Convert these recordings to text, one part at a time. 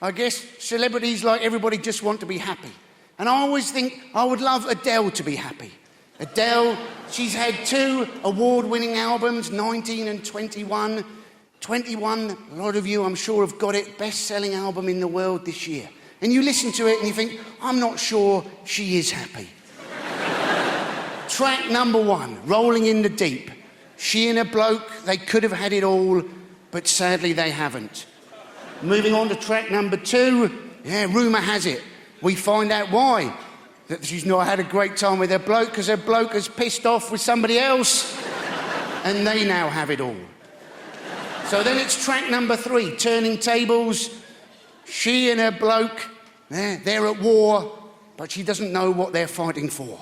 I guess celebrities, like everybody, just want to be happy. And I always think I would love Adele to be happy. Adele, she's had 2 award-winning albums, 19 and 21. 21, a lot of you, I'm sure, have got it, best-selling album in the world this year. And you listen to it and you think, I'm not sure she is happy. Track number 1, Rolling in the Deep. She and a bloke, they could have had it all, but sadly they haven't. Moving on to track number 2, rumour has it, we find out why. That she's not had a great time with her bloke because her bloke has pissed off with somebody else and they now have it all. So then it's track number 3, Turning Tables. She and her bloke, they're at war, but she doesn't know what they're fighting for.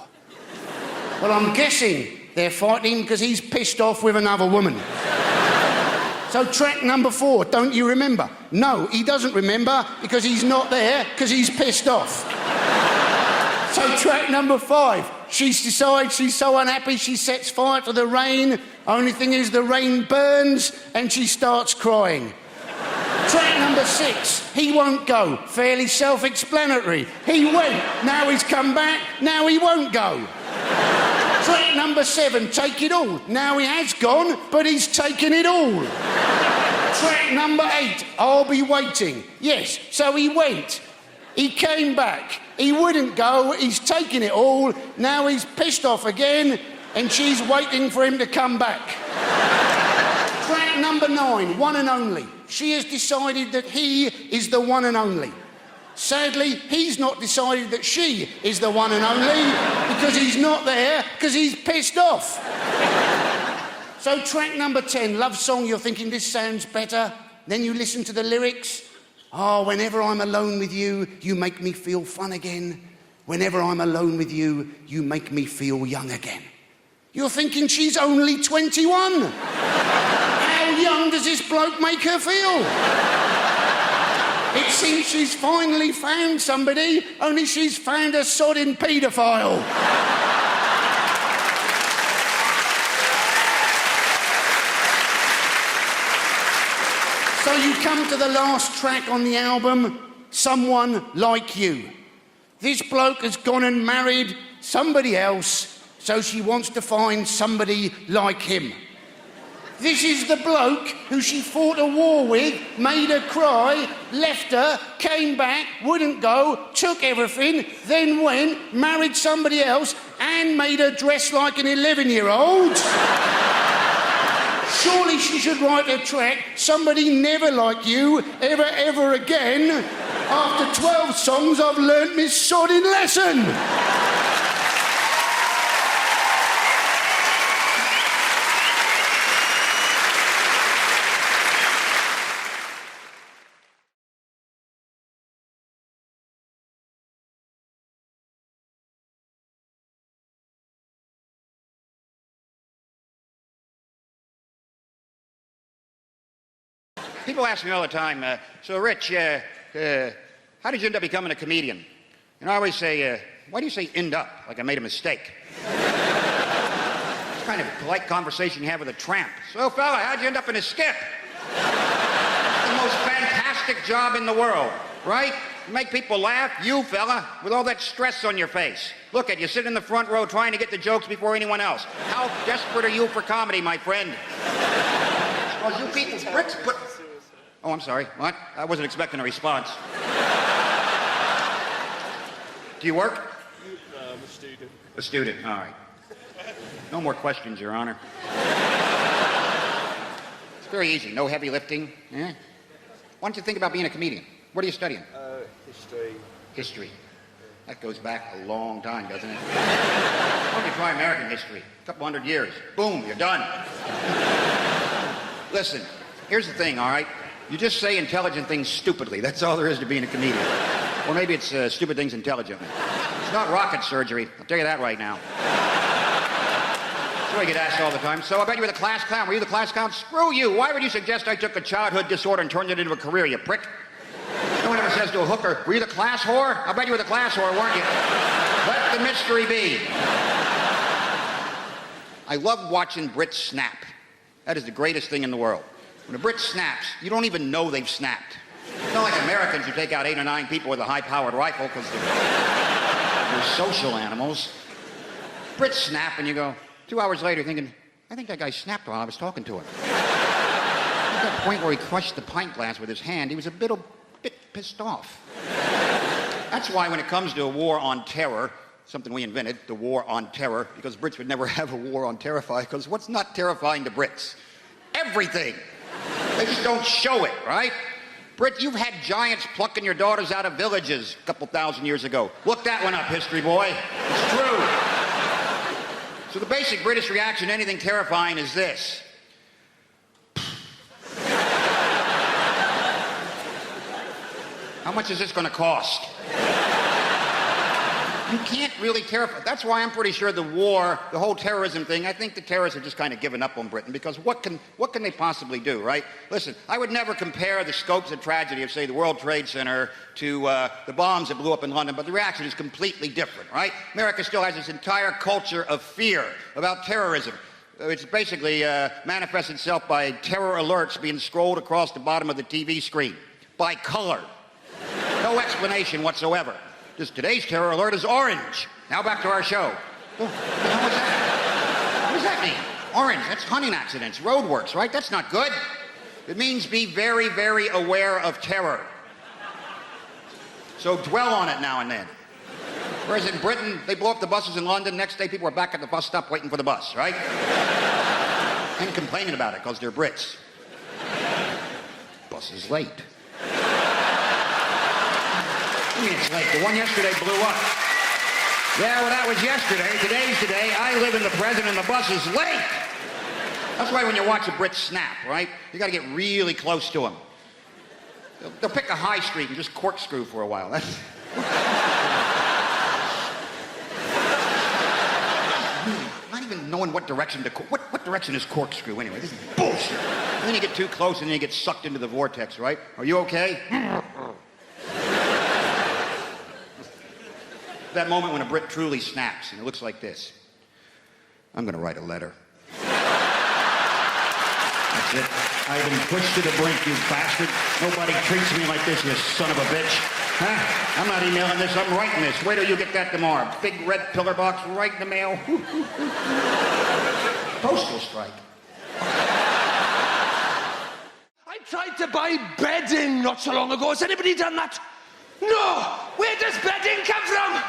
Well, I'm guessing they're fighting because he's pissed off with another woman. So track number 4, don't you remember? No, he doesn't remember because he's not there because he's pissed off. So track number 5, she decides she's so unhappy she sets fire to the rain. Only thing is the rain burns and she starts crying. Track number 6, he won't go. Fairly self-explanatory. He went, now he's come back, now he won't go. Track number 7, Take It All. Now he has gone, but he's taken it all. Track number 8, I'll Be Waiting. Yes, so he went. He came back. He wouldn't go, he's taken it all. Now he's pissed off again, and she's waiting for him to come back. Track number 9, One and Only. She has decided that he is the one and only. Sadly, he's not decided that she is the one and only because he's not there, because he's pissed off. So track number 10, love song, you're thinking this sounds better. Then you listen to the lyrics. Oh, whenever I'm alone with you, you make me feel fun again. Whenever I'm alone with you, you make me feel young again. You're thinking she's only 21. How young does this bloke make her feel? It seems she's finally found somebody, only she's found a sodding paedophile. So you come to the last track on the album, Someone Like You. This bloke has gone and married somebody else, so she wants to find somebody like him. This is the bloke who she fought a war with, made her cry, left her, came back, wouldn't go, took everything, then went, married somebody else, and made her dress like an 11-year-old. Surely she should write a track, Somebody Never Like You, Ever, Ever Again. After 12 songs, I've learnt my sodding lesson. People ask me all the time, so Rich, how did you end up becoming a comedian? And I always say, why do you say end up, like I made a mistake? It's kind of polite conversation you have with a tramp. So fella, how'd you end up in a skip? The most fantastic job in the world, right? You make people laugh, you fella, with all that stress on your face. Look at you, sit in the front row trying to get the jokes before anyone else. How desperate are you for comedy, my friend? Well, you people bricks put... Oh, I'm sorry. What? I wasn't expecting a response. Do you work? I'm a student. A student, all right. No more questions, Your Honor. It's very easy. No heavy lifting. Yeah? Why don't you think about being a comedian? What are you studying? History. History. That goes back a long time, doesn't it? Why don't you try American history? A couple 100 years. Boom, you're done. Listen, here's the thing, all right? You just say intelligent things stupidly. That's all there is to being a comedian. Or maybe it's stupid things intelligently. It's not rocket surgery. I'll tell you that right now. So I get asked all the time, so I bet you were the class clown. Were you the class clown? Screw you. Why would you suggest I took a childhood disorder and turned it into a career, you prick? No one ever says to a hooker, were you the class whore? I bet you were the class whore, weren't you? Let the mystery be. I love watching Brits snap. That is the greatest thing in the world. When a Brit snaps, you don't even know they've snapped. It's not like Americans who take out 8 or 9 people with a high-powered rifle because they're social animals. Brits snap, and you go, 2 hours later thinking, I think that guy snapped while I was talking to him. At that point where he crushed the pint glass with his hand, he was a bit pissed off. That's why when it comes to a war on terror, something we invented, the war on terror, because Brits would never have a war on terrify, because what's not terrifying to Brits? Everything. They just don't show it, right? Brit, you've had giants plucking your daughters out of villages a couple thousand years ago. Look that one up, history boy. It's true. So the basic British reaction to anything terrifying is this. How much is this going to cost? You can't really terrify. That's why I'm pretty sure the war, the whole terrorism thing, I think the terrorists have just kind of given up on Britain, because what can they possibly do, right? Listen, I would never compare the scopes of tragedy of, say, the World Trade Center to the bombs that blew up in London, but the reaction is completely different, right? America still has this entire culture of fear about terrorism. It's basically manifests itself by terror alerts being scrolled across the bottom of the TV screen by color. No explanation whatsoever. Just today's terror alert is orange. Now back to our show. Oh, what the hell was that? What does that mean? Orange, that's hunting accidents, roadworks, right? That's not good. It means be very, very aware of terror. So dwell on it now and then. Whereas in Britain, they blow up the buses in London, next day people are back at the bus stop waiting for the bus, right? And complaining about it because they're Brits. Bus is late. It's late. The one yesterday blew up. Yeah, well, that was yesterday. Today's today. I live in the present and the bus is late. That's why when you watch a Brit snap, right, you got to get really close to them. They'll pick a high street and just corkscrew for a while. That's... Not even knowing what direction to... What direction is corkscrew anyway? This is bullshit. And then you get too close and then you get sucked into the vortex, right? Are you okay? That moment when a Brit truly snaps, and it looks like this. I'm going to write a letter. That's it. I've been pushed to the brink, you bastard. Nobody treats me like this, you son of a bitch. Huh? I'm not emailing this, I'm writing this. Wait till you get that tomorrow. Big red pillar box right in the mail. Postal strike. I tried to buy bedding not so long ago. Has anybody done that? No! Where does bedding come from?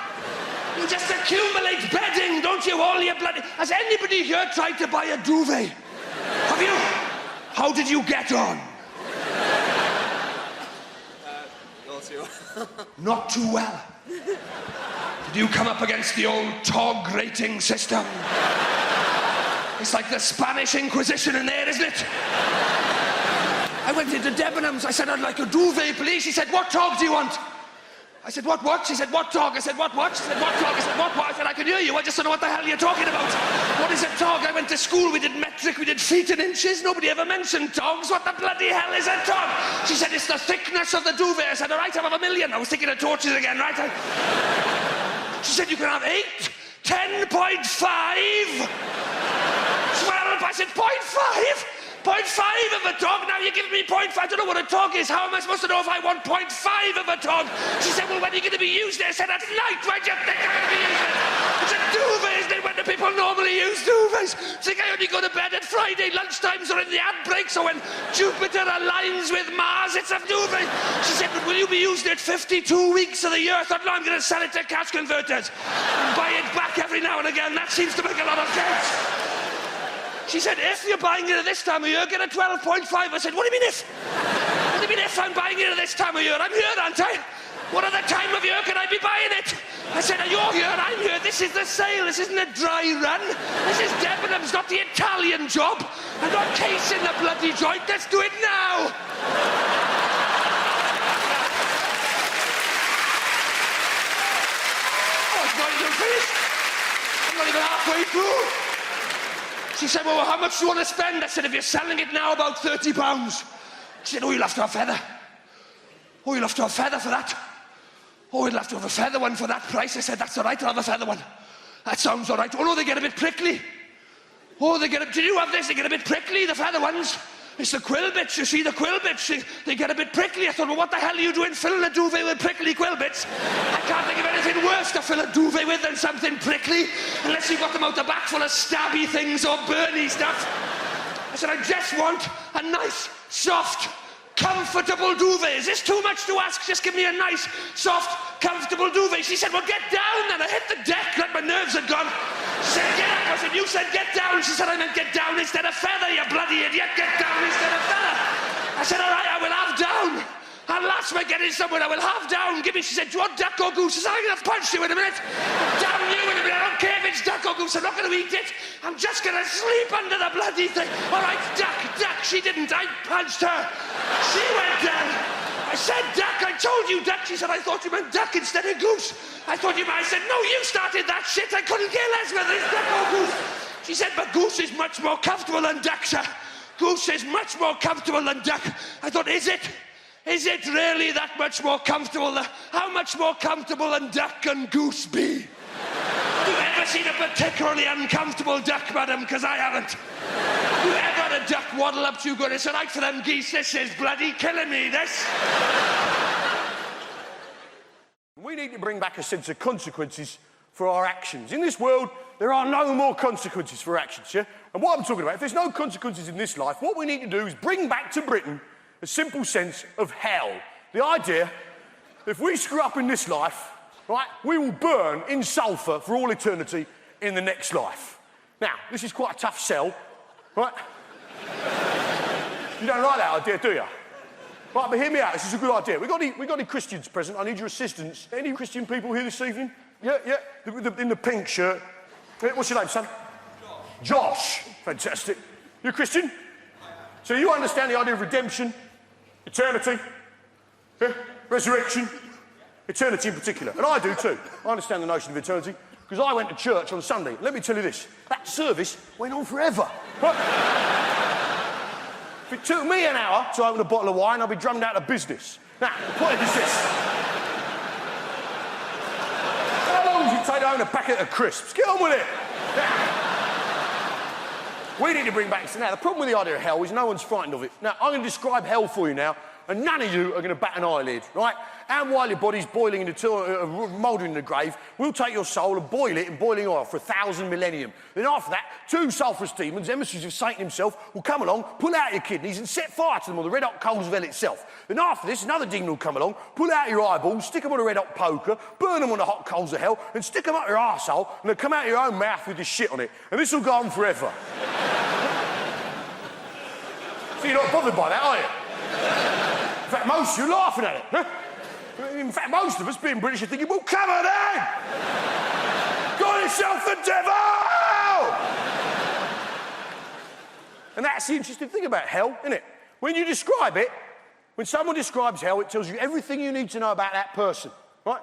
You just accumulate bedding, don't you? All your bloody... Has anybody here tried to buy a duvet? Have you? How did you get on? Not too well. Not too well. Did you come up against the old TOG rating system? It's like the Spanish Inquisition in there, isn't it? I went into Debenhams. I said, I'd like a duvet, please. She said, what TOG do you want? I said, what? She said, what TOG? I said, what? She said, what TOG? I said, what? I said, I can hear you. I just don't know what the hell you're talking about. What is a TOG? I went to school. We did metric. We did feet and inches. Nobody ever mentioned TOGs. What the bloody hell is a TOG? She said, it's the thickness of the duvet. I said, all right, I'll have 1,000,000. I was thinking of torches again, right? She said, you can have 8, 10.5, 12. I said, 0.5? 0.5 of a TOG? Now you're giving me 0.5. I don't know what a TOG is. How am I supposed to know if I want 0.5 of a TOG? She said, well, when are you going to be used there? I said, at night. Why do you think I'm going to be used there? It's a duvet, isn't it? When do people normally use duvets? It's like I only go to bed at Friday lunchtimes or in the ad breaks or when Jupiter aligns with Mars. It's a duvet. She said, but will you be using it 52 weeks of the year? I thought, no, I'm going to sell it to cash converters and buy it back every now and again. That seems to make a lot of sense. She said, if you're buying it at this time of year, get a 12.5. I said, what do you mean if? What do you mean if I'm buying it at this time of year? I'm here, aren't I? What other time of year can I be buying it? I said, you're here, I'm here. This is the sale. This isn't a dry run. This is Debenhams, not the Italian job. I'm not casing the bloody joint. Let's do it now. Oh, it's not even finished. I'm not even halfway through. She said, well, how much do you want to spend? I said, if you're selling it now, about £30. She said, oh, you'll have to have feather. Oh, you'll have to have feather for that. Oh, you'll have to have a feather one for that price. I said, that's all right, I'll have a feather one. That sounds all right. Oh, no, they get a bit prickly. Oh, they get a... Did you have this? They get a bit prickly, the feather ones. It's the quill bits, you see, the quill bits. They get a bit prickly. I thought, well, what the hell are you doing filling a duvet with prickly quill bits? I can't think of anything worse to fill a duvet with than something prickly, unless you've got them out the back full of stabby things or burny stuff. I said, I just want a nice, soft, comfortable duvet. Is this too much to ask? Just give me a nice, soft, comfortable duvet. She said, well, get down. And I hit the deck like my nerves had gone. She said, get up. I said, you said get down. She said, I meant get down instead of feather, you bloody idiot. Get down instead of feather. I said, all right, I will have down. And last we're getting somewhere, I will have down. Give me, she said, do you want duck or goose? I said, I'm going to punch you in a minute. Down you in a minute. I don't care if it's duck or goose. I'm not going to eat it. I'm just going to sleep under the bloody thing. All right, duck, duck. She didn't. I punched her. She went down. I said duck. I told you duck. She said, I thought you meant duck instead of goose. I thought you meant... I said, no, you started that shit. I couldn't care less whether it's duck or goose. She said, but goose is much more comfortable than duck, sir. Goose is much more comfortable than duck. I thought, is it? Is it really that much more comfortable? How much more comfortable than duck and goose be? Have you ever seen a particularly uncomfortable duck, madam? Because I haven't. Have you ever had a duck waddle up to you going, it's all right for them geese, this is bloody killing me, this. We need to bring back a sense of consequences for our actions. In this world, there are no more consequences for actions, yeah? And what I'm talking about, if there's no consequences in this life, what we need to do is bring back to Britain a simple sense of hell. The idea that if we screw up in this life, right, we will burn in sulphur for all eternity in the next life. Now, this is quite a tough sell, right? You don't like that idea, do you? Right, but hear me out, this is a good idea. We got any Christians present? I need your assistance. Any Christian people here this evening? Yeah, in the pink shirt. What's your name, son? Josh. Fantastic. You're a Christian? So you understand the idea of redemption, eternity, yeah? Resurrection, eternity in particular. And I do too. I understand the notion of eternity because I went to church on Sunday. Let me tell you this, that service went on forever. If it took me an hour to open a bottle of wine, I'd be drummed out of business. Now, the point is this. How long does it take to own a packet of crisps? Get on with it. Now, we need to bring back... So now, the problem with the idea of hell is no one's frightened of it. Now, I'm going to describe hell for you now, and none of you are going to bat an eyelid, right? And while your body's boiling in the mouldering in the grave, we'll take your soul and boil it in boiling oil for 1,000 millennium. Then after that, 2 sulphurous demons, emissaries of Satan himself, will come along, pull out your kidneys and set fire to them on the red-hot coals of hell itself. Then after this, another demon will come along, pull out your eyeballs, stick them on a red-hot poker, burn them on the hot coals of hell, and stick them up your arsehole, and they'll come out of your own mouth with this shit on it. And this will go on forever. So you're not bothered by that, are you? In fact, most of you are laughing at it. Huh? In fact, most of us, being British, are thinking, well, come on then! Got yourself the devil! And that's the interesting thing about hell, isn't it? When you describe it, when someone describes hell, it tells you everything you need to know about that person, right?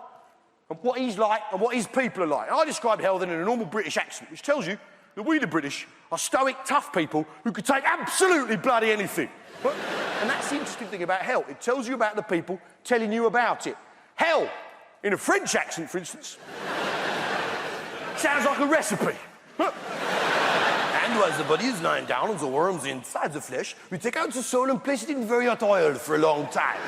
And what he's like and what his people are like. And I describe hell then in a normal British accent, which tells you that we, the British, are stoic, tough people who could take absolutely bloody anything. Right? And that's the interesting thing about hell. It tells you about the people telling you about it. Hell, in a French accent, for instance, sounds like a recipe. And while the body is lying down on the worms inside the flesh, we take out the soul and place it in very hot oil for a long time.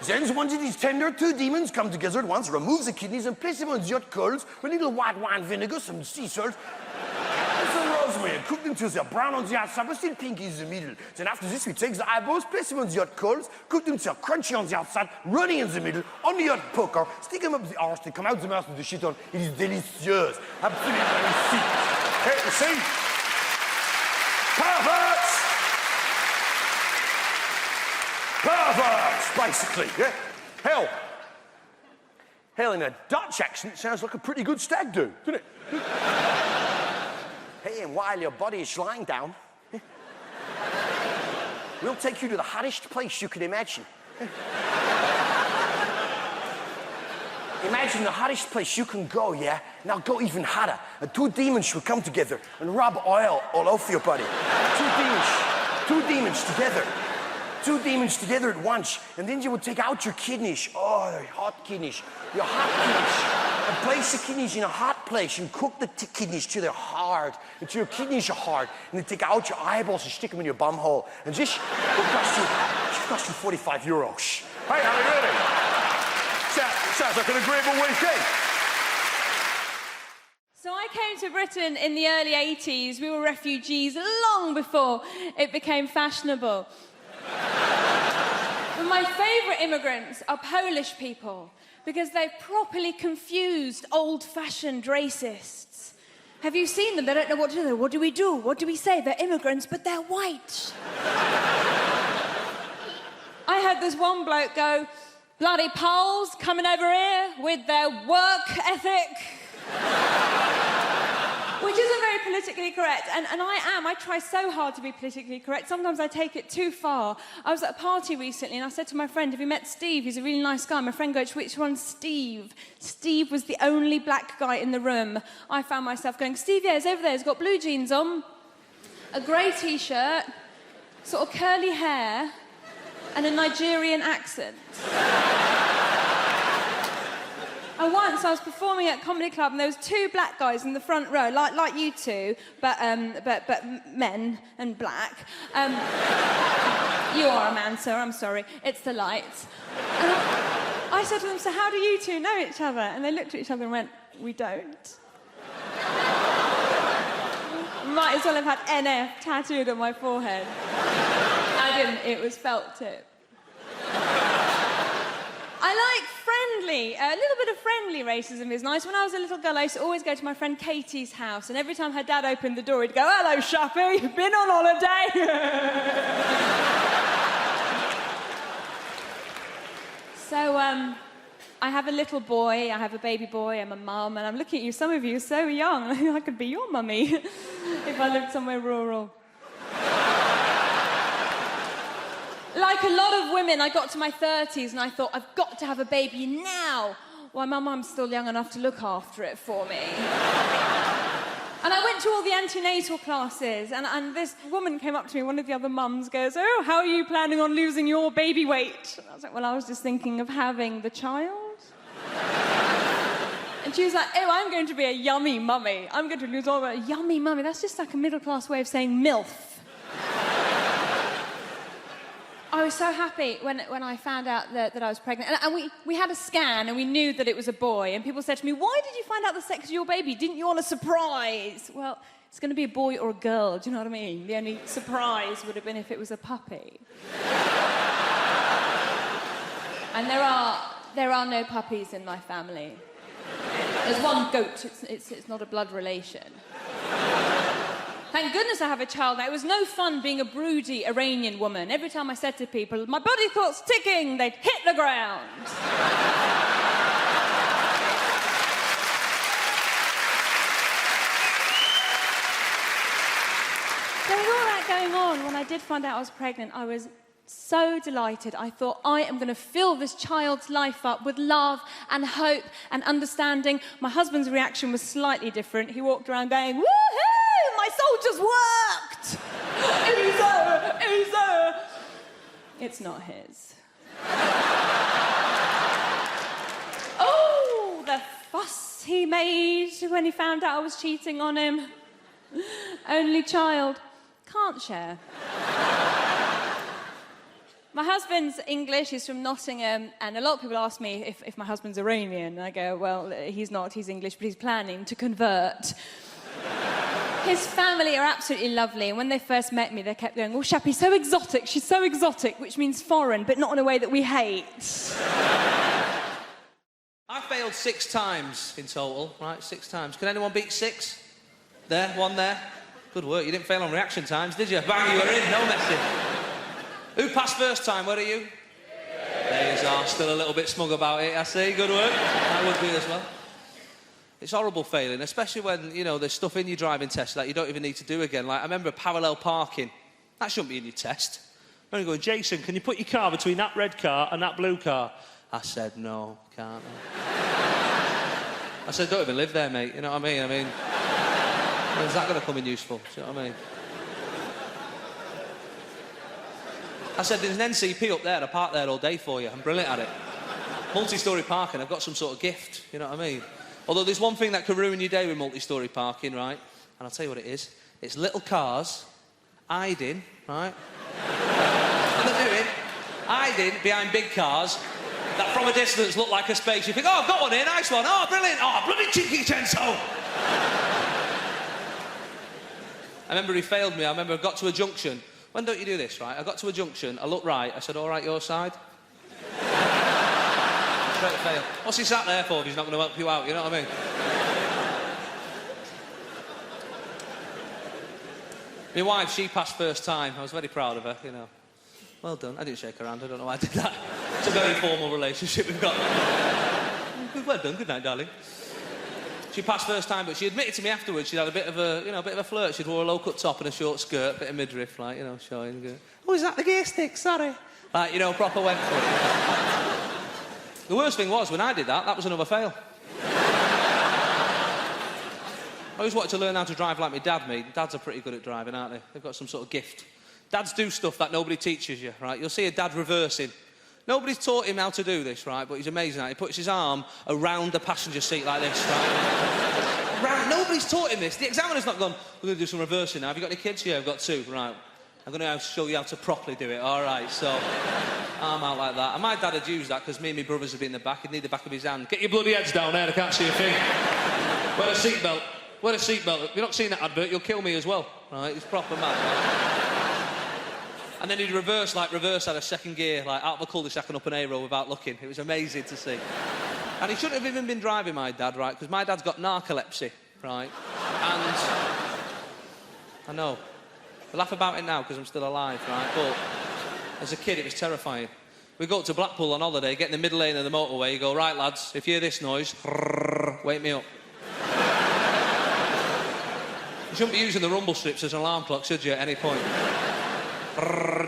Then, once it is tender, 2 demons come together at once, remove the kidneys and place them on the hot coals with a little white wine vinegar, some sea salt, and some rosemary, and cook them till they're brown on the outside but still pink in the middle. Then after this, we take the eyeballs, place them on the hot coals, cook them till they're crunchy on the outside, runny in the middle, on the hot poker, stick them up the arse, they come out the mouth with the shit on. It is delicious. Absolutely delicious. Hey, you see? Perverts! Perverts, basically, yeah? Hell in a Dutch accent sounds like a pretty good stag do, doesn't it? Hey, and while your body is lying down, we'll take you to the hottest place you can imagine. Imagine the hottest place you can go, yeah? Now go even hotter. And 2 demons will come together and rub oil all over your body. 2 demons together. 2 demons together at once, and then you would take out your kidneys. Oh, your hot kidneys. Your hot kidneys. And place the kidneys in a hot place and cook the kidneys till they're hard, until your kidneys are hard, and then take out your eyeballs and stick them in your bum hole. And this will cost you €45. Hey, I mean, really? Sounds like an agreeable weekend. So I came to Britain in the early 80s. We were refugees long before it became fashionable. But my favourite immigrants are Polish people because they've properly confused old-fashioned racists. Have you seen them? They don't know what to do. What do we do? What do we say? They're immigrants, but they're white. I heard this one bloke go, bloody Poles coming over here with their work ethic. Which isn't very politically correct, and I try so hard to be politically correct. Sometimes I take it too far. I was at a party recently and I said to my friend, have you met Steve? He's a really nice guy. My friend goes, which one's Steve? Steve was the only black guy in the room. I found myself going, Steve, yeah, he's over there. He's got blue jeans on, a grey T-shirt, sort of curly hair, and a Nigerian accent. And once I was performing at a comedy club and there was two black guys in the front row, like you two, but men and black. You are a man, sir, I'm sorry. It's the lights. And I said to them, so how do you two know each other? And they looked at each other and went, we don't. Might as well have had NF tattooed on my forehead. I didn't, it was felt tip. I like friendly, a little bit of friendly racism is nice. When I was a little girl, I used to always go to my friend Katie's house, and every time her dad opened the door, he'd go, hello, Shappy, you've been on holiday? So, I have a little boy, I have a baby boy, I'm a mum, and I'm looking at you, some of you are so young, I could be your mummy if I lived somewhere rural. Like a lot of women, I got to my 30s and I thought, I've got to have a baby now. Why, my mum's still young enough to look after it for me. And I went to all the antenatal classes, and this woman came up to me, one of the other mums goes, oh, how are you planning on losing your baby weight? And I was like, well, I was just thinking of having the child. And she was like, oh, I'm going to be a yummy mummy. I'm going to lose all my yummy mummy. That's just like a middle-class way of saying MILF. I was so happy when I found out that I was pregnant. And we had a scan and we knew that it was a boy. And people said to me, why did you find out the sex of your baby? Didn't you want a surprise? Well, it's going to be a boy or a girl, do you know what I mean? The only surprise would have been if it was a puppy. And there are no puppies in my family. There's one goat, it's not a blood relation. Thank goodness I have a child now. It was no fun being a broody Iranian woman. Every time I said to people, my body clock's ticking, they'd hit the ground. There was all that going on. When I did find out I was pregnant, I was so delighted. I thought, I am going to fill this child's life up with love and hope and understanding. My husband's reaction was slightly different. He walked around going, woohoo! My soldiers worked! Easy! It's not his. Oh, the fuss he made when he found out I was cheating on him. Only child. Can't share. My husband's English, he's from Nottingham, and a lot of people ask me if my husband's Iranian. I go, well, he's not, he's English, but he's planning to convert. His family are absolutely lovely, and when they first met me, they kept going, oh, Shappy's so exotic, she's so exotic, which means foreign, but not in a way that we hate. I failed 6 times in total, right, 6 times. Can anyone beat 6? There, 1 there. Good work, you didn't fail on reaction times, did you? Bang, you were in, no messing. Who passed first time, where are you? There you are, still a little bit smug about it, I see, good work. I would be as well. It's horrible failing, especially when, you know, there's stuff in your driving test that you don't even need to do again. Like, I remember parallel parking. That shouldn't be in your test. I'm going, Jason, can you put your car between that red car and that blue car? I said, no, can't. I said, don't even live there, mate. You know what I mean? When's that going to come in useful? Do you know what I mean? I said, there's an NCP up there. I park there all day for you. I'm brilliant at it. Multi-storey parking. I've got some sort of gift. You know what I mean? Although there's one thing that can ruin your day with multi-storey parking, right? And I'll tell you what it is. It's little cars hiding, right? What they're doing, hiding behind big cars that from a distance look like a space. You think, oh, I've got one here, nice one. Oh, brilliant. Oh, bloody cheeky Chenso. I remember he failed me. I remember I got to a junction. When don't you do this, right? I got to a junction, I looked right, I said, all right, your side? Straight fail. What's he sat there for if he's not going to help you out, you know what I mean? My wife, she passed first time. I was very proud of her, you know. Well done. I didn't shake her hand. I don't know why I did that. It's a very formal relationship we've got. Well done. Good night, darling. She passed first time, but she admitted to me afterwards she'd had a bit of a, you know, a bit of a flirt. She'd wore a low-cut top and a short skirt, a bit of midriff, like, you know, showing. Oh, is that the gear stick? Sorry. Like, you know, proper went for it. The worst thing was, when I did that, that was another fail. I always wanted to learn how to drive like my dad, me. Dads are pretty good at driving, aren't they? They've got some sort of gift. Dads do stuff that nobody teaches you, right? You'll see a dad reversing. Nobody's taught him how to do this, right? But he's amazing at it. He puts his arm around the passenger seat like this, right? Nobody's taught him this. The examiner's not gone, we're going to do some reversing now. Have you got any kids? Yeah, I've got 2. Right. I'm going to show you how to properly do it. All right, so arm out like that. And my dad had used that because me and my brothers would be in the back. He'd need the back of his hand. Get your bloody heads down there, I can't see a thing. Wear a seatbelt. Wear a seatbelt. If you're not seeing that advert, you'll kill me as well. Right? It's proper mad. Right? And then he'd reverse out of second gear, like out of a cul-de-sac and up an A-row without looking. It was amazing to see. And he shouldn't have even been driving, my dad, right? Because my dad's got narcolepsy, right? And I know. I laugh about it now because I'm still alive, right? But as a kid, it was terrifying. We go up to Blackpool on holiday, get in the middle lane of the motorway, you go, right, lads, if you hear this noise, wake me up. You shouldn't be using the rumble strips as an alarm clock, should you, at any point?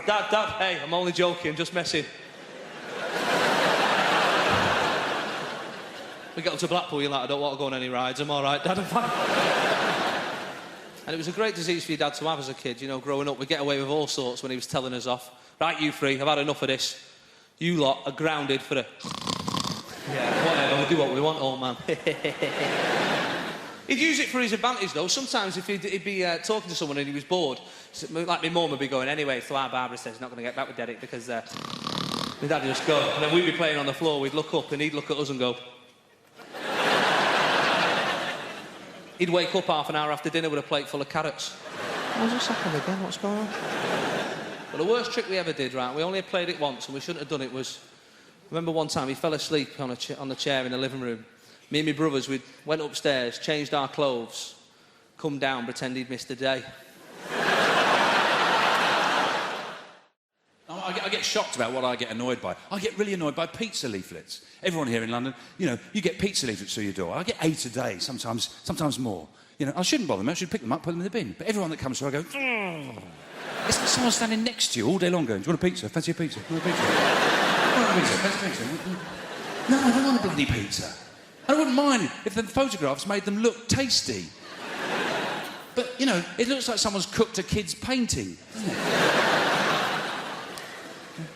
Dad, hey, I'm only joking, just messing. We get up to Blackpool, you're like, I don't want to go on any rides, I'm all right, Dad, I'm fine. And it was a great disease for your dad to have as a kid, you know, growing up. We'd get away with all sorts when he was telling us off. Right, you 3, I've had enough of this. You lot are grounded for a... Yeah, whatever, we'll do what we want, old man. He'd use it for his advantage, though. Sometimes if he'd be talking to someone and he was bored, like my mum would be going, anyway, so our Barbara says he's not going to get back with Derek because my dad would just go. And then we'd be playing on the floor, we'd look up and he'd look at us and go... He'd wake up half an hour after dinner with a plate full of carrots. What's this happened again? What's going on? But the worst trick we ever did, right, we only played it once and we shouldn't have done it, was... I remember one time he fell asleep on the chair in the living room. Me and my brothers, we went upstairs, changed our clothes, come down, pretend he'd missed a day. I get shocked about what I get annoyed by. I get really annoyed by pizza leaflets. Everyone here in London, you know, you get pizza leaflets through your door. I get 8 a day, sometimes more. You know, I shouldn't bother them. I should pick them up, put them in the bin. But everyone that comes through, I go, "Ugh." It's like someone standing next to you all day long going, do you want a pizza? Fancy a pizza? Do you want a pizza? Fancy a pizza? No, I don't want a bloody pizza. I wouldn't mind if the photographs made them look tasty. But, you know, it looks like someone's cooked a kid's painting, doesn't it?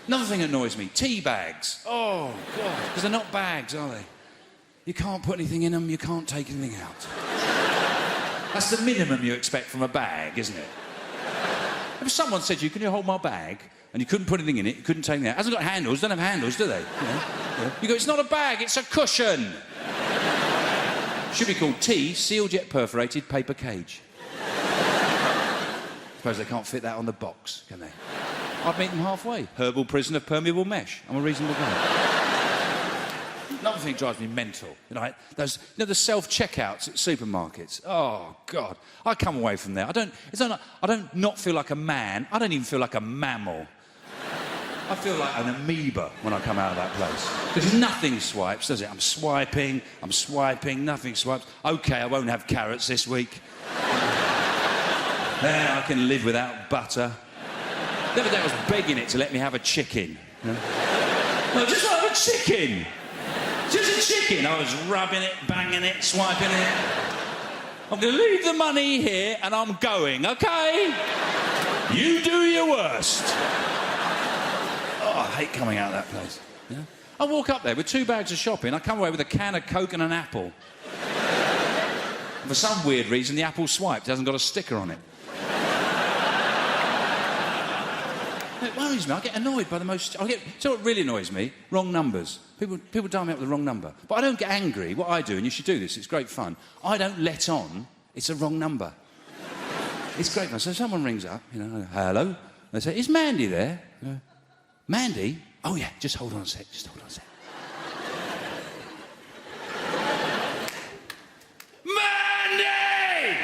Another thing that annoys me, tea bags. Oh, God. Because they're not bags, are they? You can't put anything in them, you can't take anything out. That's the minimum you expect from a bag, isn't it? If someone said to you, can you hold my bag? And you couldn't put anything in it, you couldn't take anything out. It hasn't got handles, don't have handles, do they? You go, it's not a bag, it's a cushion. Should be called tea, sealed yet perforated paper cage. Suppose they can't fit that on the box, can they? I'd meet them halfway. Herbal prison of permeable mesh. I'm a reasonable guy. Another thing drives me mental. You know, the self-checkouts at supermarkets. Oh, God. I come away from there. I don't not feel like a man. I don't even feel like a mammal. I feel like an amoeba when I come out of that place. Because nothing swipes, does it? I'm swiping, nothing swipes. OK, I won't have carrots this week. I can live without butter. The other day I was begging it to let me have a chicken. You know? No, just have a chicken. Just a chicken. I was rubbing it, banging it, swiping it. I'm going to leave the money here and I'm going, OK? You do your worst. Oh, I hate coming out of that place. Yeah? I walk up there with 2 bags of shopping. I come away with a can of Coke and an apple. For some weird reason, the Apple Swiped hasn't got a sticker on it. It worries me. I get annoyed by the most... So what really annoys me? Wrong numbers. People dial me up with the wrong number. But I don't get angry. What I do, and you should do this, it's great fun, I don't let on it's a wrong number. It's great fun. So someone rings up, you know, hello. They say, is Mandy there? Mandy? Oh, yeah, just hold on a sec. Mandy!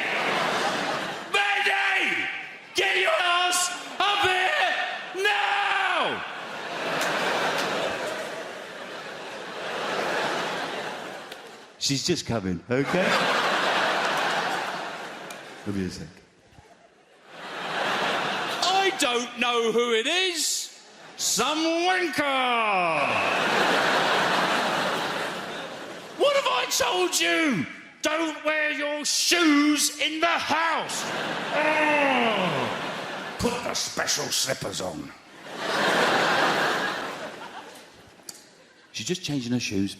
Mandy! Get your ass up here now! She's just coming, OK? Give me a sec. I don't know who it is. Some wanker. What have I told you? Don't wear your shoes in the house. Oh. Put the special slippers on. She's just changing her shoes.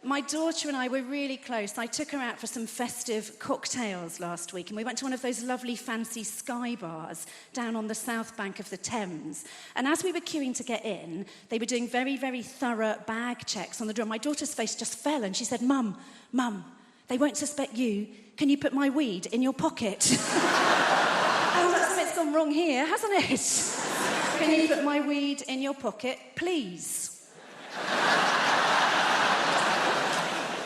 My daughter and I were really close. I took her out for some festive cocktails last week, and we went to one of those lovely fancy sky bars down on the south bank of the Thames. And as we were queuing to get in, they were doing very, very thorough bag checks on the door. My daughter's face just fell, and she said, Mum, they won't suspect you. Can you put my weed in your pocket? Oh, something's gone wrong here, hasn't it? Can you put my weed in your pocket, please?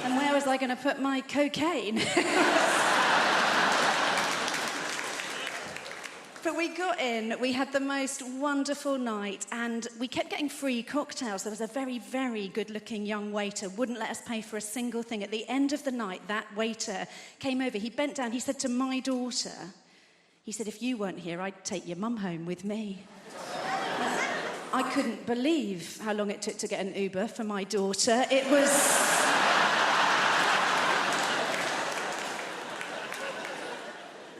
And where was I going to put my cocaine? But we got in, we had the most wonderful night, and we kept getting free cocktails. There was a very, very good-looking young waiter, wouldn't let us pay for a single thing. At the end of the night, that waiter came over, he bent down, he said to my daughter, he said, if you weren't here, I'd take your mum home with me. I couldn't believe how long it took to get an Uber for my daughter. It was...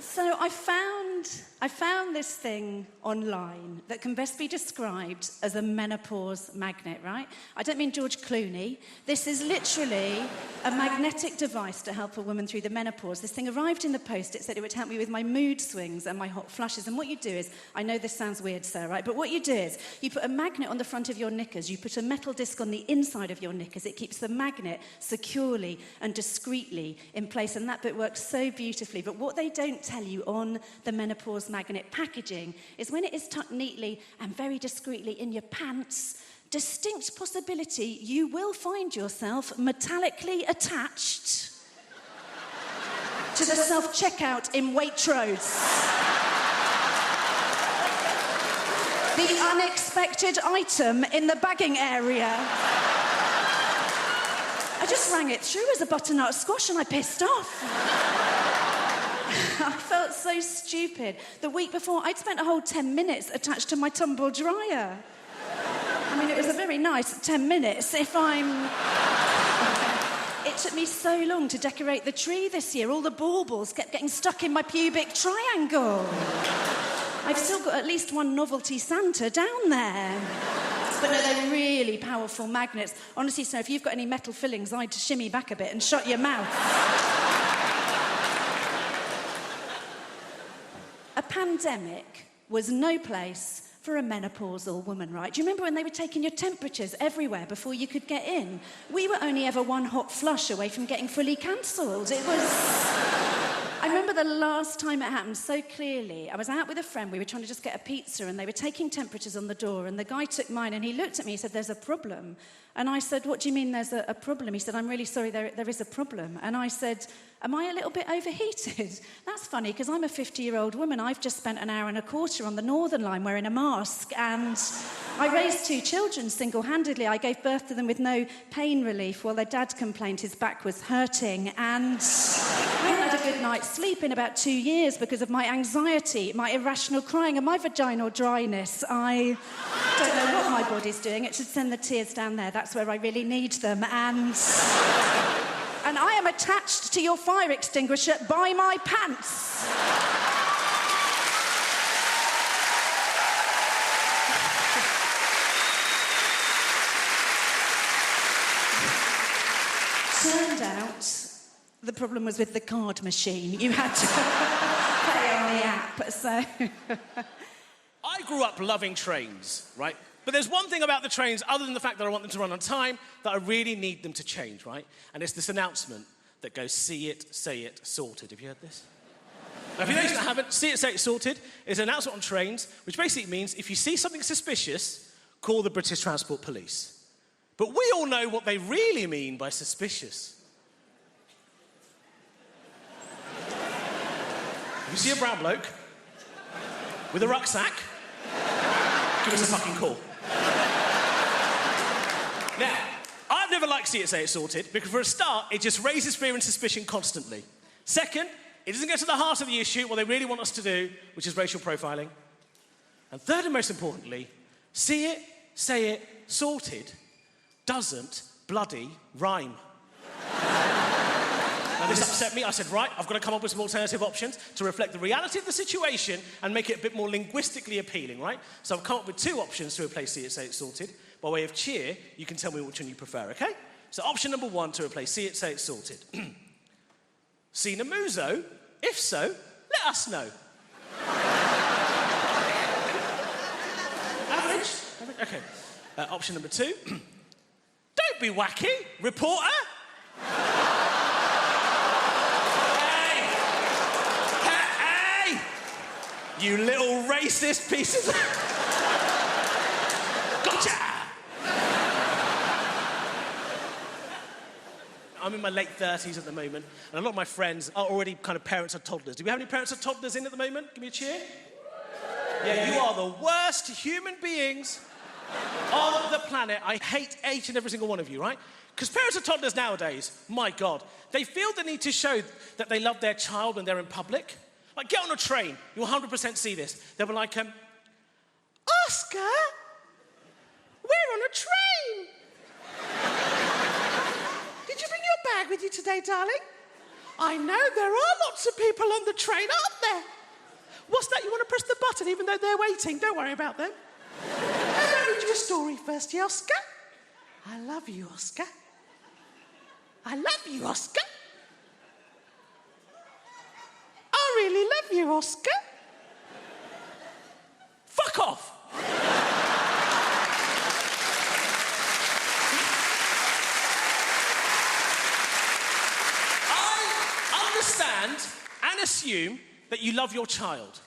So I found this thing online that can best be described as a menopause magnet, right? I don't mean George Clooney. This is literally a magnetic device to help a woman through the menopause. This thing arrived in the post. It said it would help me with my mood swings and my hot flushes. And what you do is, I know this sounds weird, sir, right? But what you do is, you put a magnet on the front of your knickers. You put a metal disc on the inside of your knickers. It keeps the magnet securely and discreetly in place. And that bit works so beautifully. But what they don't tell you on the menopause magnet packaging is when it is tucked neatly and very discreetly in your pants, distinct possibility you will find yourself metallically attached to the self-checkout in Waitrose. The unexpected item in the bagging area. I just rang it through as a butternut squash and I pissed off. I felt so stupid. The week before, I'd spent a whole 10 minutes attached to my tumble dryer. I mean, it was a very nice 10 minutes It took me so long to decorate the tree this year. All the baubles kept getting stuck in my pubic triangle. I've still got at least one novelty Santa down there. But no, they're really powerful magnets. Honestly, sir, if you've got any metal fillings, I'd shimmy back a bit and shut your mouth. A pandemic was no place for a menopausal woman, right? Do you remember when they were taking your temperatures everywhere before you could get in? We were only ever one hot flush away from getting fully cancelled. It was... I remember the last time it happened so clearly. I was out with a friend, we were trying to just get a pizza, and they were taking temperatures on the door, and the guy took mine, and he looked at me, he said, there's a problem. And I said, what do you mean there's a problem? He said, I'm really sorry, there is a problem. And I said, am I a little bit overheated? That's funny, because I'm a 50-year-old woman. I've just spent an hour and a quarter on the Northern Line wearing a mask, and I raised 2 children single-handedly. I gave birth to them with no pain relief, while their dad complained his back was hurting, and I hadn't had a good night's sleep in about 2 years because of my anxiety, my irrational crying, and my vaginal dryness. I don't know what my body's doing. It should send the tears down there. That's where I really need them. And and I am attached to your fire extinguisher by my pants. Turned out the problem was with the card machine. You had to pay on the app, so... I grew up loving trains, right? But there's one thing about the trains, other than the fact that I want them to run on time, that I really need them to change, right? And it's this announcement that goes, see it, say it, sorted. Have you heard this? Now, if you those that haven't, see it, say it, sorted is an announcement on trains, which basically means if you see something suspicious, call the British Transport Police. But we all know what they really mean by suspicious. If you see a brown bloke with a rucksack, give us a fucking call. Now, I've never liked See It, Say It, Sorted, because for a start, it just raises fear and suspicion constantly. Second, it doesn't get to the heart of the issue, what they really want us to do, which is racial profiling. And third and most importantly, See It, Say It, Sorted doesn't bloody rhyme. Now, this upset me. I said, right, I've got to come up with some alternative options to reflect the reality of the situation and make it a bit more linguistically appealing, right? So I've come up with two options to replace See It, Say It, Sorted. By way of cheer, you can tell me which one you prefer, okay? So option number one to replace See It, Say It, Sorted. Seen a muso? If so, let us know. Average? Okay. Option number two. Don't be wacky, reporter. Hey! You little racist pieces of... Gotcha! I'm in my late 30s at the moment, and a lot of my friends are already kind of parents of toddlers. Do we have any parents of toddlers in at the moment? Give me a cheer. Yeah, you are the worst human beings on the planet. I hate each and every single one of you, right? Because parents of toddlers nowadays, my God, they feel the need to show that they love their child when they're in public. Like, get on a train, you'll 100% see this. They'll be like, Oscar, we're on a train. Did you bring your bag with you today, darling? I know there are lots of people on the train, aren't there? What's that? You want to press the button even though they're waiting? Don't worry about them. I'll read you a story first, yeah, Oscar? I love you, Oscar. I love you, Oscar. I really love you, Oscar. Fuck off. I understand and assume that you love your child.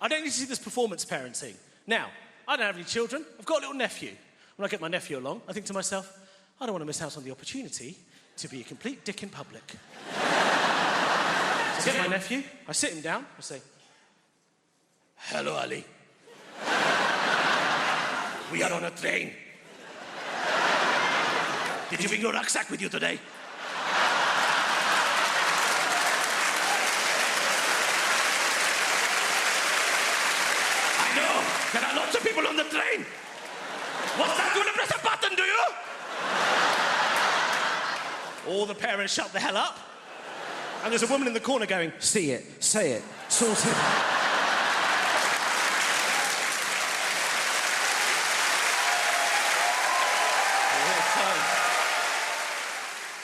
I don't need to see this performance parenting. Now, I don't have any children. I've got a little nephew. When I get my nephew along, I think to myself, I don't want to miss out on the opportunity to be a complete dick in public. So I get my nephew, I sit him down, I say, hello, Ali. We are on a train. Did you bring your rucksack with you today? I know, there are lots of people on the train. What's that? You want to press a button, do you? All the parents shut the hell up. And there's a woman in the corner going, see it, say it, sort it.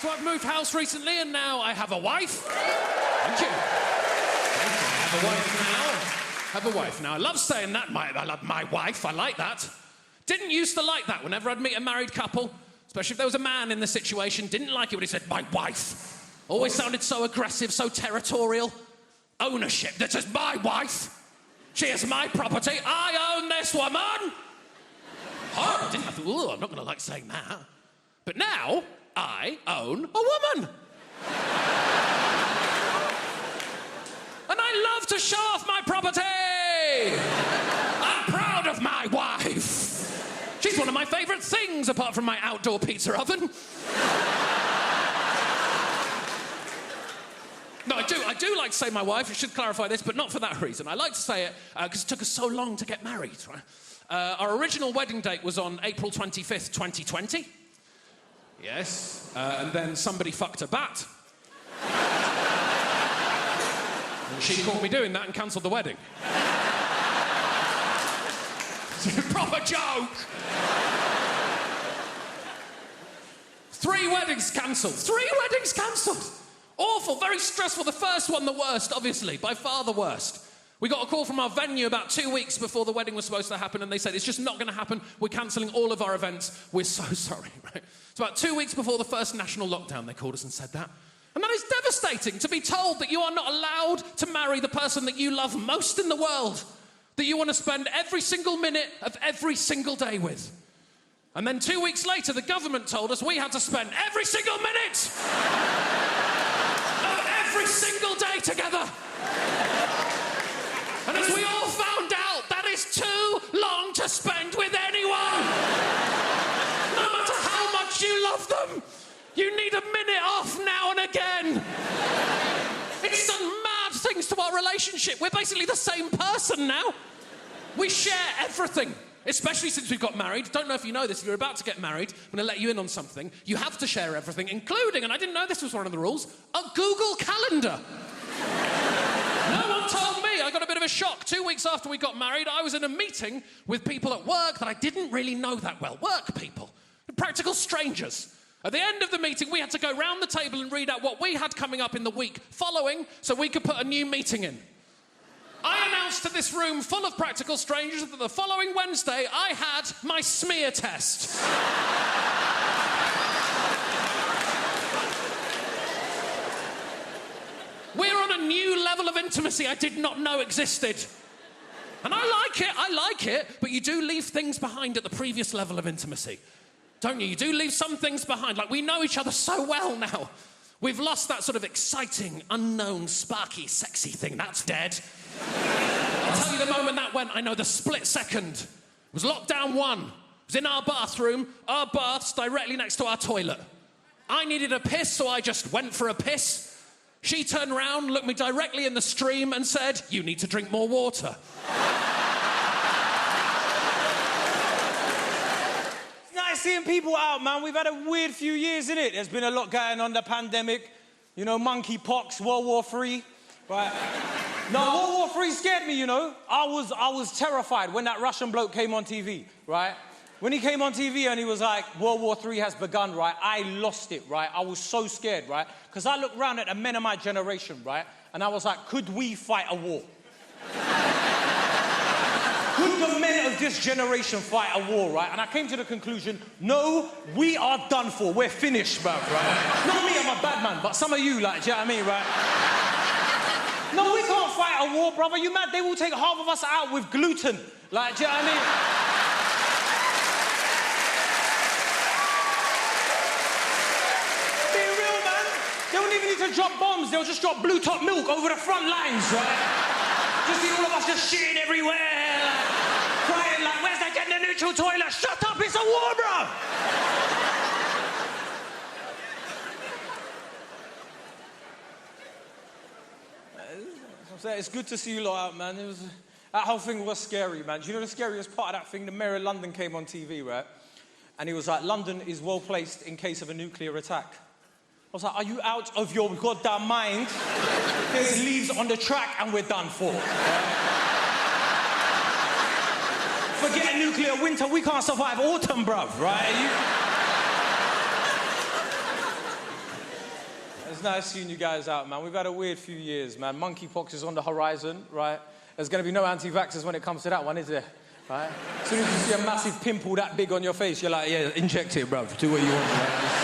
So I've moved house recently and now I have a wife. Thank you. I have a wife now. I love saying that. I love my wife. I like that. Didn't used to like that whenever I'd meet a married couple, especially if there was a man in the situation. Didn't like it when he said, my wife. Always sounded so aggressive, so territorial. Ownership. This is my wife. She is my property. I own this woman. Oh, I thought, ooh, I'm not going to like saying that. But now, I own a woman. And I love to show off my property. I'm proud of my wife. She's one of my favourite things, apart from my outdoor pizza oven. No, I do like to say my wife. I should clarify this, but not for that reason. I like to say it because it took us so long to get married, right? Our original wedding date was on April 25th, 2020. Yes. And then somebody fucked a bat. And she caught me doing that and cancelled the wedding. It's a proper joke. 3 weddings cancelled. 3 weddings cancelled. Awful, very stressful. The first one, the worst, obviously, by far the worst. We got a call from our venue about 2 weeks before the wedding was supposed to happen, and they said, it's just not going to happen. We're cancelling all of our events. We're so sorry, right? It's about 2 weeks before the first national lockdown, they called us and said that. And that is devastating, to be told that you are not allowed to marry the person that you love most in the world, that you want to spend every single minute of every single day with. And then 2 weeks later, the government told us we had to spend every single minute of every single day together. And as we all found out, that is too long to spend with anyone. No matter how much you love them, you need a minute off now and again. It's done mad things to our relationship. We're basically the same person now. We share everything, especially since we've got married. Don't know if you know this, if you're about to get married, I'm going to let you in on something. You have to share everything, including, and I didn't know this was one of the rules, a Google Calendar. No one told me. I got a bit of a shock. 2 weeks after we got married, I was in a meeting with people at work that I didn't really know that well. Work people. Practical strangers. At the end of the meeting, we had to go round the table and read out what we had coming up in the week following so we could put a new meeting in. I announced to this room full of practical strangers that the following Wednesday, I had my smear test. We're on a new level of intimacy I did not know existed. And I like it, but you do leave things behind at the previous level of intimacy. Don't you? You do leave some things behind. Like, we know each other so well now. We've lost that sort of exciting, unknown, sparky, sexy thing. That's dead. I'll tell you the moment that went, I know the split second. It was lockdown 1. It was in our bathroom. Our bath's directly next to our toilet. I needed a piss, so I just went for a piss. She turned around, looked me directly in the stream and said, "You need to drink more water." It's nice seeing people out, man. We've had a weird few years, innit? There's been a lot going on, the pandemic, you know, monkeypox, World War III, right? No, World War III scared me, you know. I was terrified when that Russian bloke came on TV, right? When he came on TV and he was like, World War III has begun, right? I lost it, right? I was so scared, right? Because I looked around at the men of my generation, right? And I was like, could we fight a war? Could the men of this generation fight a war, right? And I came to the conclusion, no, we are done for. We're finished, bruv, right? Not me, I'm a bad man, but some of you, like, do you know what I mean, right? No, we can't fight a war, brother. You mad? They will take half of us out with gluten. Like, do you know what I mean? They don't even need to drop bombs. They'll just drop blue top milk over the front lines, right? Just see all of us just shitting everywhere, like, crying like, where's that gender neutral toilet? Shut up, it's a war, bro! It's good to see you lot out, man. That whole thing was scary, man. Do you know the scariest part of that thing? The mayor of London came on TV, right? And he was like, London is well placed in case of a nuclear attack. I was like, are you out of your goddamn mind? There's leaves on the track and we're done for. Forget a nuclear winter, we can't survive autumn, bruv, right? It's nice seeing you guys out, man. We've had a weird few years, man. Monkeypox is on the horizon, right? There's going to be no anti-vaxxers when it comes to that one, is there? Right? As soon as you see a massive pimple that big on your face, you're like, yeah, inject it, bruv. Do what you want, right?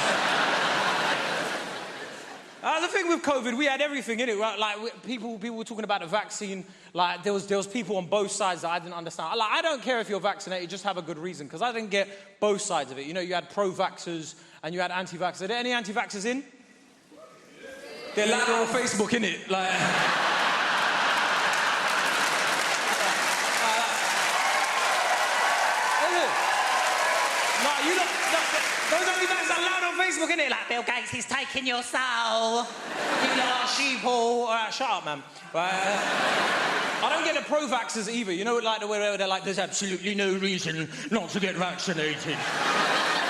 The thing with COVID, we had everything in it, right? Like, people were talking about the vaccine. Like, there was people on both sides that I didn't understand. Like, I don't care if you're vaccinated, just have a good reason, because I didn't get both sides of it. You know, you had pro-vaxxers and you had anti-vaxxers. Are there any anti-vaxxers in? They're louder on Facebook, innit? Like... you look... Those anti-vaxxers are loud on Facebook, innit? Like, Bill Gates, he's taking your soul. You little sheeple. All right, shut up, man. Right? I don't get the pro-vaxxers either. You know, like, the way they're like, there's absolutely no reason not to get vaccinated.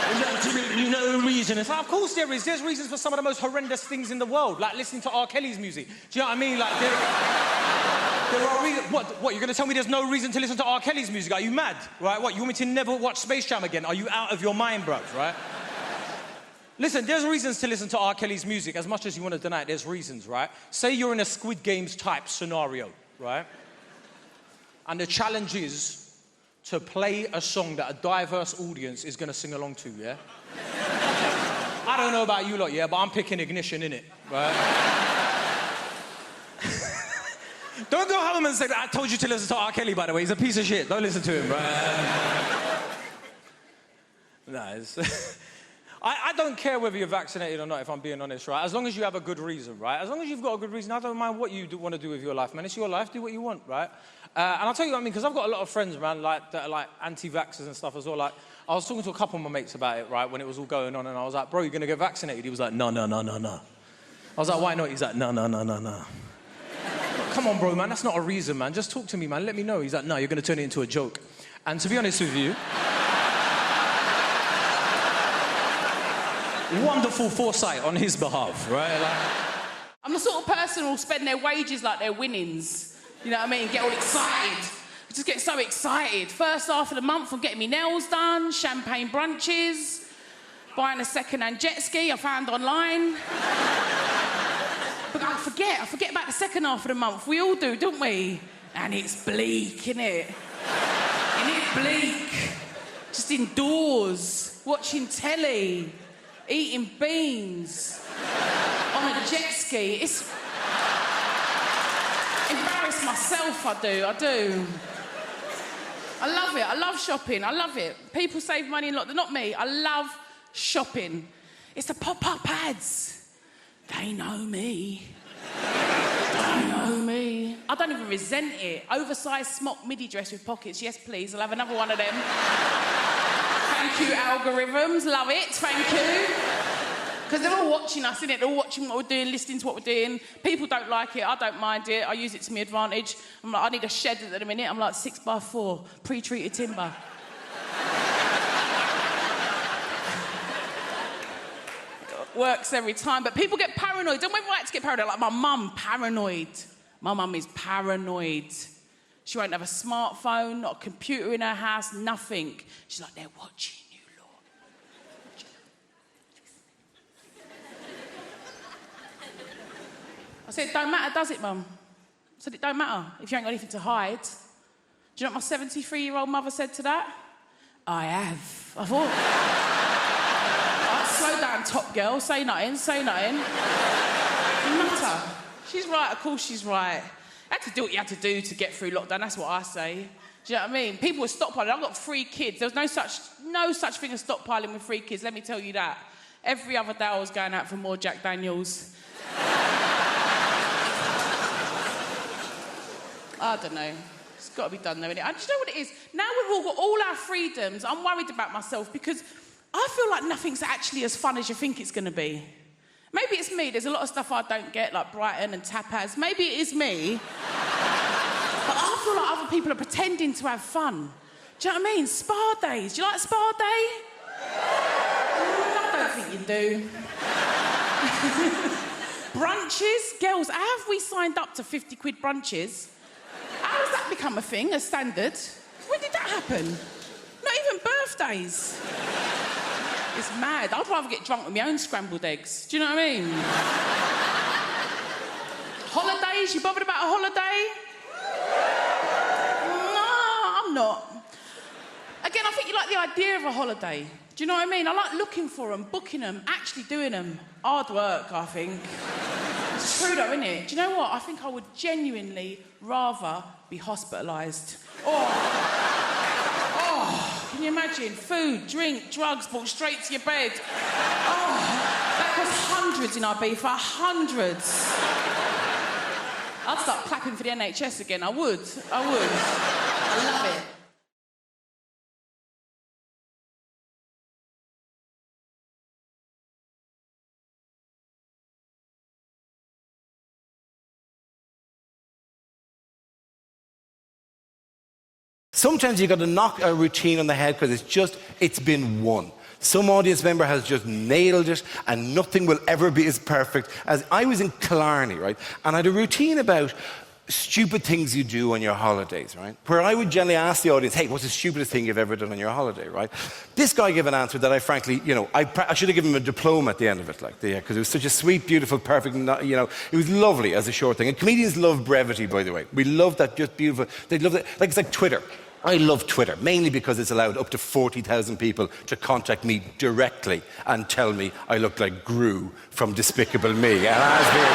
There's absolutely no reason. It's like, of course there is. There's reasons for some of the most horrendous things in the world, like listening to R. Kelly's music. Do you know what I mean? Like, there are reasons. What, you're going to tell me there's no reason to listen to R. Kelly's music? Are you mad? Right? What, you want me to never watch Space Jam again? Are you out of your mind, bruv, right? Listen, there's reasons to listen to R. Kelly's music. As much as you want to deny it, there's reasons, right? Say you're in a Squid Games type scenario, right? And the challenge is to play a song that a diverse audience is going to sing along to, yeah? I don't know about you lot, yeah, but I'm picking Ignition, innit, right? Don't go home and say that I told you to listen to R. Kelly, by the way. He's a piece of shit. Don't listen to him, right? No, it's... I don't care whether you're vaccinated or not, if I'm being honest, right? As long as you have a good reason, right? As long as you've got a good reason, I don't mind what you want to do with your life, man. It's your life, do what you want, right? And I'll tell you what I mean, because I've got a lot of friends, man, like, that are, like, anti-vaxxers and stuff as well. Like, I was talking to a couple of my mates about it, right, when it was all going on, and I was like, bro, you're going to get vaccinated? He was like, no. I was like, why not? He's like, no. Come on, bro, man, that's not a reason, man. Just talk to me, man. Let me know. He's like, no, you're going to turn it into a joke. And to be honest with you... wonderful foresight on his behalf, right? Like... I'm the sort of person who'll spend their wages like their winnings. You know what I mean? Get all excited. I just get so excited. First half of the month, I'm getting my nails done, champagne brunches, buying a second-hand jet ski I found online. But I forget about the second half of the month. We all do, don't we? And it's bleak, innit? Isn't it bleak? Just indoors, watching telly. Eating beans on a jet ski. It's... embarrass myself, I do. I love it. I love shopping. I love it. People save money a lot. They're not me. I love shopping. It's the pop-up ads. They know me. I don't even resent it. Oversized smock midi dress with pockets. Yes, please. I'll have another one of them. Thank you, algorithms. Love it. Thank you. Because they're all watching us, innit? They're all watching what we're doing, listening to what we're doing. People don't like it. I don't mind it. I use it to my advantage. I'm like, I need a shed at the minute. I'm like 6x4, pre-treated timber. Works every time. But people get paranoid. Don't we right to get paranoid? Like my mum, paranoid. My mum is paranoid. She won't have a smartphone, not a computer in her house, nothing. She's like, they're watching you, Lord. I said, it don't matter, does it, Mum? I said, it don't matter if you ain't got anything to hide. Do you know what my 73-year-old mother said to that? I have. I thought, right, slow down, top girl, say nothing. Doesn't matter. She's right, of course she's right. You had to do what you had to do to get through lockdown, that's what I say. Do you know what I mean? People were stockpiling. I've got 3 kids. There was no such thing as stockpiling with 3 kids, let me tell you that. Every other day I was going out for more Jack Daniels. I don't know. It's got to be done, though, innit? And do you know what it is? Now we've all got all our freedoms, I'm worried about myself because I feel like nothing's actually as fun as you think it's going to be. Maybe it's me. There's a lot of stuff I don't get, like Brighton and tapas. Maybe it is me. But I feel like other people are pretending to have fun. Do you know what I mean? Spa days. Do you like spa day? I don't think you do. Brunches? Girls, how have we signed up to 50 quid brunches? How has that become a thing, a standard? When did that happen? Not even birthdays. It's mad. I'd rather get drunk with my own scrambled eggs. Do you know what I mean? Holidays? You bothered about a holiday? No, I'm not. Again, I think you like the idea of a holiday. Do you know what I mean? I like looking for them, booking them, actually doing them. Hard work, I think. It's true though, isn't it? Do you know what? I think I would genuinely rather be hospitalised. Can you imagine? Food, drink, drugs brought straight to your bed. That costs hundreds in Ibiza, hundreds. I'd start clapping for the NHS again, I would. I love it. Sometimes you've got to knock a routine on the head because it's been won. Some audience member has just nailed it, and nothing will ever be as perfect as... I was in Killarney, right? And I had a routine about stupid things you do on your holidays, right? Where I would generally ask the audience, hey, what's the stupidest thing you've ever done on your holiday, right? This guy gave an answer that I frankly, I should have given him a diploma at the end of it, because it was such a sweet, beautiful, perfect, it was lovely as a short thing. And comedians love brevity, by the way. We love that just beautiful, they love it, it's like Twitter. I love Twitter, mainly because it's allowed up to 40,000 people to contact me directly and tell me I look like Gru from Despicable Me. And that has been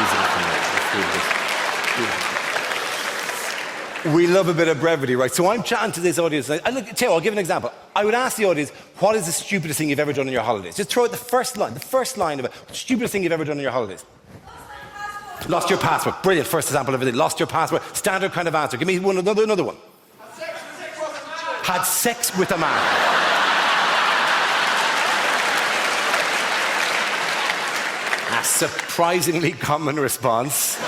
amazing for me. We love a bit of brevity, right? So I'm chatting to this audience. I'll give an example. I would ask the audience, what is the stupidest thing you've ever done on your holidays? Just throw out the first line of it. Stupidest thing you've ever done on your holidays. Lost your passport. Brilliant. First example of everything. Lost your passport. Standard kind of answer. Give me another one. Had sex with a man. A surprisingly common response.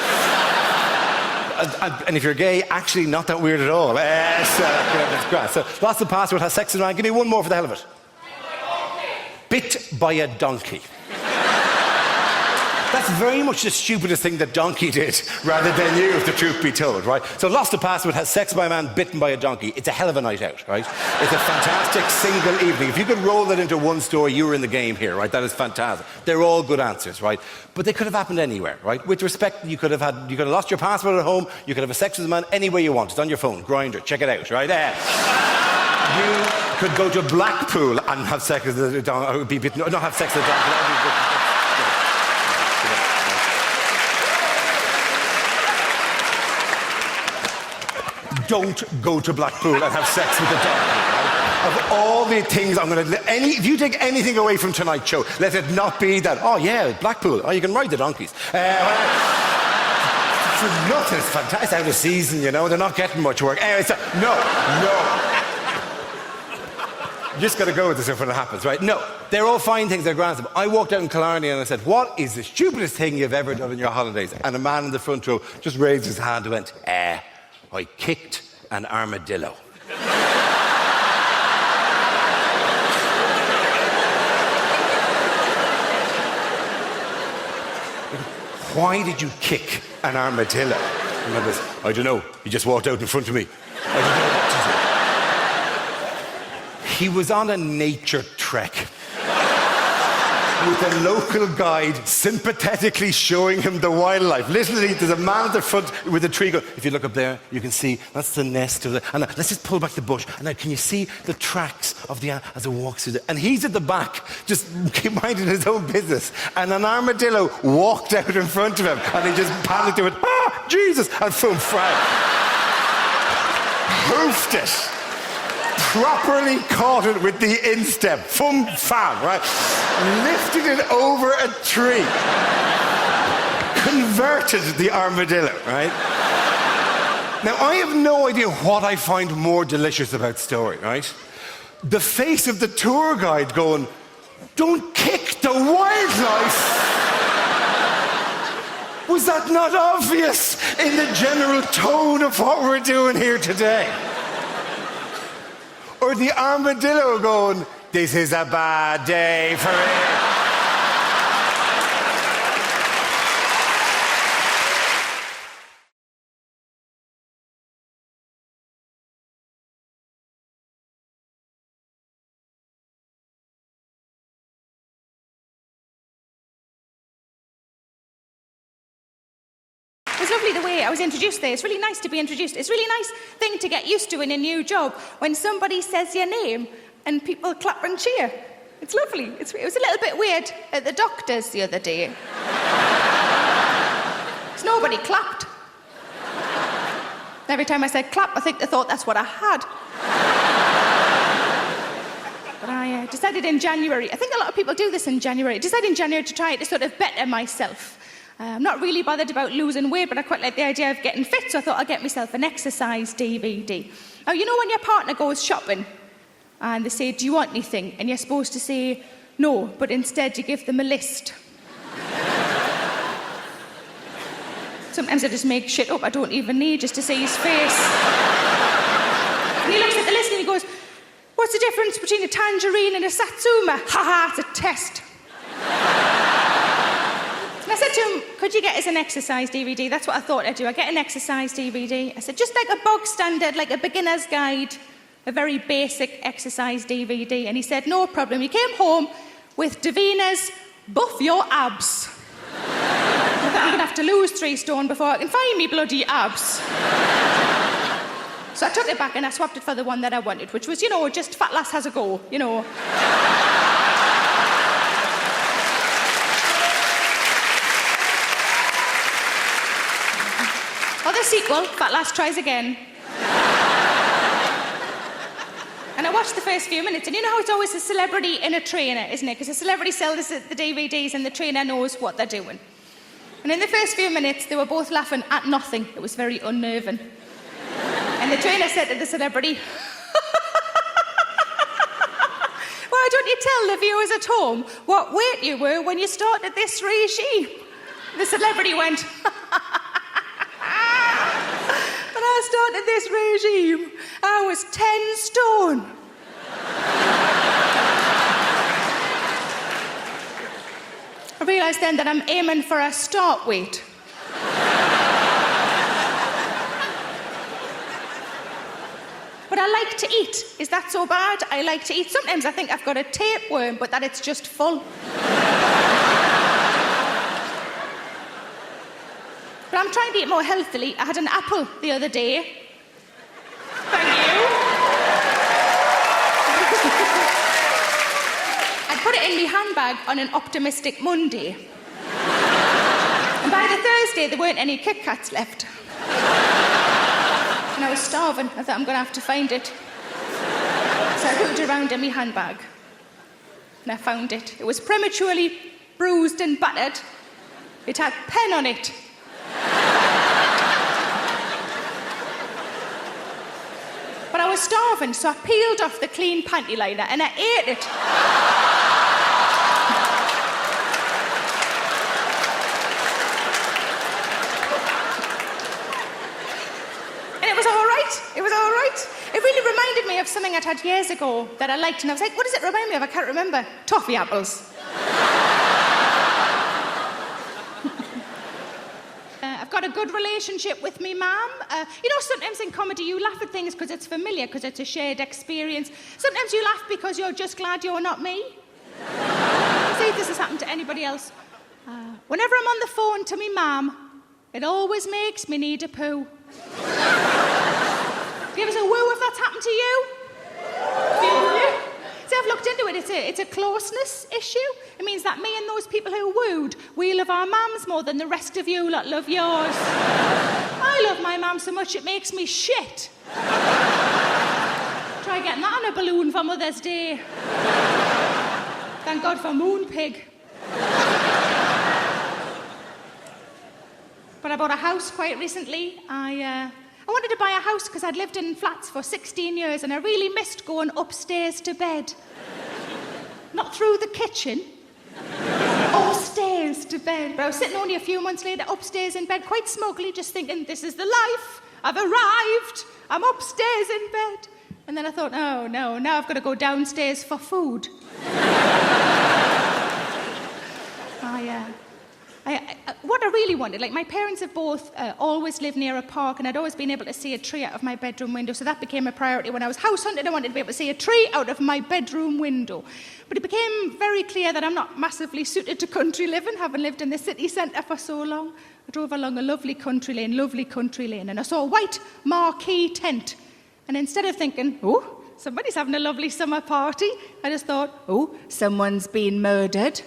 And if you're gay, actually not that weird at all. That's great. So, lost the passport, has sex with a man. Give me one more for the hell of it. Bit by a donkey. That's very much the stupidest thing that donkey did, rather than you, if the truth be told, right? So lost a passport, has sex by a man, bitten by a donkey. It's a hell of a night out, right? It's a fantastic single evening. If you could roll that into one story, you were in the game here, right? That is fantastic. They're all good answers, right? But they could have happened anywhere, right? With respect, you could have lost your passport at home, you could have a sex with a man anywhere you want. It's on your phone, Grindr, check it out, right? You could go to Blackpool and have sex with a donkey, not have sex with a donkey. Don't go to Blackpool and have sex with a donkey. Right? Of all the things I'm going to... If you take anything away from tonight's show, let it not be that, oh, yeah, Blackpool. Oh, you can ride the donkeys. It's nothing. It's fantastic. It's out of season, They're not getting much work. Anyway, no. You just got to go with this when it happens, right? No. They're all fine things. They're grand. I walked out in Killarney and I said, what is the stupidest thing you've ever done in your holidays? And a man in the front row just raised his hand and went, I kicked an armadillo. Why did you kick an armadillo? And I goes, I don't know. He just walked out in front of me. I don't know what to do. He was on a nature trek. With a local guide sympathetically showing him the wildlife. Literally, there's a man at the front with a tree going, if you look up there, you can see that's the nest of the... And let's just pull back the bush. And now, can you see the tracks of the... as it walks through the... And he's at the back, just minding his own business. And an armadillo walked out in front of him. And he just panicked and went, Jesus! And boom, hoofed it. Properly caught it with the instep. Fum, fam, right? Lifted it over a tree. Converted the armadillo, right? Now, I have no idea what I find more delicious about story, right? The face of the tour guide going, don't kick the wildlife. Was that not obvious in the general tone of what we're doing here today? Or the armadillo going, this is a bad day for it. It's lovely the way I was introduced there. It's really nice to be introduced. It's a really nice thing to get used to in a new job when somebody says your name and people clap and cheer. It's lovely. It was a little bit weird at the doctor's the other day. Because nobody clapped. Every time I said clap, I think they thought that's what I had. But I decided in January, I think a lot of people do this in January, decided in January to try to sort of better myself. I'm not really bothered about losing weight, but I quite like the idea of getting fit, so I thought I'd get myself an exercise DVD. Now, you know when your partner goes shopping and they say, do you want anything? And you're supposed to say no, but instead you give them a list. Sometimes I just make shit up I don't even need just to see his face. And he looks at the list and he goes, What's the difference between a tangerine and a satsuma? Ha, it's a test. And I said to him, could you get us an exercise DVD? That's what I thought I'd do. I'd get an exercise DVD. I said, just like a bog standard, like a beginner's guide, a very basic exercise DVD. And he said, no problem. He came home with Davina's Buff Your Abs. I thought I'm going to have to lose 3 stone before I can find me bloody abs. So I took it back and I swapped it for the one that I wanted, which was, just fat lass has a go, Or the sequel, Fat Lass Tries Again. And I watched the first few minutes, and you know how it's always a celebrity and a trainer, isn't it? Because the celebrity sells the DVDs and the trainer knows what they're doing. And in the first few minutes, they were both laughing at nothing. It was very unnerving. And the trainer said to the celebrity, why don't you tell the viewers at home what weight you were when you started this regime? The celebrity went, when I started this regime, I was 10 stone. I realised then that I'm aiming for a start weight. But I like to eat. Is that so bad? I like to eat. Sometimes I think I've got a tapeworm, but that it's just full. But I'm trying to eat more healthily. I had an apple the other day. Thank you. I put it in my handbag on an optimistic Monday. And by the Thursday, there weren't any Kit Kats left. And I was starving. I thought, I'm going to have to find it. So I looked around in my handbag. And I found it. It was prematurely bruised and battered. It had pen on it. But I was starving, so I peeled off the clean panty liner and I ate it. And it was all right. It was all right. It really reminded me of something I'd had years ago that I liked, and I was like, what does it remind me of? I can't remember. Toffee apples. I've got a good relationship with me mum. Sometimes in comedy you laugh at things because it's familiar, because it's a shared experience. Sometimes you laugh because you're just glad you're not me. See if this has happened to anybody else. Whenever I'm on the phone to me mum, it always makes me need a poo. Give us a woo if that's happened to you. See, I've looked into it. It's a closeness issue. It means that me and those people who wooed, we love our mums more than the rest of you lot love yours. I love my mum so much it makes me shit. Try getting that on a balloon for Mother's Day. Thank God for Moonpig. But I bought a house quite recently. I wanted to buy a house because I'd lived in flats for 16 years and I really missed going upstairs to bed. Not through the kitchen. Upstairs to bed. But I was sitting only a few months later upstairs in bed quite smugly, just thinking, this is the life. I've arrived. I'm upstairs in bed. And then I thought, oh no, now I've got to go downstairs for food. What I really wanted, like my parents have both always lived near a park and I'd always been able to see a tree out of my bedroom window, so that became a priority. When I was house hunting, I wanted to be able to see a tree out of my bedroom window. But it became very clear that I'm not massively suited to country living, having lived in the city centre for so long. I drove along a lovely country lane, and I saw a white marquee tent. And instead of thinking, oh, somebody's having a lovely summer party, I just thought, oh, someone's been murdered.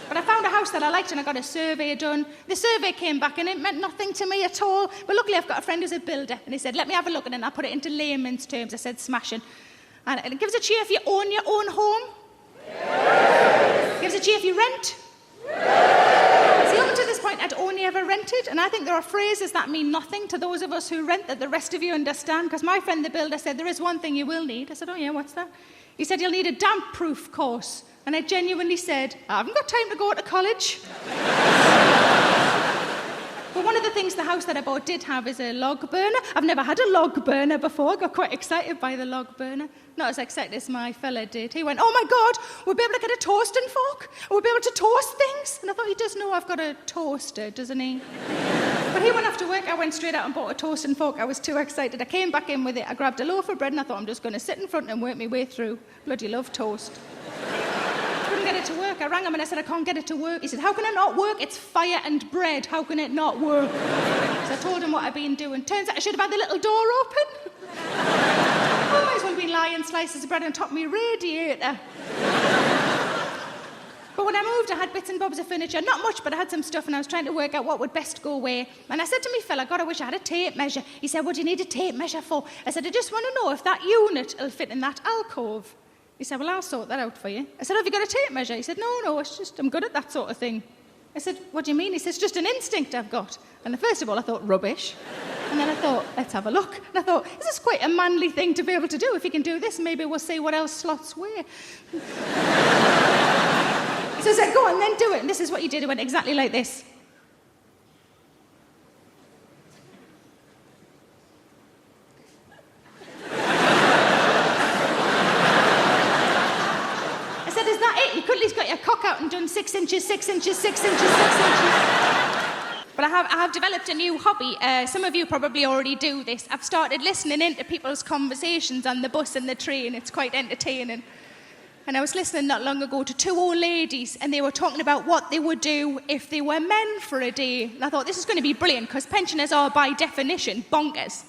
But I found a house that I liked and I got a survey done. The survey came back and it meant nothing to me at all. But luckily I've got a friend who's a builder and he said, let me have a look at it, and I put it into layman's terms. I said, smashing. And it gives a cheer if you own your own home. Yes. It gives a cheer if you rent. Yes. See, up to this point I'd only ever rented, and I think there are phrases that mean nothing to those of us who rent that the rest of you understand, because my friend the builder said, there is one thing you will need. I said, oh yeah, what's that? He said, you'll need a damp-proof course. And I genuinely said, I haven't got time to go to college. But one of of the things the house that I bought did have is a log burner. I've never had a log burner before. I got quite excited by the log burner. Not as excited as my fella did. He went, oh my God, we'll be able to get a toasting fork. We'll be able to toast things. And I thought, he does know I've got a toaster, doesn't he? But he went off to work. I went straight out and bought a toasting fork. I was too excited. I came back in with it. I grabbed a loaf of bread and I thought, I'm just going to sit in front and work my way through. Bloody love toast. Couldn't get it to work. I rang him and I said, I can't get it to work. He said, how can it not work? It's fire and bread. How can it not work? So I told him what I'd been doing. Turns out I should have had the little door open. I might as well have been lying slices of bread on top of my radiator. But when I moved, I had bits and bobs of furniture. Not much, but I had some stuff, and I was trying to work out what would best go where. And I said to me fella, God, I wish I had a tape measure. He said, what do you need a tape measure for? I said, I just want to know if that unit will fit in that alcove. He said, well, I'll sort that out for you. I said, have you got a tape measure? He said, no, it's just, I'm good at that sort of thing. I said, what do you mean? He says, it's just an instinct I've got. And first of all, I thought, rubbish. And then I thought, let's have a look. And I thought, this is quite a manly thing to be able to do. If you can do this, maybe we'll see what else slots where. So I said, go on, then do it. And this is what he did. It went exactly like this. I said, is that it? You could at least got your cock out and done 6 inches, 6 inches, 6 inches, 6 inches. But I have developed a new hobby. Some of you probably already do this. I've started listening into people's conversations on the bus and the train. It's quite entertaining. And I was listening not long ago to 2 old ladies, and they were talking about what they would do if they were men for a day. And I thought, this is going to be brilliant, because pensioners are, by definition, bonkers.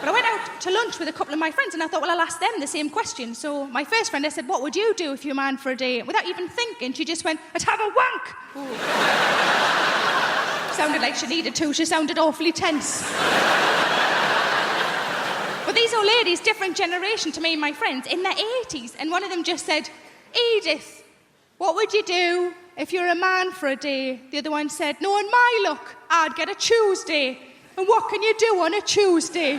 But I went out to lunch with a couple of my friends, and I thought, well, I'll ask them the same question. So my first friend, I said, what would you do if you're a man for a day? Without even thinking, she just went, I'd have a wank. Sounded like she needed to. She sounded awfully tense. But these old ladies, different generation to me and my friends, in their 80s, and one of them just said, Edith, what would you do if you're a man for a day? The other one said, knowing my luck, I'd get a Tuesday. And what can you do on a Tuesday?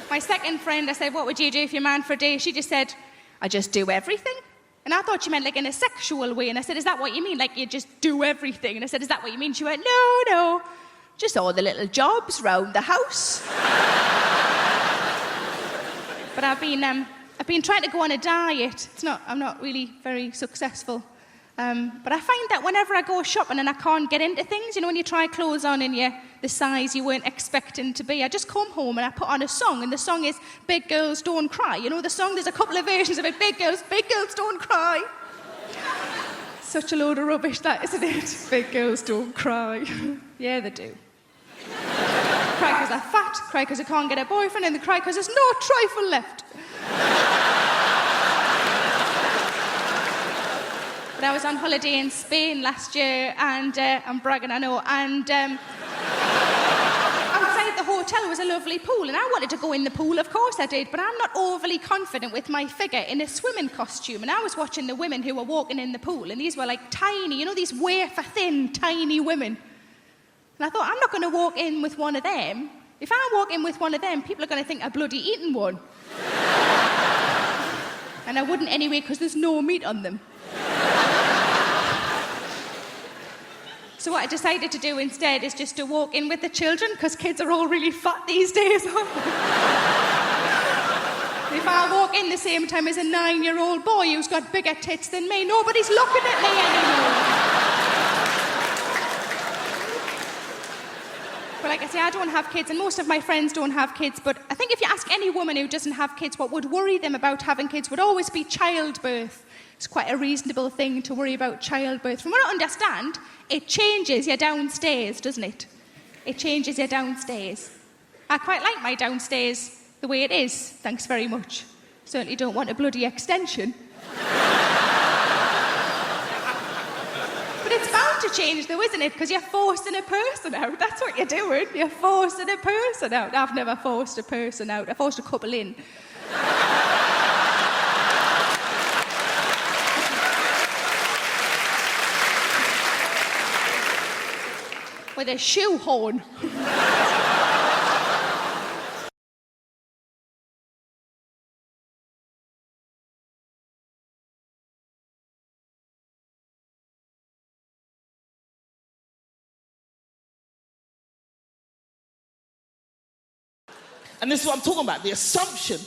My second friend, I said, what would you do if you're a man for a day? She just said, I just do everything. And I thought she meant like in a sexual way. And I said, is that what you mean? Like you just do everything? And I said, is that what you mean? She went, no, just all the little jobs round the house. But I've been trying to go on a diet. I'm not really very successful. But I find that whenever I go shopping and I can't get into things, you know, when you try clothes on and you're the size you weren't expecting to be, I just come home and I put on a song, and the song is Big Girls Don't Cry. You know the song? There's a couple of versions of it. Big girls don't cry. Such a load of rubbish, that, isn't it? Big girls don't cry. Yeah, they do. Cry because they're fat, cry because they can't get a boyfriend, and they cry because there's no trifle left. But I was on holiday in Spain last year, and I'm bragging, I know, and outside the hotel was a lovely pool, and I wanted to go in the pool, of course I did, but I'm not overly confident with my figure in a swimming costume, and I was watching the women who were walking in the pool, and these were like tiny, you know, these wafer-thin, tiny women. And I thought, I'm not going to walk in with one of them. If I walk in with one of them, people are going to think I've bloody eaten one. And I wouldn't anyway, because there's no meat on them. So what I decided to do instead is just to walk in with the children, because kids are all really fat these days. If I walk in the same time as a 9-year-old boy who's got bigger tits than me, nobody's looking at me anymore. But like I say, I don't have kids, and most of my friends don't have kids, but I think if you ask any woman who doesn't have kids, what would worry them about having kids would always be childbirth. It's quite a reasonable thing to worry about childbirth. From what I understand, it changes you downstairs, doesn't it? It changes you downstairs. I quite like my downstairs the way it is, thanks very much. Certainly don't want a bloody extension. But it's bound to change though, isn't it? Because you're forcing a person out. That's what you're doing. You're forcing a person out. I've never forced a person out. I forced a couple in. With a shoehorn. And this is what I'm talking about, the assumption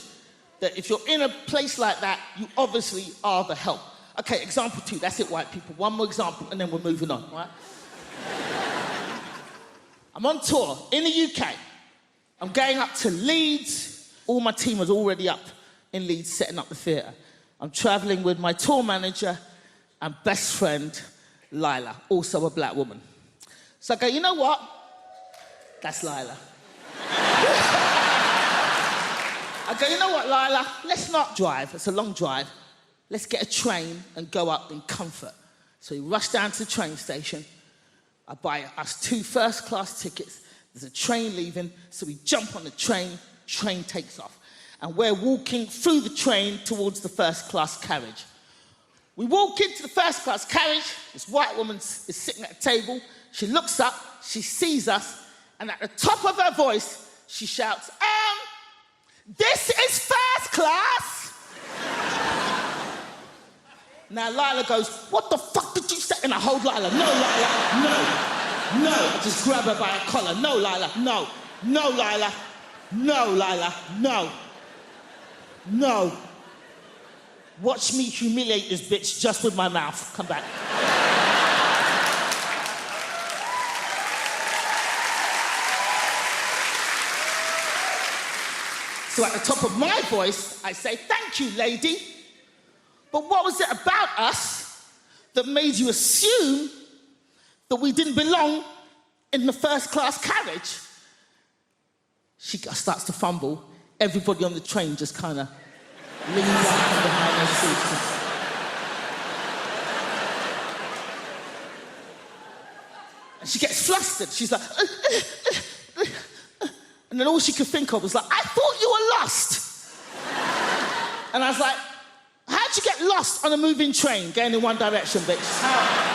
that if you're in a place like that, you obviously are the help. Okay, example 2, that's it, white people. One more example, and then we're moving on, right? I'm on tour in the UK. I'm going up to Leeds. All my team was already up in Leeds setting up the theatre. I'm travelling with my tour manager and best friend, Lila, also a black woman. So I go, you know what? That's Lila. I go, you know what, Lila? Let's not drive. It's a long drive. Let's get a train and go up in comfort. So we rush down to the train station. I buy us 2 first-class tickets. There's a train leaving, so we jump on the train takes off. And we're walking through the train towards the first-class carriage. We walk into the first-class carriage. This white woman is sitting at a table. She looks up, she sees us, and at the top of her voice, she shouts, this is first class! Now Lila goes, what the fuck did you say? And I hold Lila, no, Lila, no. I just grab her by her collar, no, Lila, no. No, Lila, no, Lila, no. Watch me humiliate this bitch just with my mouth. Come back. So at the top of my voice, I say, thank you, lady. But what was it about us that made you assume that we didn't belong in the first-class carriage? She starts to fumble. Everybody on the train just kind of leans out from behind their seats. And she gets flustered. She's like, and then all she could think of was like, I thought you were lost. And I was like, how'd you get lost on a moving train going in one direction, bitch? How?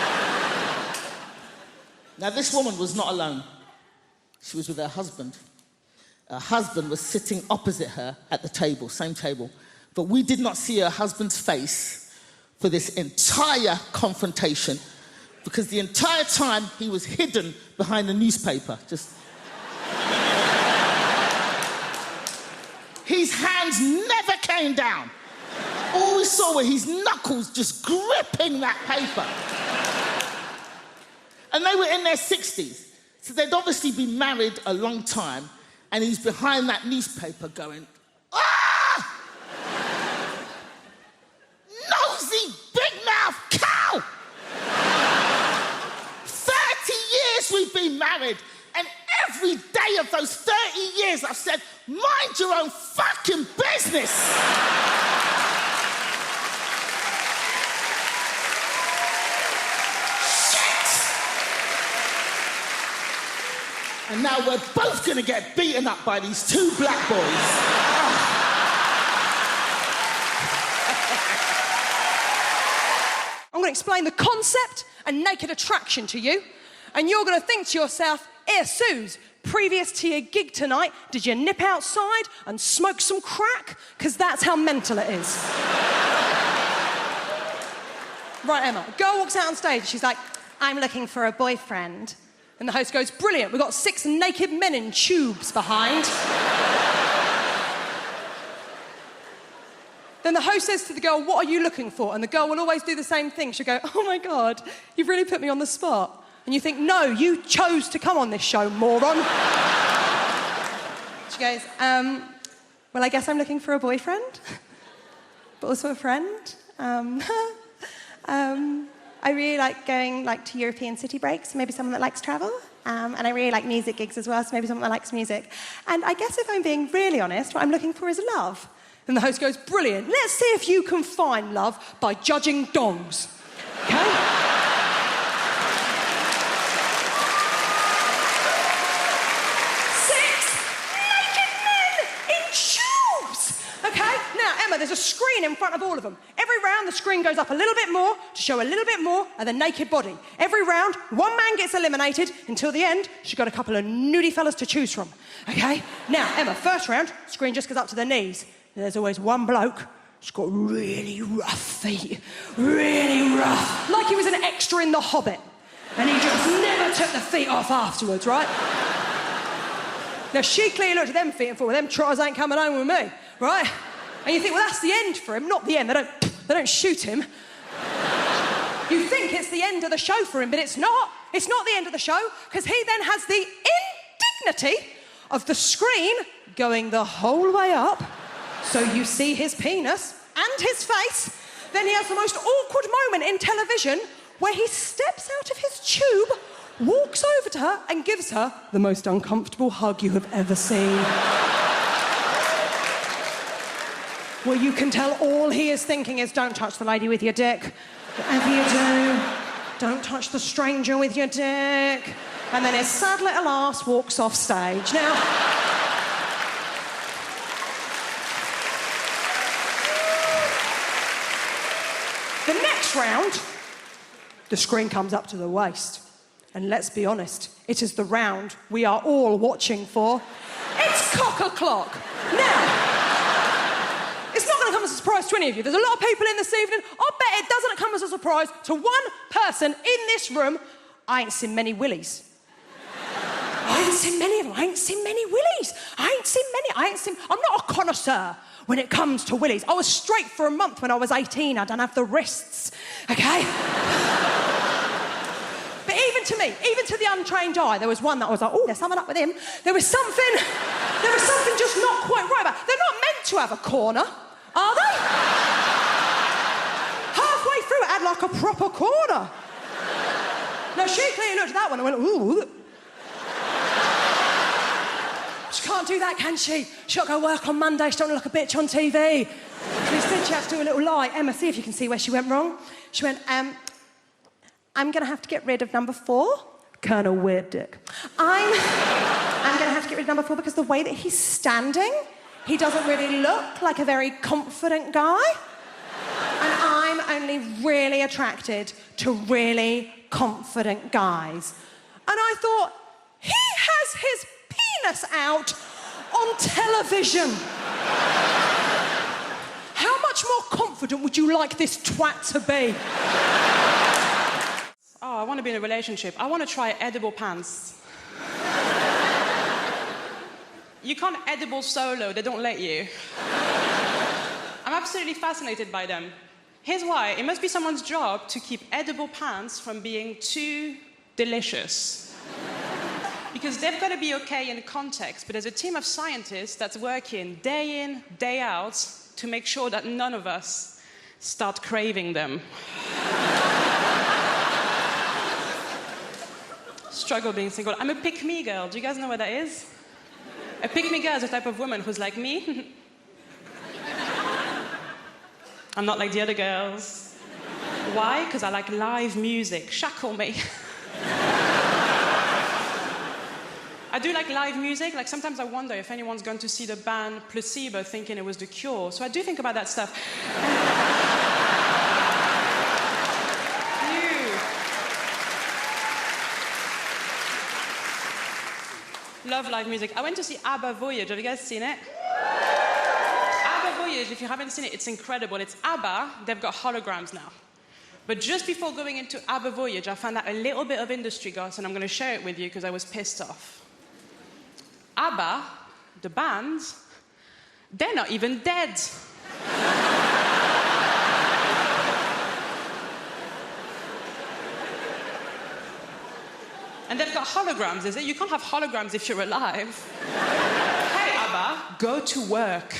Now, this woman was not alone. She was with her husband. Her husband was sitting opposite her at the table, same table. But we did not see her husband's face for this entire confrontation because the entire time he was hidden behind a newspaper, just... His hands never came down. All we saw were his knuckles just gripping that paper. And they were in their 60s. So they'd obviously been married a long time, and he's behind that newspaper going, ah! Nosy, big-mouth cow! 30 years we've been married, and every day of those 30 years I've said, mind your own fucking business! And now we're both gonna get beaten up by these 2 black boys. I'm gonna explain the concept and naked attraction to you, and you're gonna think to yourself, Suze, previous to your gig tonight, did you nip outside and smoke some crack? Because that's how mental it is. Right, Emma, a girl walks out on stage, she's like, I'm looking for a boyfriend. And the host goes, brilliant, we've got 6 naked men in tubes behind. Then the host says to the girl, what are you looking for? And the girl will always do the same thing. She'll go, oh my God, you've really put me on the spot. And you think, no, you chose to come on this show, moron. She goes, well, I guess I'm looking for a boyfriend, but also a friend. I really like going to European city breaks, maybe someone that likes travel. And I really like music gigs as well, so maybe someone that likes music. And I guess if I'm being really honest, what I'm looking for is love. And the host goes, brilliant, let's see if you can find love by judging dongs. Okay? There's a screen in front of all of them. Every round, the screen goes up a little bit more to show a little bit more of the naked body. Every round, one man gets eliminated until the end. She's got a couple of nudie fellas to choose from. Okay? Now, Emma, first round, screen just goes up to their knees. There's always one bloke who's got really rough feet. Really rough. Like he was an extra in The Hobbit. And he just never took the feet off afterwards, right? Now, she clearly looked at them feet and thought, well, them trotters ain't coming home with me, right? And you think, well, that's the end for him. Not the end. They don't shoot him. You think it's the end of the show for him, but it's not. It's not the end of the show, because he then has the indignity of the screen going the whole way up, so you see his penis and his face. Then he has the most awkward moment in television where he steps out of his tube, walks over to her and gives her the most uncomfortable hug you have ever seen. Well, you can tell all he is thinking is, don't touch the lady with your dick. Whatever you do, don't touch the stranger with your dick. And then his sad little ass walks off stage. Now, the next round, the screen comes up to the waist. And let's be honest, it is the round we are all watching for. It's cock-a-clock. Now, it's not going to come as a surprise to any of you. There's a lot of people in this evening. I bet it doesn't come as a surprise to one person in this room. I ain't seen many willies. I ain't seen many of them. I ain't seen many willies. I'm not a connoisseur when it comes to willies. I was straight for a month when I was 18. I don't have the wrists, okay? But even to me, even to the untrained eye, there was one that I was like, oh, there's something up with him. There was something just not quite right about it. They're not meant to have a corner, are they? Halfway through, it had like a proper corner. Now, she clearly looked at that one and went, ooh. She can't do that, can she? She's got to go work on Monday. She don't look like a bitch on TV. So instead, she had to do a little lie. Emma, see if you can see where she went wrong. She went, I'm going to have to get rid of number 4. Kind of weird dick. I'm going to have to get rid of number 4 because the way that he's standing, he doesn't really look like a very confident guy. And I'm only really attracted to really confident guys. And I thought, he has his penis out on television. How much more confident would you like this twat to be? Oh, I want to be in a relationship. I want to try edible pants. You can't edible solo, they don't let you. I'm absolutely fascinated by them. Here's why. It must be someone's job to keep edible pants from being too delicious. Because they've got to be okay in context, but there's a team of scientists that's working day in, day out to make sure that none of us start craving them. Struggle being single. I'm a pick-me girl. Do you guys know what that is? A pick-me girl is a type of woman who's like me. I'm not like the other girls. Why? Because I like live music. Shackle me. I do like live music. Like, sometimes I wonder if anyone's gone to see the band Placebo thinking it was The Cure. So I do think about that stuff. Love live music. I went to see ABBA Voyage. Have you guys seen it? ABBA Voyage, if you haven't seen it, it's incredible. It's ABBA. They've got holograms now. But just before going into ABBA Voyage, I found out a little bit of industry gossip, and I'm going to share it with you because I was pissed off. ABBA, the band, they're not even dead. And they've got holograms, is it? You can't have holograms if you're alive. Hey, ABBA, go to work.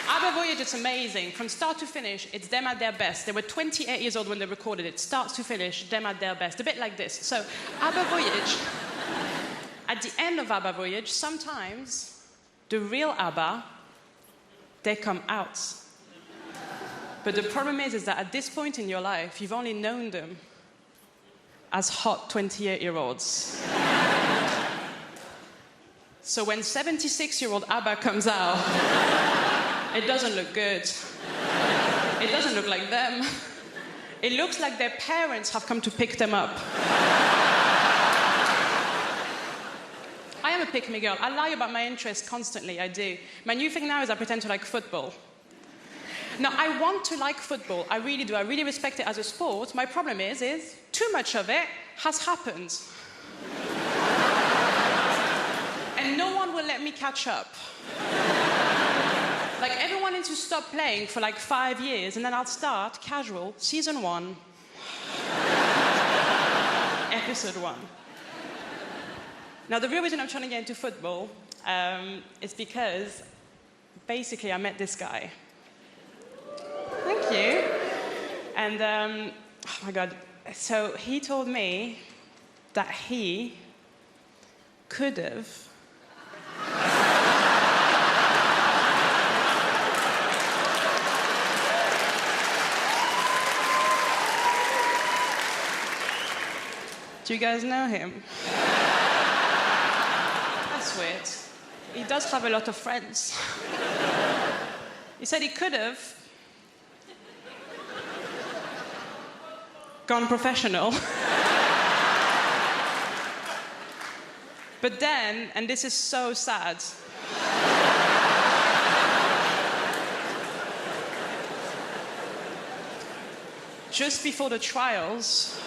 ABBA Voyage, it's amazing. From start to finish, it's them at their best. They were 28 years old when they recorded it. Start to finish, them at their best. A bit like this. So, ABBA Voyage, at the end of ABBA Voyage, sometimes the real ABBA, they come out. But the problem is that at this point in your life, you've only known them as hot 28-year-olds. So when 76-year-old ABBA comes out, it doesn't look good. It doesn't look like them. It looks like their parents have come to pick them up. I am a pick-me girl. I lie about my interests constantly, I do. My new thing now is I pretend to like football. No, I want to like football. I really do. I really respect it as a sport. My problem is too much of it has happened. And no one will let me catch up. Like, everyone needs to stop playing for like 5 years, and then I'll start casual, season 1, episode 1. Now, the real reason I'm trying to get into football is because basically I met this guy. Thank you. And, oh my God, so he told me that he could have Do you guys know him? That's weird. He does have a lot of friends. He said he could have gone professional. But then, and this is so sad, just before the trials,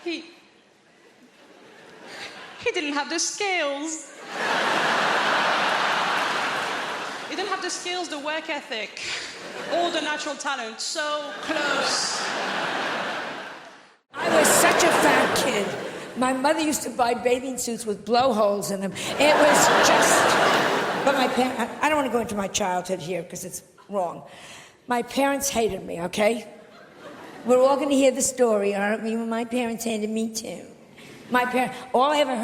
he didn't have the skills. He didn't have the skills, the work ethic, or the natural talent. So close. I was such a fat kid. My mother used to buy bathing suits with blowholes in them. It was just... But my parents... I don't want to go into my childhood here because it's wrong. My parents hated me, okay? We're all going to hear the story, aren't we? Well, my parents hated me too. My parents... All I ever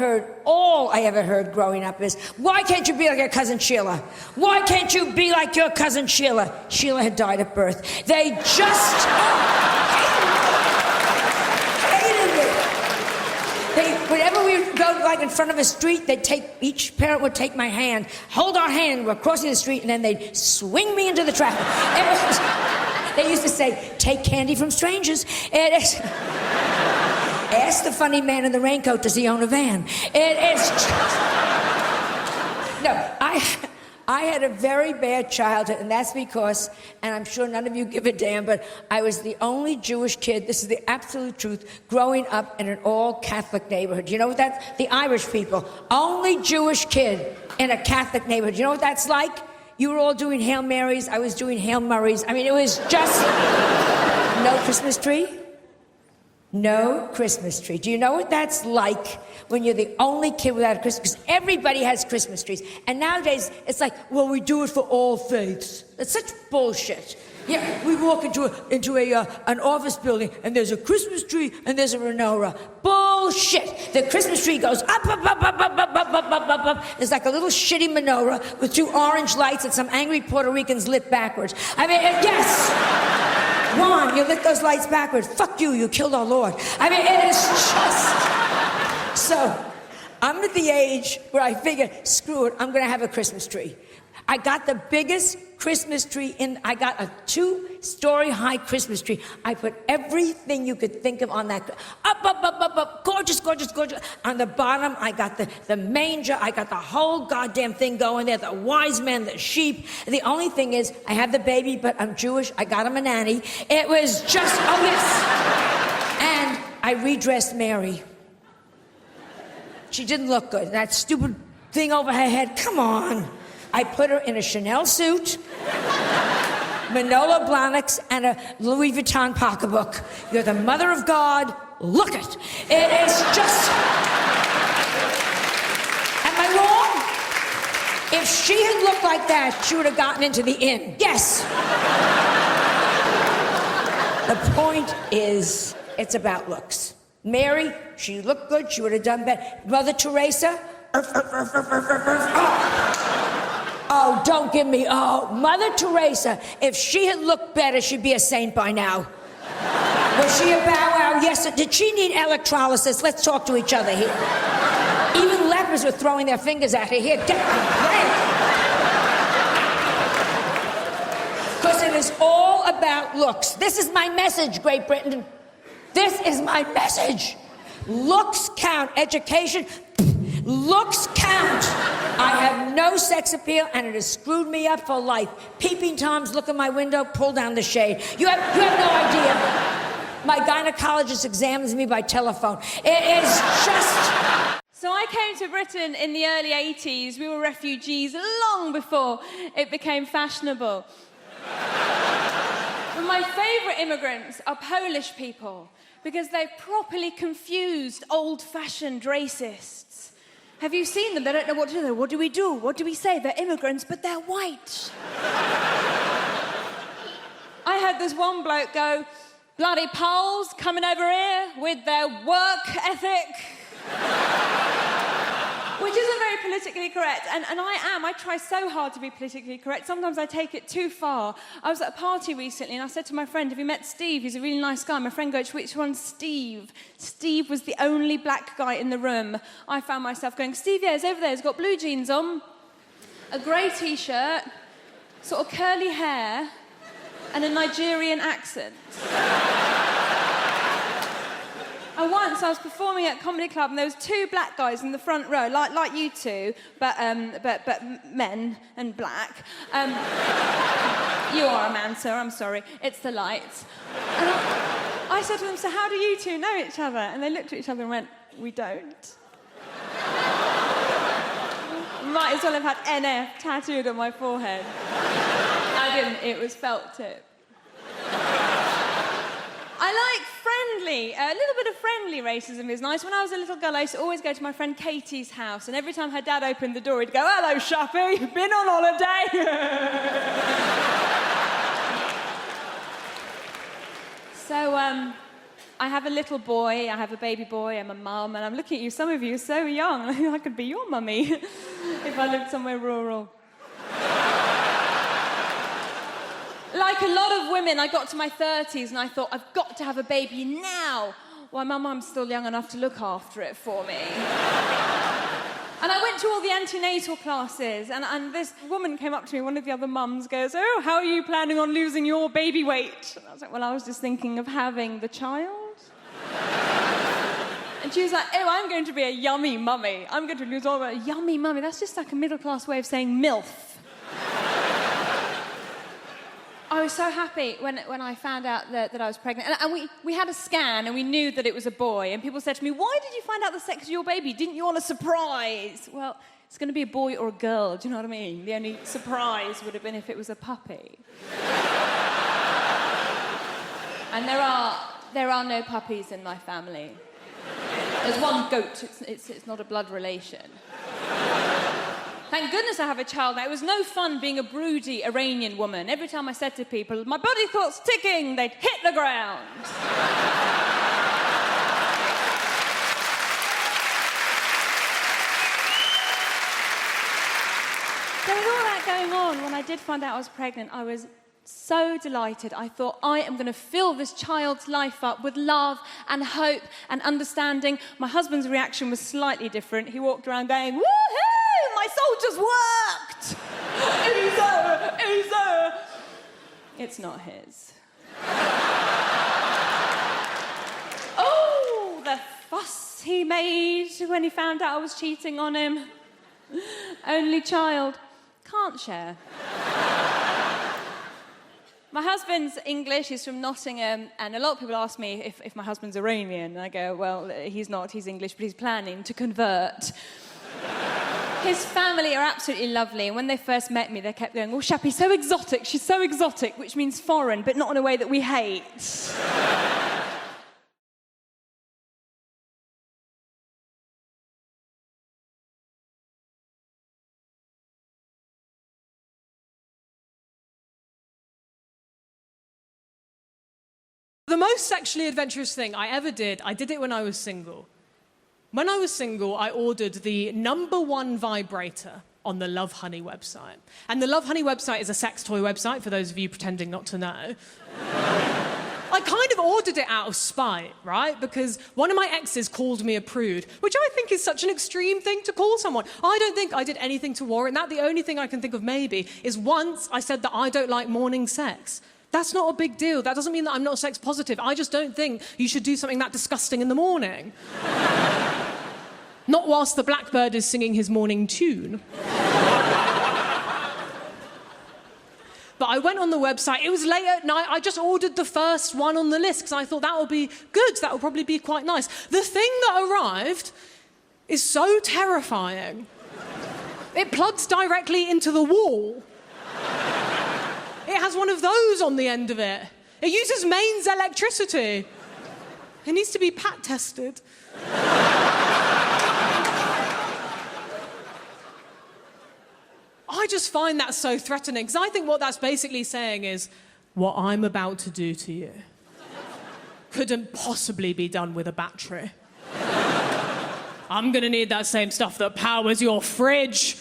heard growing up is, why can't you be like your cousin Sheila? Why can't you be like your cousin Sheila? Sheila had died at birth. They just... Whenever we would go, like, in front of a street, each parent would take my hand, hold our hand, we're crossing the street, and then they'd swing me into the traffic. They used to say, take candy from strangers. Ask the funny man in the raincoat, does he own a van? It's just... No, I had a very bad childhood, and that's because, and I'm sure none of you give a damn, but I was the only Jewish kid, this is the absolute truth, growing up in an all-Catholic neighborhood. You know what that's? The Irish people. Only Jewish kid in a Catholic neighborhood. You know what that's like? You were all doing Hail Marys, I was doing Hail Murrays. I mean, it was just... No Christmas tree? No Christmas tree. Do you know what that's like when you're the only kid without a Christmas? Because everybody has Christmas trees. And nowadays, it's like, well, we do it for all faiths. It's such bullshit. Yeah, we walk into an office building, and there's a Christmas tree, and there's a menorah. Bullshit. The Christmas tree goes up, up, up, up, up, up, up, up, up, up. There's like a little shitty menorah with 2 orange lights that some angry Puerto Ricans lit backwards. I mean, yes! Juan, you lit those lights backwards. Fuck you, you killed our Lord. I mean, it is just... So, I'm at the age where I figured, screw it, I'm gonna have a Christmas tree. I got the biggest Christmas tree I got a 2-story high Christmas tree. I put everything you could think of on that. Up, up, up, up, up, gorgeous, gorgeous, gorgeous. On the bottom, I got the manger. I got the whole goddamn thing going there, the wise men, the sheep. And the only thing is, I have the baby, but I'm Jewish. I got him a nanny. It was just, oh yes. And I redressed Mary. She didn't look good. That stupid thing over her head, come on. I put her in a Chanel suit, Manolo Blahniks, and a Louis Vuitton pocketbook. You're the mother of God. Look it. It is just... Am I wrong? If she had looked like that, she would have gotten into the inn. Yes. The point is, it's about looks. Mary, she looked good. She would have done better. Mother Teresa... Oh, don't give me... Oh, Mother Teresa, if she had looked better, she'd be a saint by now. Was she a bow wow? Yes. Did she need electrolysis? Let's talk to each other here. Even lepers were throwing their fingers at her. Here, get away. Because it is all about looks. This is my message, Great Britain. This is my message. Looks count. Education, looks count. I have no sex appeal, and it has screwed me up for life. Peeping Toms look in my window, pull down the shade. You have no idea. My gynecologist examines me by telephone. It is just... So I came to Britain in the early 80s. We were refugees long before it became fashionable. But my favourite immigrants are Polish people because they've properly confused old-fashioned racists. Have you seen them? They don't know what to do. What do we do? What do we say? They're immigrants, but they're white. I heard this one bloke go, bloody Poles coming over here with their work ethic. Which isn't very politically correct, and I try so hard to be politically correct. Sometimes I take it too far. I was at a party recently and I said to my friend, have you met Steve? He's a really nice guy. My friend goes, which one's Steve? Steve was the only black guy in the room. I found myself going, Steve, yeah, he's over there. He's got blue jeans on, a grey T-shirt, sort of curly hair, and a Nigerian accent. And once I was performing at a comedy club and there was two black guys in the front row, like you two, but men and black. You are a man, sir, I'm sorry. It's the lights. And I said to them, so how do you two know each other? And they looked at each other and went, we don't. Might as well have had NF tattooed on my forehead. I didn't, it was felt tip. I like friendly, a little bit of friendly racism is nice. When I was a little girl, I used to always go to my friend Katie's house, and every time her dad opened the door, he'd go, hello, Shappy, been on holiday? So, I have a little boy, I have a baby boy, I'm a mum, and I'm looking at you, some of you are so young, I could be your mummy if I lived somewhere rural. Like a lot of women, I got to my 30s and I thought, I've got to have a baby now. Why, my mum's still young enough to look after it for me. And I went to all the antenatal classes, and this woman came up to me, one of the other mums goes, oh, how are you planning on losing your baby weight? And I was like, well, I was just thinking of having the child. And she was like, oh, I'm going to be a yummy mummy. I'm going to lose all my yummy mummy. That's just like a middle-class way of saying MILF. I was so happy when I found out that I was pregnant. And we had a scan and we knew that it was a boy. And people said to me, why did you find out the sex of your baby? Didn't you want a surprise? Well, it's going to be a boy or a girl, do you know what I mean? The only surprise would have been if it was a puppy. And there are no puppies in my family. There's one goat, it's not a blood relation. Thank goodness I have a child now. It was no fun being a broody Iranian woman. Every time I said to people, my body thought's ticking, they'd hit the ground. So with all that going on, when I did find out I was pregnant, I was so delighted. I thought, I am going to fill this child's life up with love and hope and understanding. My husband's reaction was slightly different. He walked around going, woohoo! My soldiers worked! Easy! It's not his. Oh, the fuss he made when he found out I was cheating on him. Only child. Can't share. My husband's English, he's from Nottingham, and a lot of people ask me if my husband's Iranian. And I go, well, he's not, he's English, but he's planning to convert. His family are absolutely lovely, and when they first met me, they kept going, oh, Shappy's so exotic, she's so exotic, which means foreign, but not in a way that we hate. The most sexually adventurous thing I ever did, I did it when I was single. When I was single, I ordered the #1 vibrator on the Love Honey website. And the Love Honey website is a sex toy website, for those of you pretending not to know. I kind of ordered it out of spite, right? Because one of my exes called me a prude, which I think is such an extreme thing to call someone. I don't think I did anything to warrant that. The only thing I can think of maybe is once I said that I don't like morning sex. That's not a big deal. That doesn't mean that I'm not sex positive. I just don't think you should do something that disgusting in the morning. Not whilst the blackbird is singing his morning tune. went on the website. It was late at night. I just ordered the first one on the list because I thought that would be good. That would probably be quite nice. The thing that arrived is so terrifying. It plugs directly into the wall. It has one of those on the end of it. It uses mains electricity. It needs to be pat tested. I just find that so threatening, because I think what that's basically saying is, what I'm about to do to you couldn't possibly be done with a battery. I'm gonna need that same stuff that powers your fridge.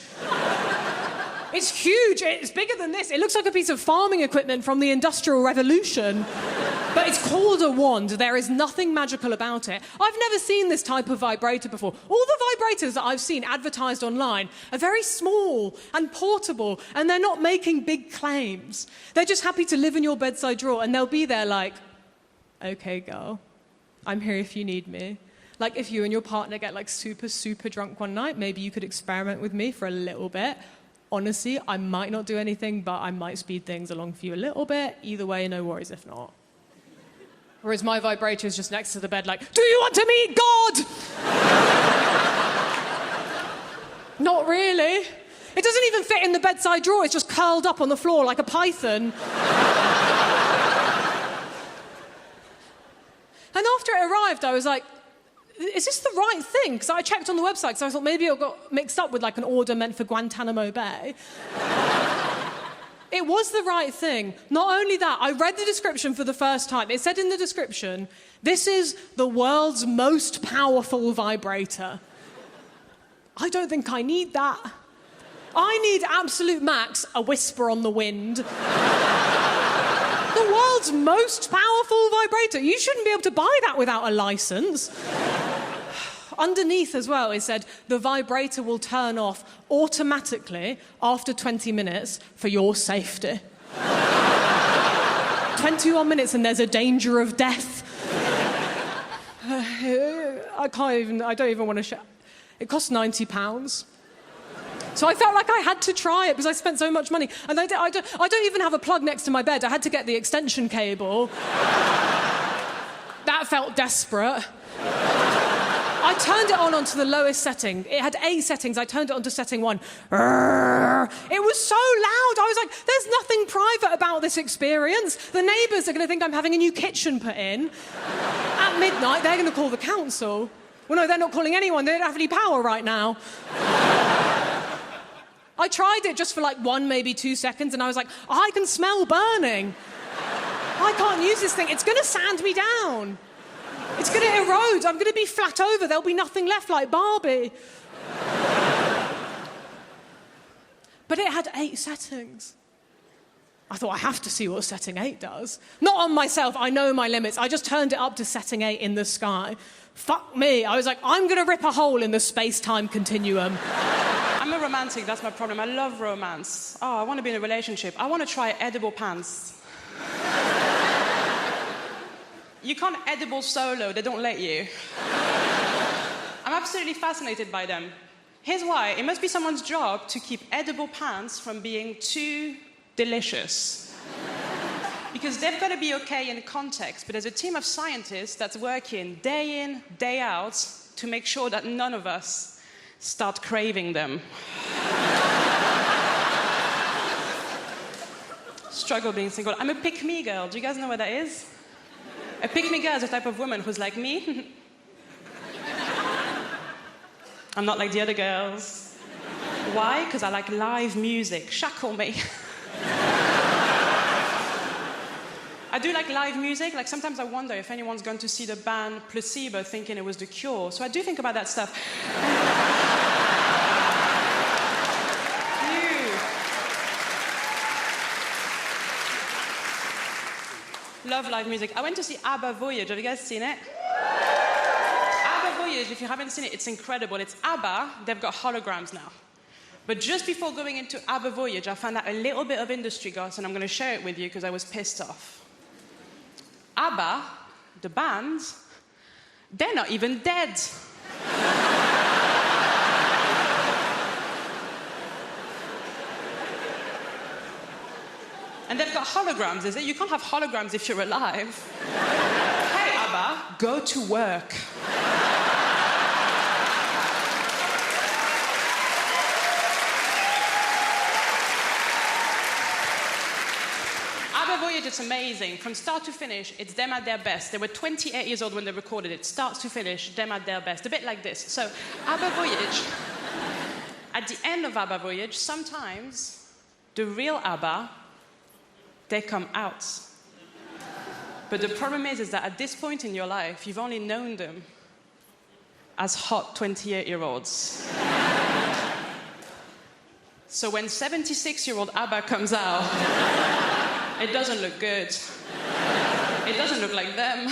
It's huge, it's bigger than this. It looks like a piece of farming equipment from the Industrial Revolution. But it's called a wand. There is nothing magical about it. I've never seen this type of vibrator before. All the vibrators that I've seen advertised online are very small and portable, and they're not making big claims. They're just happy to live in your bedside drawer, and they'll be there like, okay, girl, I'm here if you need me. Like, if you and your partner get, like, super, super drunk one night, maybe you could experiment with me for a little bit. Honestly, I might not do anything, but I might speed things along for you a little bit. Either way, no worries if not. Whereas my vibrator is just next to the bed like, do you want to meet God? Not really. It doesn't even fit in the bedside drawer. It's just curled up on the floor like a python. And after it arrived, I was like, is this the right thing? Because I checked on the website, because I thought maybe it got mixed up with like an order meant for Guantanamo Bay. It was the right thing. Not only that, I read the description for the first time. It said in the description, this is the world's most powerful vibrator. I don't think I need that. I need absolute max, a whisper on the wind. The world's most powerful vibrator. You shouldn't be able to buy that without a license. Underneath as well, it said, the vibrator will turn off automatically after 20 minutes for your safety. 21 minutes and there's a danger of death. I don't even want to share. It cost £90. So I felt like I had to try it because I spent so much money. And I don't even have a plug next to my bed. I had to get the extension cable. That felt desperate. I turned it onto the lowest setting. It had 8 settings. I turned it onto setting 1. It was so loud. I was like, there's nothing private about this experience. The neighbours are going to think I'm having a new kitchen put in. At midnight, they're going to call the council. Well, no, they're not calling anyone. They don't have any power right now. I tried it just for like 1, maybe 2 seconds, and I was like, I can smell burning. I can't use this thing. It's going to sand me down. It's going to erode. I'm going to be flat over. There'll be nothing left like Barbie. But it had 8 settings. I thought, I have to see what setting 8 does. Not on myself. I know my limits. I just turned it up to setting 8 in the sky. Fuck me. I was like, I'm going to rip a hole in the space-time continuum. I'm a romantic. That's my problem. I love romance. Oh, I want to be in a relationship. I want to try edible pants. You can't edible solo, they don't let you. I'm absolutely fascinated by them. Here's why. It must be someone's job to keep edible pants from being too delicious. Because they've got to be okay in context, but there's a team of scientists that's working day in, day out to make sure that none of us start craving them. Struggle being single. I'm a pick-me girl. Do you guys know what that is? A pick-me girl is a type of woman who's like me. I'm not like the other girls. Why? Because I like live music. Shackle me. I do like live music. Like, sometimes I wonder if anyone's going to see the band Placebo thinking it was The Cure. So I do think about that stuff. Love live music. I went to see ABBA Voyage. Have you guys seen it? ABBA Voyage, if you haven't seen it, it's incredible. It's ABBA. They've got holograms now. But just before going into ABBA Voyage, I found out a little bit of industry gossip, and I'm going to share it with you because I was pissed off. ABBA, the band, they're not even dead. And And they've got holograms, is it? You can't have holograms if you're alive. Hey, ABBA, go to work. ABBA Voyage, it's amazing. From start to finish, it's them at their best. They were 28 years old when they recorded it. Start to finish, them at their best. A bit like this. So, ABBA Voyage, at the end of ABBA Voyage, sometimes the real ABBA, they come out. But the problem is that at this point in your life, you've only known them as hot 28-year-olds. So when 76-year-old ABBA comes out, it doesn't look good. It doesn't look like them.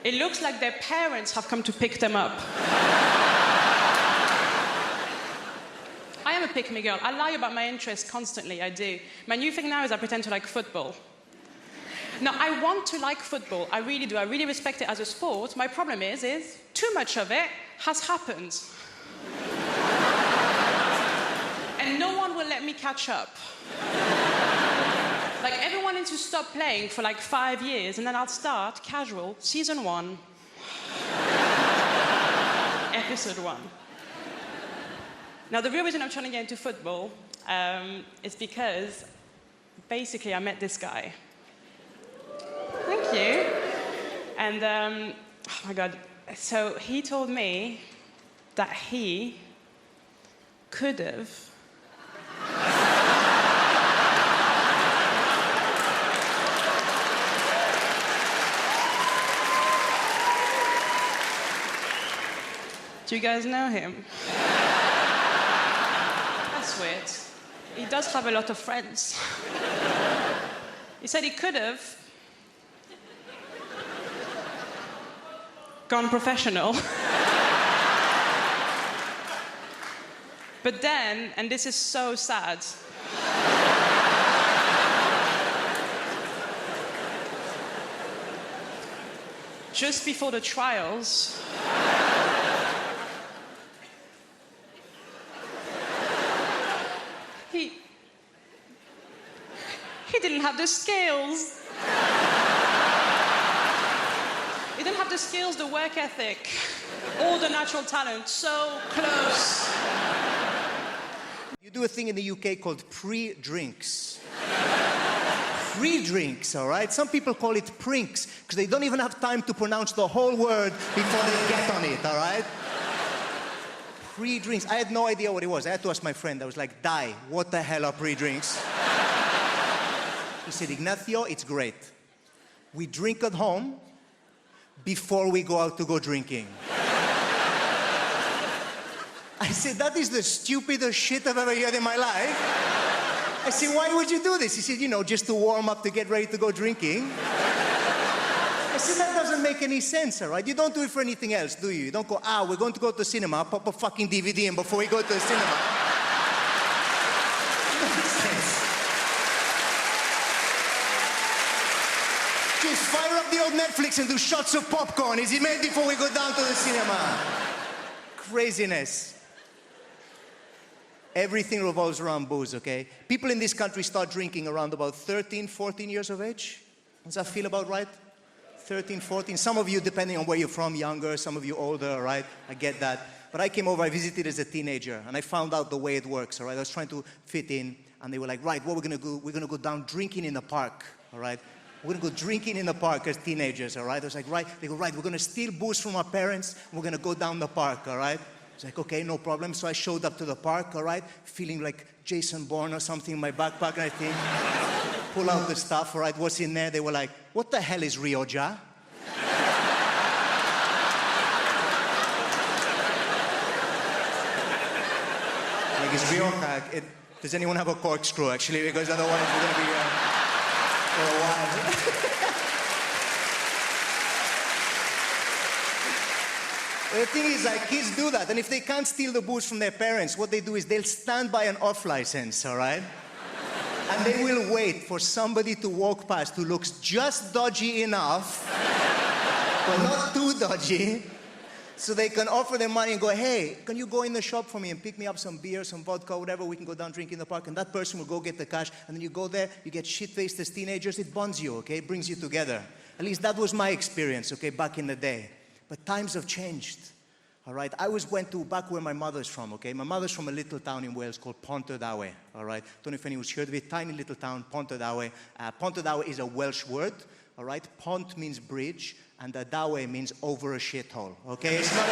It looks like their parents have come to pick them up. I am a pick-me girl. I lie about my interests constantly, I do. My new thing now is I pretend to like football. Now, I want to like football. I really do. I really respect it as a sport. My problem is too much of it has happened. And no one will let me catch up. Like, everyone needs to stop playing for like 5 years, and then I'll start casual, season 1, episode 1. Now, the real reason I'm trying to get into football is because, basically, I met this guy. Thank you. And, oh my God. So he told me that he could have Do you guys know him? That's weird. He does have a lot of friends. He said he could have gone professional. But then, and this is so sad, just before the trials, he didn't have the skills. He didn't have the skills, the work ethic, or the natural talent. So close. You do a thing in the UK called pre-drinks. Pre-drinks, all right? Some people call it prinks, because they don't even have time to pronounce the whole word before they get on it, all right? Pre-drinks. I had no idea what it was. I had to ask my friend. I was like, Di, what the hell are pre-drinks? He said, Ignacio, it's great. We drink at home before we go out to go drinking. I said, that is the stupidest shit I've ever heard in my life. I said, why would you do this? He said, you know, just to warm up to get ready to go drinking. I said, that doesn't make any sense, all right? You don't do it for anything else, do you? You don't go, we're going to go to the cinema, pop a fucking DVD in before we go to the cinema. Just fire up the old Netflix and do shots of popcorn. Is it made before we go down to the cinema? Craziness. Everything revolves around booze, okay? People in this country start drinking around about 13, 14 years of age. Does that feel about right? 13, 14. Some of you, depending on where you're from, younger, some of you older, all right? I get that. But I came over, I visited as a teenager, and I found out the way it works, all right? I was trying to fit in, and they were like, right, what we're gonna do, we're gonna go down drinking in the park, all right? We're gonna go drinking in the park as teenagers, all right? I was like, right, they go, right, we're gonna steal booze from our parents, and we're gonna go down the park, all right? I was like, okay, no problem. So I showed up to the park, all right, feeling like Jason Bourne or something in my backpack, and I think, pull out the stuff, all right, what's in there? They were like, what the hell is Rioja? Like, it's Rioja. Does anyone have a corkscrew, actually? Because otherwise we're gonna be for a while. The thing is, like, kids do that, and if they can't steal the booze from their parents, what they do is they'll stand by an off-license, all right? And they will wait for somebody to walk past who looks just dodgy enough, but not too dodgy, So they can offer them money and go, hey, can you go in the shop for me and pick me up some beer, some vodka, whatever, we can go down drink in the park, and that person will go get the cash, and then you go there, you get shit-faced as teenagers, it bonds you, okay? It brings you together. At least that was my experience, okay, back in the day. But times have changed, all right? I went to back where my mother's from, okay? My mother's from a little town in Wales called Pontardawe, all right? Don't know if anyone's heard of it, tiny little town, Pontardawe. Pontardawe is a Welsh word, all right? Pont means bridge, and Dawe means over a shithole, okay? It's not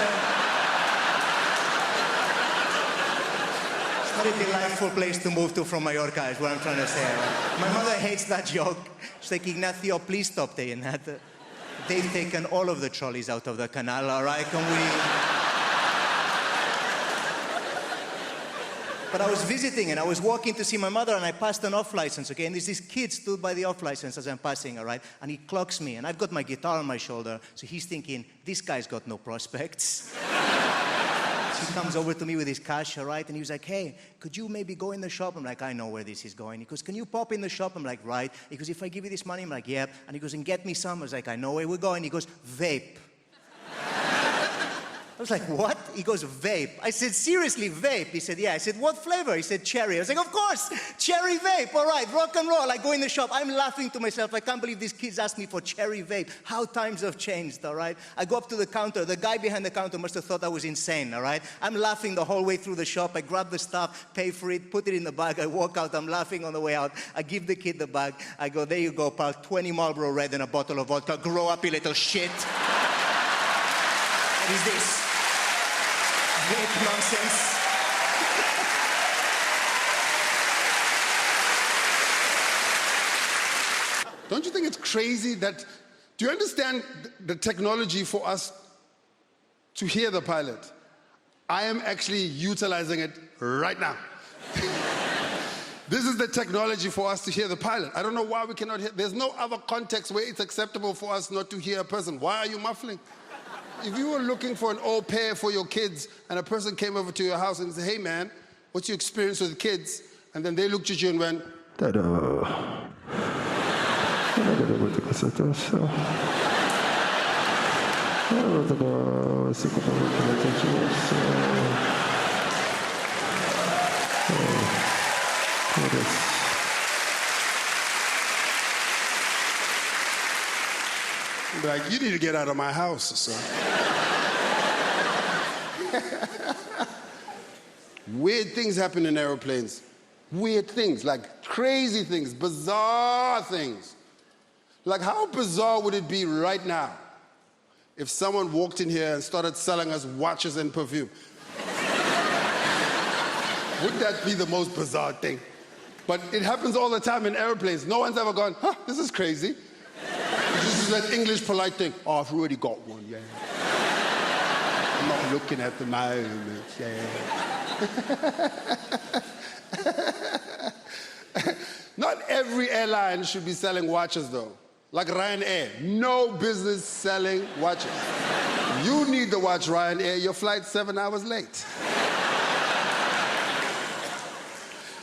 a delightful place to move to from Mallorca, is what I'm trying to say. Right? My mother hates that joke. She's like, Ignacio, please stop saying that. They've taken all of the trolleys out of the canal, all right? Can we... But I was visiting and I was walking to see my mother and I passed an off license, okay? And there's this kid stood by the off license as I'm passing, all right? And he clocks me and I've got my guitar on my shoulder, so he's thinking, this guy's got no prospects. So he comes over to me with his cash, all right? And he was like, hey, could you maybe go in the shop? I'm like, I know where this is going. He goes, can you pop in the shop? I'm like, right. He goes, if I give you this money? I'm like, yep. And he goes, and get me some? I was like, I know where we're going. He goes, vape. I was like, what? He goes, vape. I said, seriously, vape? He said, yeah. I said, what flavor? He said, cherry. I was like, of course, cherry vape. All right, rock and roll. I go in the shop. I'm laughing to myself. I can't believe these kids asked me for cherry vape. How times have changed, all right? I go up to the counter. The guy behind the counter must have thought I was insane, all right? I'm laughing the whole way through the shop. I grab the stuff, pay for it, put it in the bag. I walk out. I'm laughing on the way out. I give the kid the bag. I go, there you go, pal. 20 Marlboro Red and a bottle of vodka. Grow up, you little shit. What is this? Vape nonsense. Don't you think it's crazy that, do you understand the technology for us to hear the pilot? I am actually utilizing it right now. This is the technology for us to hear the pilot. I don't know why we cannot hear. There's no other context where it's acceptable for us not to hear a person. Why are you muffling? If you were looking for an au pair for your kids and a person came over to your house and said, hey man, what's your experience with kids? And then they looked at you and went, ta-da. Like, you need to get out of my house, son. Weird things happen in airplanes. Weird things, like crazy things, bizarre things. Like, how bizarre would it be right now if someone walked in here and started selling us watches and perfume? Wouldn't that be the most bizarre thing? But it happens all the time in airplanes. No one's ever gone, huh, this is crazy. This is that English polite thing. Oh, I've already got one, yeah. I'm not looking at the moment, yeah. Not every airline should be selling watches, though. Like Ryanair, no business selling watches. You need to watch Ryanair, your flight's 7 hours late.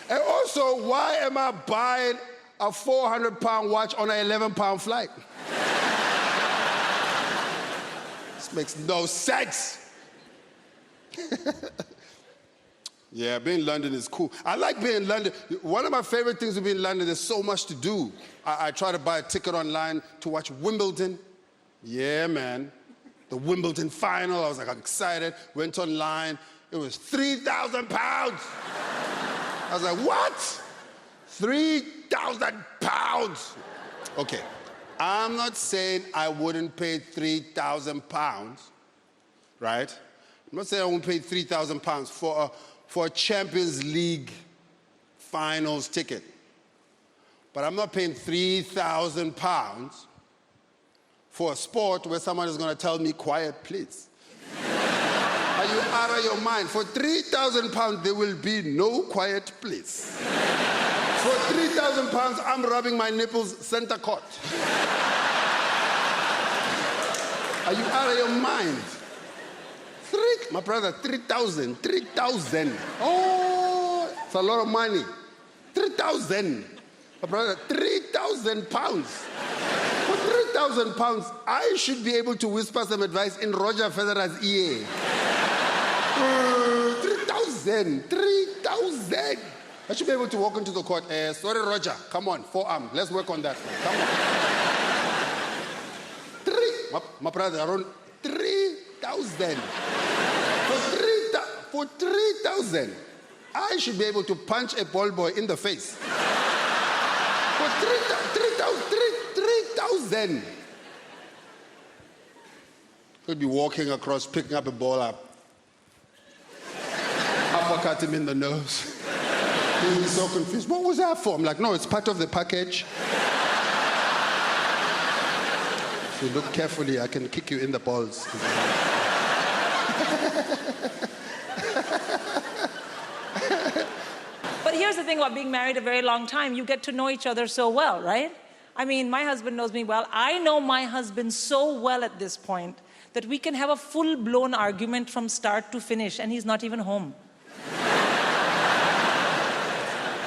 And also, why am I buying a 400-pound watch on an 11-pound flight? This makes no sense. Yeah, being in London is cool. I like being in London. One of my favorite things to be in London, there's so much to do. I try to buy a ticket online to watch Wimbledon. Yeah, man. The Wimbledon final, I was like, I'm excited. Went online, it was 3,000 pounds. I was like, what? 3,000 pounds. Okay, I'm not saying I wouldn't pay 3,000 pounds, right? I'm not saying I wouldn't pay 3,000 pounds for a Champions League finals ticket. But I'm not paying 3,000 pounds for a sport where someone is going to tell me, quiet, please. Are you out of your mind? For 3,000 pounds, there will be no quiet, please. For 3,000 pounds, I'm rubbing my nipples center court. Are you out of your mind? My brother, 3,000. Oh, it's a lot of money. 3,000. My brother, 3,000 pounds. For 3,000 pounds, I should be able to whisper some advice in Roger Federer's ear. 3,000. I should be able to walk into the court. Sorry, Roger. Come on, forearm. Let's work on that. Come on. My brother, around 3,000. For 3,000, I should be able to punch a ball boy in the face. For 3,000. Could be walking across, picking up a ball up. Uppercut him in the nose. He's so confused. What was that for? I'm like, no, it's part of the package. If you look carefully, I can kick you in the balls. But here's the thing about being married a very long time. You get to know each other so well, right? I mean, my husband knows me well. I know my husband so well at this point that we can have a full-blown argument from start to finish, and he's not even home.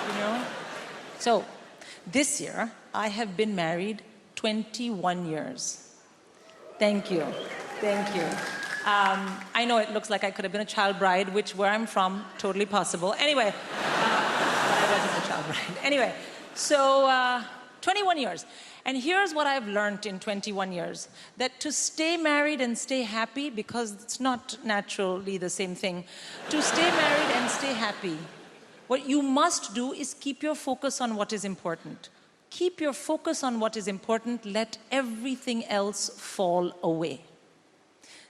You know? So, this year, I have been married 21 years. Thank you. Thank you. I know it looks like I could have been a child bride, which, where I'm from, totally possible. Anyway, but I wasn't a child bride. Anyway, so 21 years. And here's what I've learned in 21 years. That to stay married and stay happy, because it's not naturally the same thing, to stay married and stay happy, what you must do is keep your focus on what is important. Keep your focus on what is important. Let everything else fall away.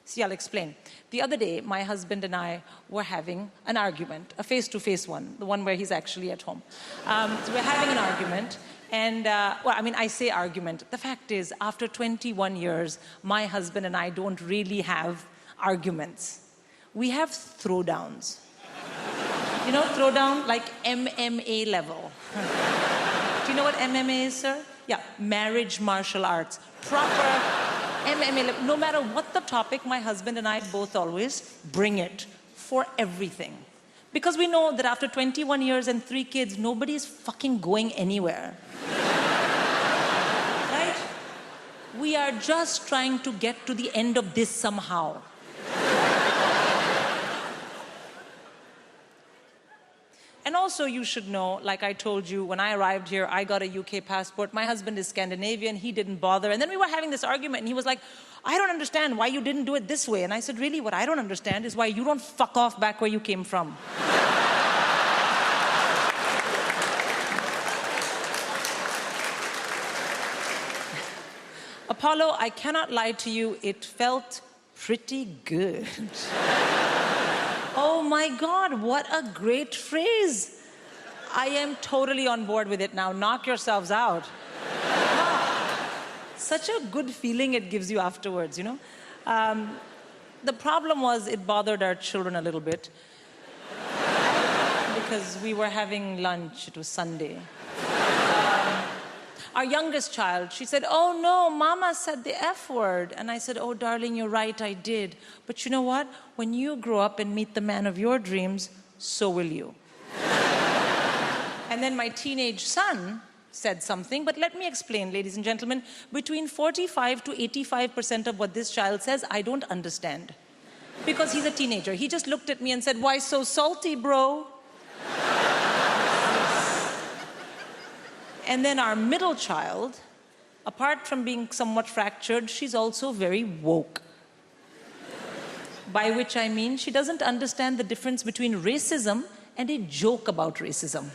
See, I'll explain. The other day, my husband and I were having an argument, a face-to-face one, the one where he's actually at home. So we're having an argument, and, well, I mean, I say argument. The fact is, after 21 years, my husband and I don't really have arguments. We have throwdowns. You know, throwdown, like MMA level. Do you know what MMA is, sir? Yeah, marriage martial arts. Proper MMA. No matter what the topic, my husband and I both always bring it for everything. Because we know that after 21 years and 3 kids, nobody's fucking going anywhere. Right? We are just trying to get to the end of this somehow. And also, you should know, like I told you, when I arrived here, I got a UK passport. My husband is Scandinavian. He didn't bother. And then we were having this argument, and he was like, I don't understand why you didn't do it this way. And I said, really, what I don't understand is why you don't fuck off back where you came from. Apollo, I cannot lie to you, it felt pretty good. Oh my God, what a great phrase. I am totally on board with it now. Knock yourselves out. Such a good feeling it gives you afterwards, you know? The problem was it bothered our children a little bit because we were having lunch. It was Sunday. Our youngest child, she said, oh no, Mama said the F word. And I said, oh darling, you're right, I did. But you know what? When you grow up and meet the man of your dreams, so will you. And then my teenage son said something, but let me explain, ladies and gentlemen. Between 45 to 85% of what this child says, I don't understand. Because he's a teenager. He just looked at me and said, why so salty, bro? And then our middle child, apart from being somewhat fractured, she's also very woke. By which I mean she doesn't understand the difference between racism and a joke about racism.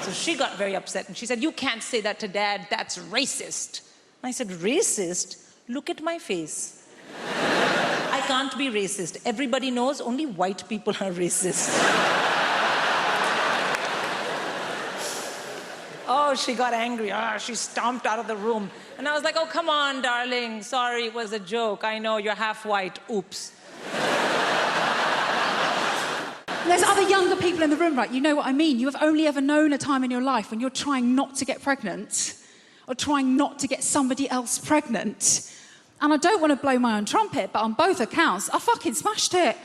So she got very upset and she said, you can't say that to Dad, that's racist. And I said, racist? Look at my face. I can't be racist. Everybody knows only white people are racist. Oh, she got angry. She stomped out of the room. And I was like, oh, come on, darling. Sorry, it was a joke. I know, you're half white. Oops. There's other younger people in the room, right? You know what I mean. You have only ever known a time in your life when you're trying not to get pregnant or trying not to get somebody else pregnant. And I don't want to blow my own trumpet, but on both accounts, I fucking smashed it.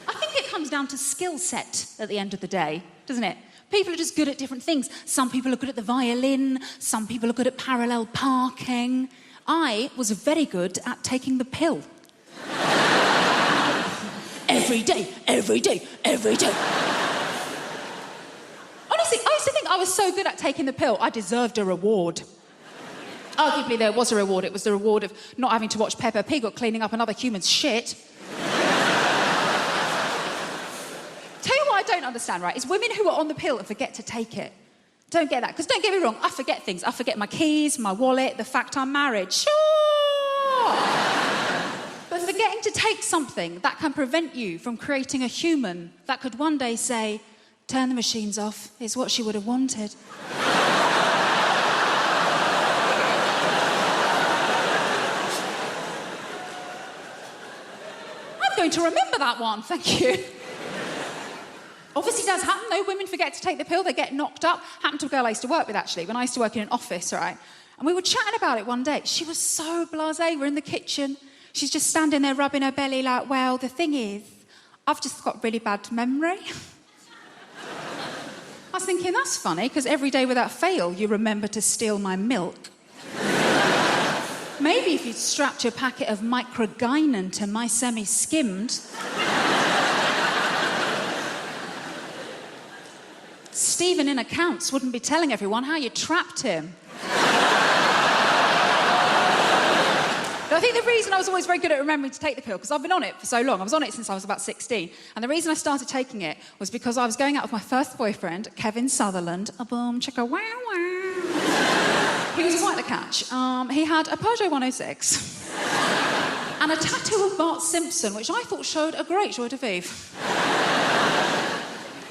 I think it comes down to skill set at the end of the day, doesn't it? People are just good at different things. Some people are good at the violin. Some people are good at parallel parking. I was very good at taking the pill. Every day, every day, every day. Honestly, I used to think I was so good at taking the pill, I deserved a reward. Arguably, there was a reward. It was the reward of not having to watch Peppa Pig or cleaning up another human's shit. Tell you what I don't understand, right, is women who are on the pill and forget to take it. Don't get that. Because don't get me wrong, I forget things. I forget my keys, my wallet, the fact I'm married. Sure! But forgetting to take something that can prevent you from creating a human that could one day say, turn the machines off, is what she would have wanted. I'm going to remember that one, thank you. Obviously, it does happen, though. Women forget to take the pill, they get knocked up. Happened to a girl I used to work with, actually, when I used to work in an office, right? And we were chatting about it one day. She was so blasé. We're in the kitchen. She's just standing there rubbing her belly like, well, the thing is, I've just got really bad memory. I was thinking, that's funny, because every day without fail, you remember to steal my milk. Maybe if you'd strapped your packet of microgynon to my semi-skimmed... Stephen in accounts wouldn't be telling everyone how you trapped him. But I think the reason I was always very good at remembering to take the pill, because I've been on it for so long. I was on it since I was about 16. And the reason I started taking it was because I was going out with my first boyfriend, Kevin Sutherland. A boom, chicka, wow, wow. He was quite the catch. He had a Peugeot 106 and a tattoo of Bart Simpson, which I thought showed a great joie de vivre.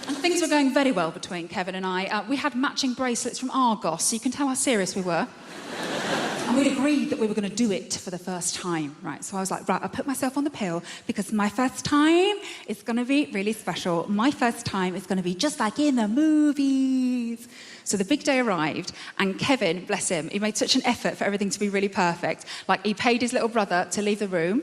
And things were going very well between Kevin and I. We had matching bracelets from Argos, so you can tell how serious we were. And we'd agreed that we were going to do it for the first time, right? So I was like, right, I'll put myself on the pill because my first time is going to be really special. My first time is going to be just like in the movies. So the big day arrived, and Kevin, bless him, he made such an effort for everything to be really perfect. Like, he paid his little brother to leave the room.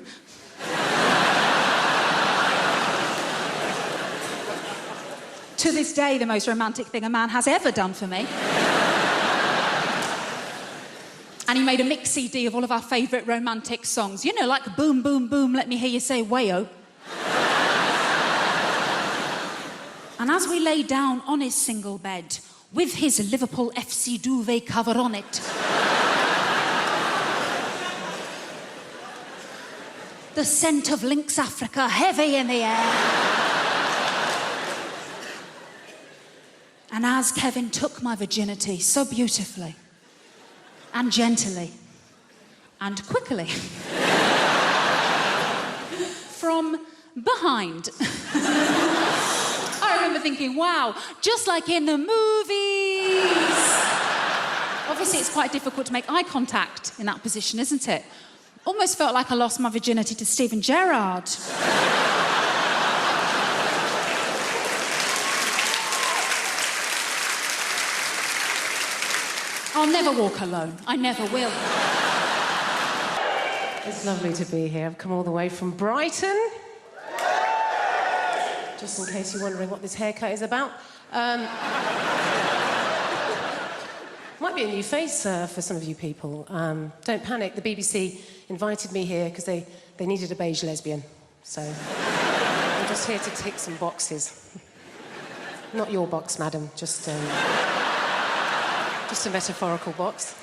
To this day, the most romantic thing a man has ever done for me. And he made a mix CD of all of our favourite romantic songs. You know, like Boom, Boom, Boom, Let Me Hear You Say Wayo. And as we lay down on his single bed, with his Liverpool FC duvet cover on it, the scent of Lynx Africa heavy in the air. And as Kevin took my virginity so beautifully and gently and quickly from behind, I remember thinking, wow, just like in the movies. Obviously, it's quite difficult to make eye contact in that position, isn't it? Almost felt like I lost my virginity to Stephen Gerrard. I'll never walk alone. I never will. It's lovely to be here. I've come all the way from Brighton. Just in case you're wondering what this haircut is about. Might be a new face for some of you people. Don't panic. The BBC invited me here because they needed a beige lesbian. So I'm just here to tick some boxes. Not your box, madam. Just a metaphorical box.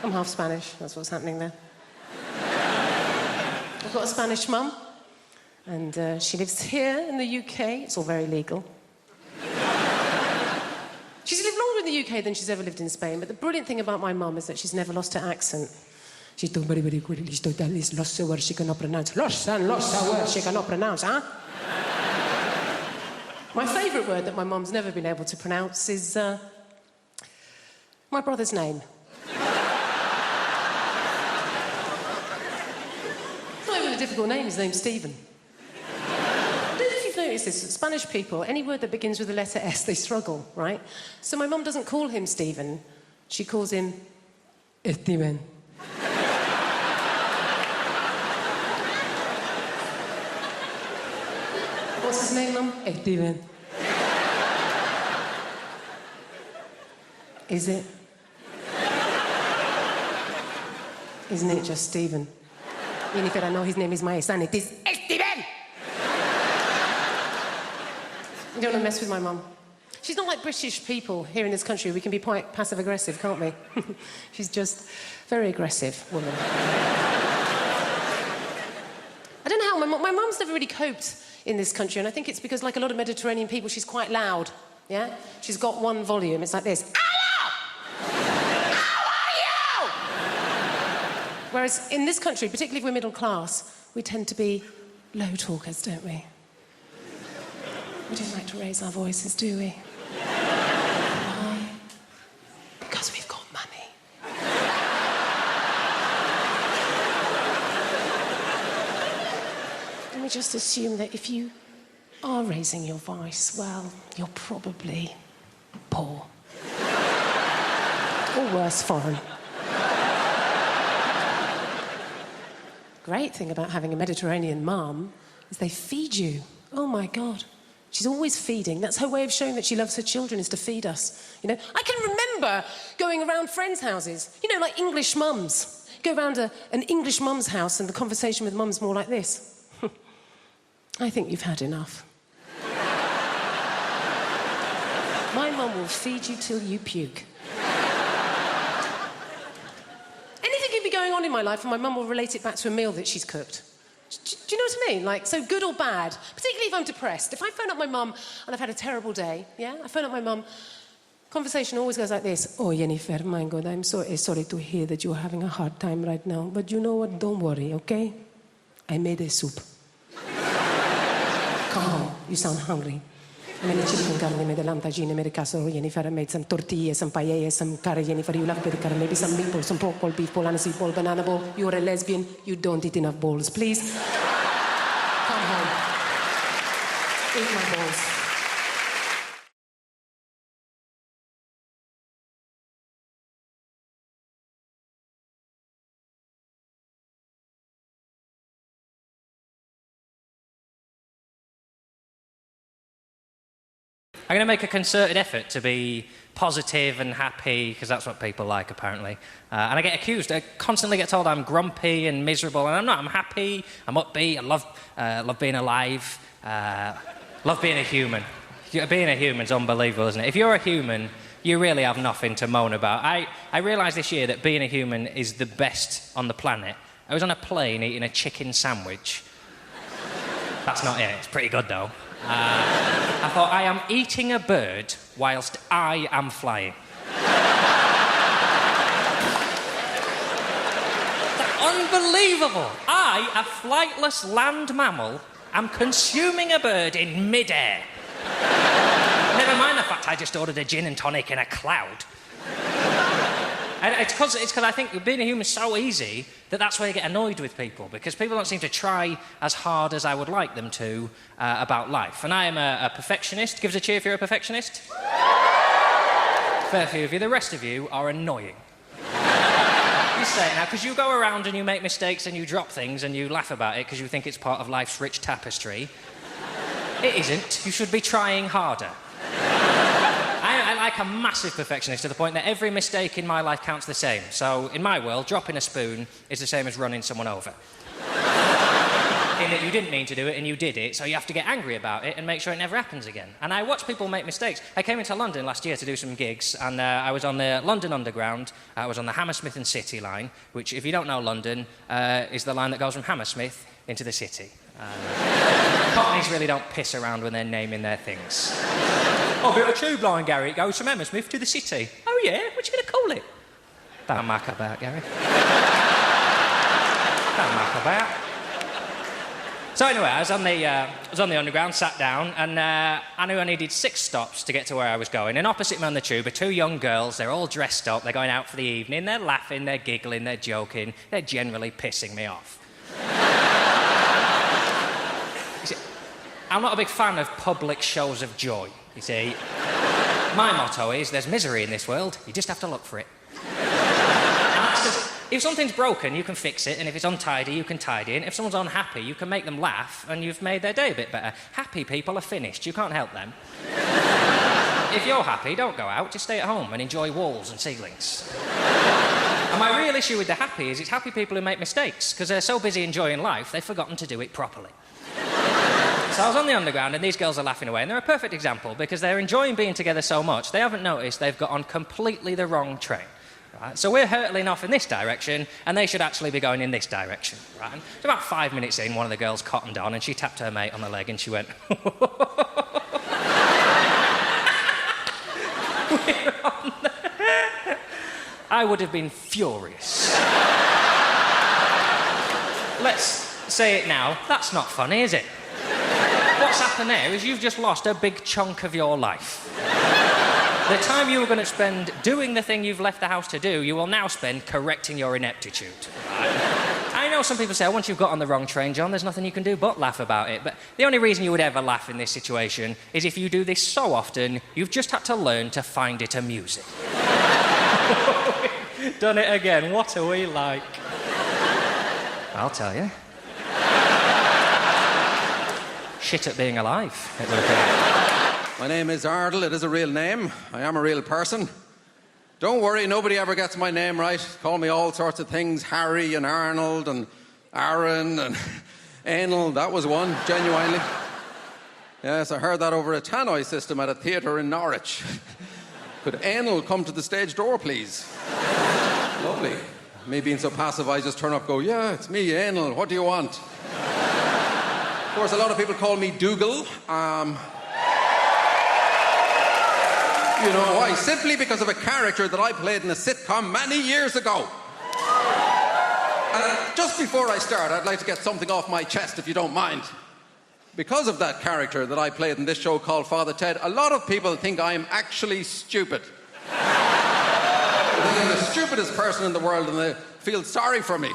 I'm half Spanish, that's what's happening there. I've got a Spanish mum, and she lives here in the UK. It's all very legal. She's lived longer in the UK than she's ever lived in Spain, but the brilliant thing about my mum is that she's never lost her accent. She's doing very, very good. Lost words she cannot pronounce. Lost words she cannot pronounce, huh? My favourite word that my mum's never been able to pronounce is my brother's name. It's not even a difficult name, his name's Stephen. I don't know if you've noticed this, Spanish people, any word that begins with the letter S, they struggle, right? So my mum doesn't call him Stephen, she calls him Steven. What's his name, Mum? Steven. Is it? Isn't it just Stephen? Jennifer, I know his name is my son. It is Steven! You don't want to mess with my mum. She's not like British people here in this country. We can be quite passive-aggressive, can't we? She's just very aggressive woman. I don't know how. My mum's never really coped in this country, and I think it's because, like a lot of Mediterranean people, she's quite loud, yeah? She's got one volume. It's like this. Hello! How are you? Whereas in this country, particularly if we're middle class, we tend to be low talkers, don't we? We don't like to raise our voices, do we? Why? Because we've got money. And we just assume that if you are raising your voice, well, you're probably poor. Or worse, foreign. Great thing about having a Mediterranean mum is they feed you. Oh, my God. She's always feeding. That's her way of showing that she loves her children, is to feed us. You know, I can remember going around friends' houses, you know, like English mums. Go around an English mum's house and the conversation with mum's more like this. I think you've had enough. My mum will feed you till you puke. Anything can be going on in my life and my mum will relate it back to a meal that she's cooked. Do you know what I mean? Like, so good or bad, particularly if I'm depressed. If I phone up my mum and I've had a terrible day, yeah? I phone up my mum, conversation always goes like this. Oh, Jennifer, my God, I'm so sorry to hear that you're having a hard time right now. But you know what? Don't worry, okay? I made a soup. Come home. You sound hungry. I made a chicken curry, I made a lamb tagine, I made a casserole, Jennifer. I made some tortillas, some paella, some curry, Jennifer. You love good curry, maybe some meatballs, some pork ball, beef ball, aniseed ball, banana ball. You're a lesbian. You don't eat enough balls. Please, come home. Eat my balls. I'm going to make a concerted effort to be positive and happy, because that's what people like, apparently. And I get accused. I constantly get told I'm grumpy and miserable, and I'm not. I'm happy, I'm upbeat, I love being alive, love being a human. Being a human's unbelievable, isn't it? If you're a human, you really have nothing to moan about. I realised this year that being a human is the best on the planet. I was on a plane eating a chicken sandwich. That's not it. It's pretty good, though. I thought, I am eating a bird whilst I am flying. Unbelievable! I, a flightless land mammal, am consuming a bird in mid-air. Never mind the fact I just ordered a gin and tonic in a cloud. And it's because I think being a human is so easy that's why I get annoyed with people, because people don't seem to try as hard as I would like them to about life. And I am a perfectionist. Give us a cheer if you're a perfectionist. Fair few of you. The rest of you are annoying. You say it now, because you go around and you make mistakes and you drop things and you laugh about it because you think it's part of life's rich tapestry. It isn't. You should be trying harder. I like a massive perfectionist to the point that every mistake in my life counts the same. So, in my world, dropping a spoon is the same as running someone over. In that you didn't mean to do it and you did it, so you have to get angry about it and make sure it never happens again. And I watch people make mistakes. I came into London last year to do some gigs, and I was on the London Underground. I was on the Hammersmith and City line, which, if you don't know London, is the line that goes from Hammersmith into the city. Cockneys really don't piss around when they're naming their things. Oh, bit of a tube line, Gary. It goes from Hammersmith to the city. Oh, yeah? What you going to call it? Don't muck about, Gary. Don't muck about. So anyway, I was on the Underground, sat down, and I knew I needed 6 stops to get to where I was going. And opposite me on the tube are 2 young girls. They're all dressed up. They're going out for the evening. They're laughing. They're giggling. They're joking. They're generally pissing me off. I'm not a big fan of public shows of joy, you see. My motto is, there's misery in this world, you just have to look for it. And that's 'cause if something's broken, you can fix it, and if it's untidy, you can tidy it. And if someone's unhappy, you can make them laugh, and you've made their day a bit better. Happy people are finished, you can't help them. if you're happy, don't go out, just stay at home and enjoy walls and ceilings. And my real issue with the happy is it's happy people who make mistakes, because they're so busy enjoying life, they've forgotten to do it properly. So I was on the underground and these girls are laughing away, and they're a perfect example because they're enjoying being together so much, they haven't noticed they've got on completely the wrong train. Right? So we're hurtling off in this direction, and they should actually be going in this direction. Right? And about 5 minutes in, one of the girls cottoned on, and she tapped her mate on the leg, and she went, we're on there. I would have been furious. Let's say it now. That's not funny, is it? What's happened there is you've just lost a big chunk of your life. The time you were going to spend doing the thing you've left the house to do, you will now spend correcting your ineptitude. Right? I know some people say, once you've got on the wrong train, John, there's nothing you can do but laugh about it. But the only reason you would ever laugh in this situation is if you do this so often, you've just had to learn to find it amusing. Done it again. What are we like? I'll tell you. Shit at being alive, it would appear. My name is Ardle. It is a real name. I am a real person. Don't worry, nobody ever gets my name right. Call me all sorts of things. Harry and Arnold and Aaron and Anal. That was one, genuinely. Yes, I heard that over a tannoy system at a theatre in Norwich. Could Anal come to the stage door, please? Lovely. Me being so passive, I just turn up and go, yeah, it's me, Anal. What do you want? Of course, a lot of people call me Dougal. You know why? Simply because of a character that I played in a sitcom many years ago. And just before I start, I'd like to get something off my chest, if you don't mind. Because of that character that I played in this show called Father Ted, a lot of people think I am actually stupid. They think I'm the stupidest person in the world and they feel sorry for me.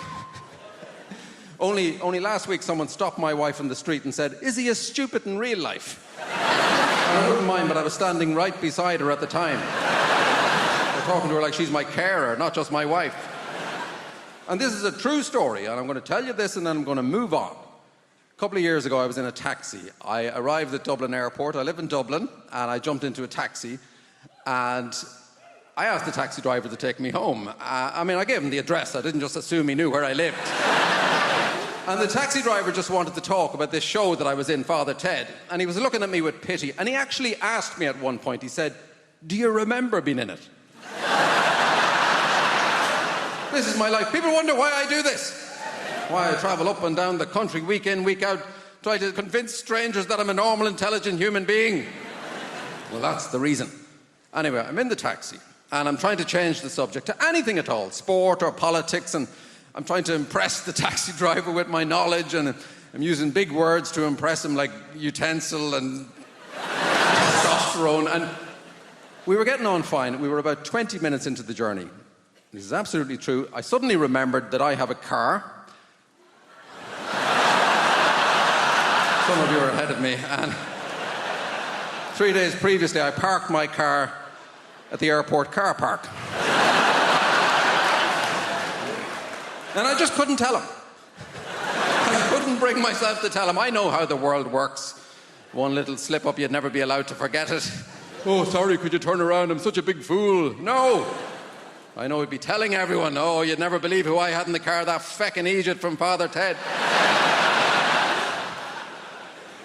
Only last week someone stopped my wife in the street and said, is he as stupid in real life? I wouldn't mind, but I was standing right beside her at the time. I'm talking to her like she's my carer, not just my wife. And this is a true story, and I'm going to tell you this and then I'm going to move on. A couple of years ago, I was in a taxi. I arrived at Dublin Airport. I live in Dublin, and I jumped into a taxi, and I asked the taxi driver to take me home. I gave him the address. I didn't just assume he knew where I lived. And the taxi driver just wanted to talk about this show that I was in, Father Ted. And he was looking at me with pity. And he actually asked me at one point, he said, do you remember being in it? This is my life. People wonder why I do this. Why I travel up and down the country week in, week out, try to convince strangers that I'm a normal, intelligent human being. Well, that's the reason. Anyway, I'm in the taxi. And I'm trying to change the subject to anything at all, sport or politics, and I'm trying to impress the taxi driver with my knowledge, and I'm using big words to impress him, like utensil and testosterone. And we were getting on fine. We were about 20 minutes into the journey. This is absolutely true. I suddenly remembered that I have a car. Some of you are ahead of me. And 3 days previously, I parked my car at the airport car park. And I just couldn't tell him. I couldn't bring myself to tell him. I know how the world works. One little slip up, you'd never be allowed to forget it. Oh, sorry, could you turn around? I'm such a big fool. No. I know he'd be telling everyone, oh, you'd never believe who I had in the car, that feckin' Egypt from Father Ted.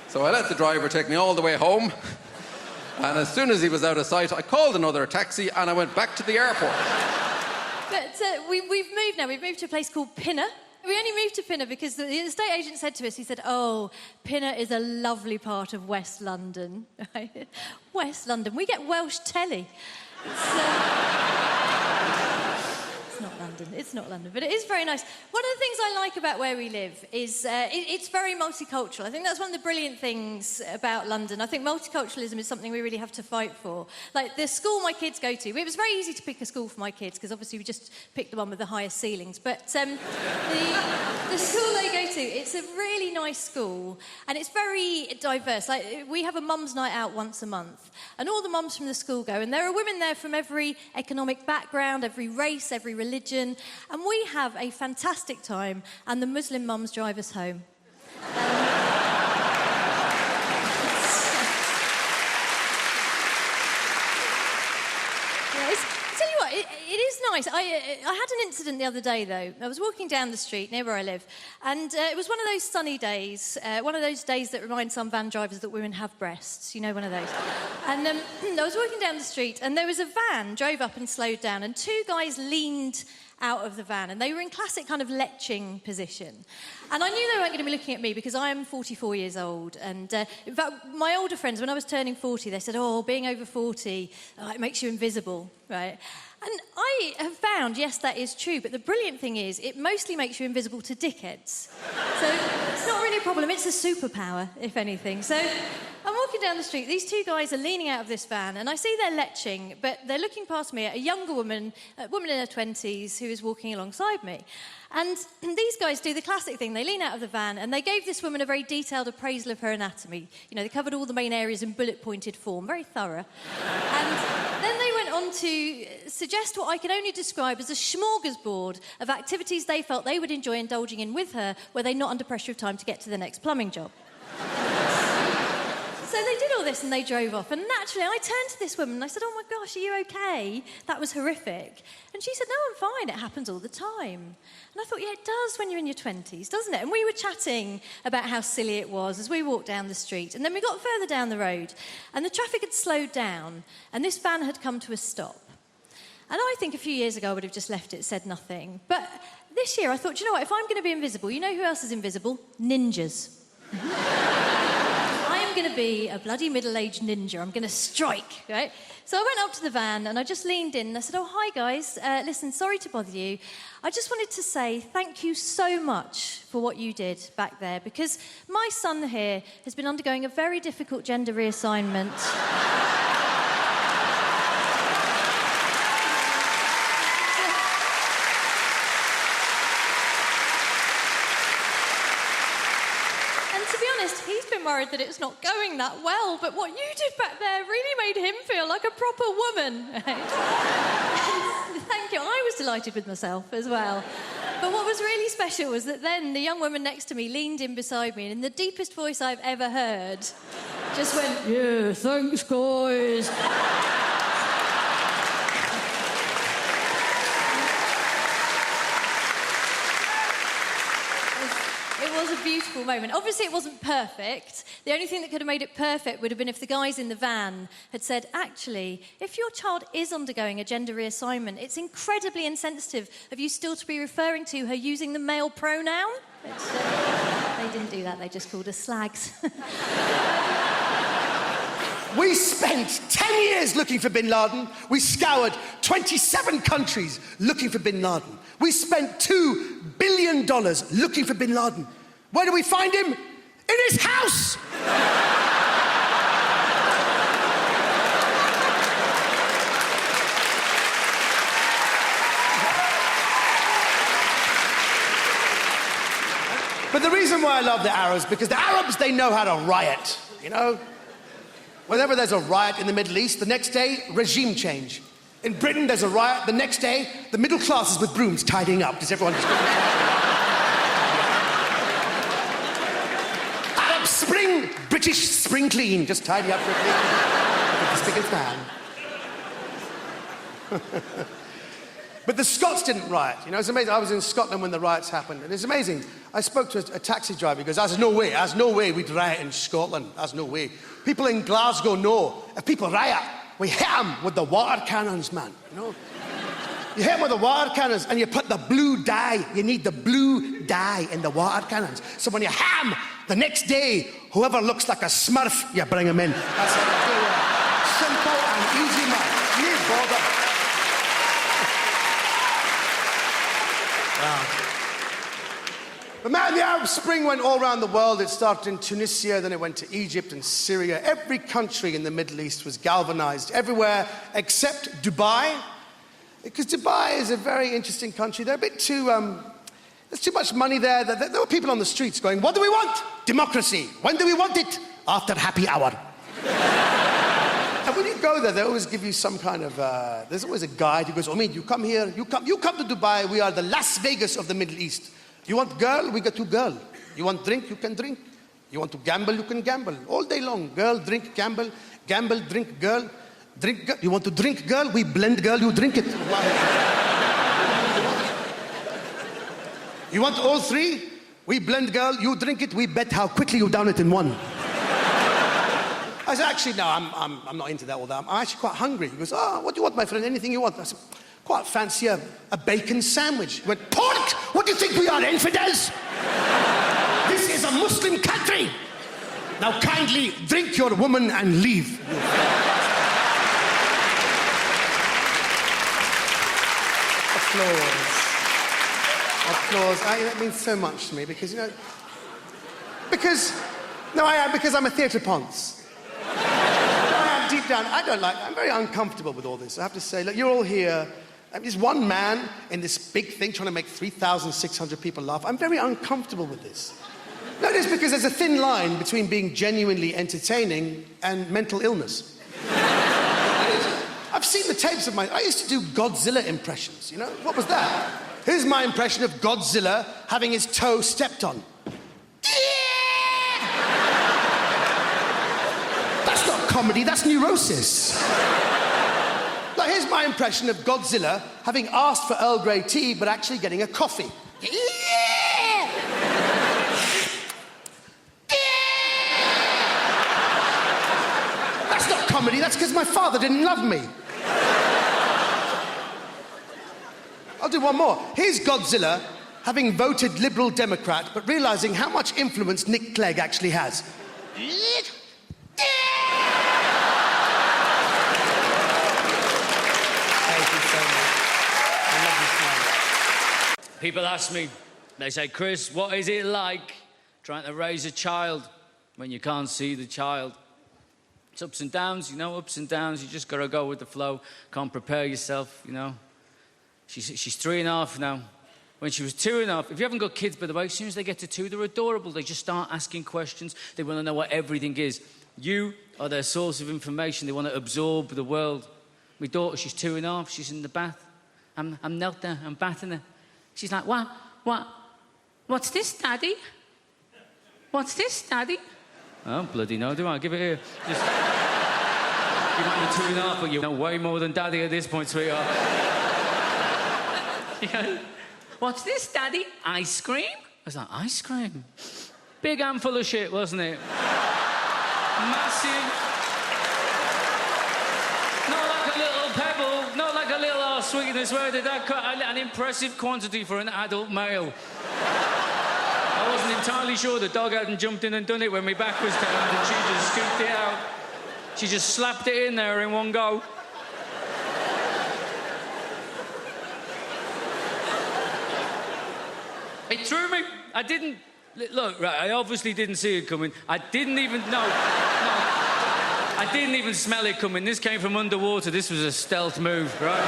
So I let the driver take me all the way home. And as soon as he was out of sight, I called another taxi and I went back to the airport. But we've moved now. We've moved to a place called Pinner. We only moved to Pinner because the estate agent said to us, he said, oh, Pinner is a lovely part of West London. West London. We get Welsh telly. It's not London, but it is very nice. One of the things I like about where we live is it's very multicultural. I think that's one of the brilliant things about London. I think multiculturalism is something we really have to fight for. Like the school my kids go to, it was very easy to pick a school for my kids because obviously we just picked the one with the highest ceilings. But the school they go to, it's a really nice school and it's very diverse. Like we have a mum's night out once a month and all the mums from the school go and there are women there from every economic background, every race, every religion. And we have a fantastic time, and the Muslim mums drive us home. nice. I had an incident the other day, though. I was walking down the street near where I live, and it was one of those sunny days, one of those days that remind some van drivers that women have breasts. You know, one of those. And I was walking down the street, and there was a van drove up and slowed down, and two guys leaned out of the van, and they were in classic kind of leching position. And I knew they weren't going to be looking at me because I am 44 years old. And in fact, my older friends, when I was turning 40, they said, oh, being over 40, it makes you invisible, right? And I have found, yes, that is true, but the brilliant thing is it mostly makes you invisible to dickheads. So it's not really a problem, it's a superpower, if anything. So I'm walking down the street, these two guys are leaning out of this van, and I see they're leching, but they're looking past me at a younger woman, a woman in her 20s, who is walking alongside me. And these guys do the classic thing. They lean out of the van and they gave this woman a very detailed appraisal of her anatomy. You know, they covered all the main areas in bullet-pointed form, very thorough. And then they went on to suggest what I can only describe as a smorgasbord of activities they felt they would enjoy indulging in with her were they not under pressure of time to get to the next plumbing job. So they did all this and they drove off. And naturally, I turned to this woman and I said, oh my gosh, are you okay? That was horrific. And she said, no, I'm fine. It happens all the time. And I thought, yeah, it does when you're in your 20s, doesn't it? And we were chatting about how silly it was as we walked down the street. And then we got further down the road and the traffic had slowed down and this van had come to a stop. And I think a few years ago I would have just left it, said nothing. But this year I thought, do you know what? If I'm going to be invisible, you know who else is invisible? Ninjas. I'm going to be a bloody middle-aged ninja. I'm going to strike, right? So I went up to the van and I just leaned in and I said, oh, hi, guys. Listen, sorry to bother you. I just wanted to say thank you so much for what you did back there because my son here has been undergoing a very difficult gender reassignment. He's been worried that it's not going that well, but what you did back there really made him feel like a proper woman. Thank you. I was delighted with myself as well. But what was really special was that then the young woman next to me leaned in beside me and in the deepest voice I've ever heard, just went, yeah, thanks, guys. It was a beautiful moment. Obviously, it wasn't perfect. The only thing that could have made it perfect would have been if the guys in the van had said, actually, if your child is undergoing a gender reassignment, it's incredibly insensitive of you still to be referring to her using the male pronoun. They didn't do that. They just called us slags. We spent 10 years looking for bin Laden. We scoured 27 countries looking for bin Laden. We spent $2 billion looking for bin Laden. Where do we find him? In his house! But the reason why I love the Arabs, because the Arabs, they know how to riot, you know? Whenever there's a riot in the Middle East, the next day, regime change. In Britain, there's a riot. The next day, the middle class is with brooms tidying up because everyone just... Arab Spring, British spring clean. Just tidy up quickly. With the spick and span. But the Scots didn't riot. You know, it's amazing. I was in Scotland when the riots happened, and it's amazing. I spoke to a taxi driver. He goes, there's no way we'd riot in Scotland. There's no way. People in Glasgow know if people riot, we hit them with the water cannons, man. You know? You hit them with the water cannons and you put the blue dye. You need the blue dye in the water cannons. So when you hit them, the next day, whoever looks like a smurf, you bring them in. That's it. Simple and easy, man. You bother. Wow. But man, the Arab Spring went all around the world. It started in Tunisia, then it went to Egypt and Syria. Every country in the Middle East was galvanized, everywhere except Dubai. Because Dubai is a very interesting country. They're a bit too, there's too much money there. There were people on the streets going, what do we want? Democracy. When do we want it? After happy hour. And when you go there, they always give you some kind of, there's always a guide who goes, you come here, you come to Dubai, we are the Las Vegas of the Middle East. You want girl, we got you girl. You want drink, you can drink. You want to gamble, you can gamble. All day long, girl, drink, gamble, drink, girl. Drink, girl. You want to drink, girl, we blend, girl, you drink it. You want all three? We blend, girl. You drink it. We bet how quickly you down it in one. I said, actually, no, I'm not into that all that. I'm actually quite hungry. He goes, oh, what do you want, my friend? Anything you want? I said, quite fancy a bacon sandwich. He went, pork? What do you think we are, infidels? This is a Muslim country. Now kindly drink your woman and leave. Applause. That means so much to me because, you know, because I'm a theatre ponce. Deep down, I'm very uncomfortable with all this. I have to say, look, you're all here. I'm just one man in this big thing trying to make 3,600 people laugh. I'm very uncomfortable with this. No, it is because there's a thin line between being genuinely entertaining and mental illness. I've seen the tapes of I used to do Godzilla impressions, you know? What was that? Here's my impression of Godzilla having his toe stepped on. That's not comedy, that's neurosis. Now, here's my impression of Godzilla having asked for Earl Grey tea but actually getting a coffee. That's not comedy, that's because my father didn't love me. I'll do one more. Here's Godzilla having voted Liberal Democrat but realising how much influence Nick Clegg actually has. Thank you so much. I love you so much. People ask me, they say, Chris, what is it like trying to raise a child when you can't see the child? It's ups and downs, you know, ups and downs. You just got to go with the flow. Can't prepare yourself, you know. She's 3.5 now. When she was 2.5, if you haven't got kids, by the way, as soon as they get to 2, they're adorable. They just start asking questions. They want to know what everything is. You are their source of information. They want to absorb the world. My daughter, she's 2.5. She's in the bath. I'm knelt there. I'm bathing her. She's like, what's this, Daddy? What's this, Daddy? Oh, bloody no, do I? Give it here. Just give it to 2.5, but you know way more than Daddy at this point, sweetheart. Yeah. What's this, Daddy? Ice cream? I was like, ice cream? Big handful of shit, wasn't it? Massive. Not like a little pebble, not like a little arse sweetness. Where did that cut? An impressive quantity for an adult male. I wasn't entirely sure the dog hadn't jumped in and done it when my back was turned and she just scooped it out. She just slapped it in there in one go. It threw me. I didn't... Look, right, I obviously didn't see it coming. I didn't even... No. I didn't even smell it coming. This came from underwater. This was a stealth move, right?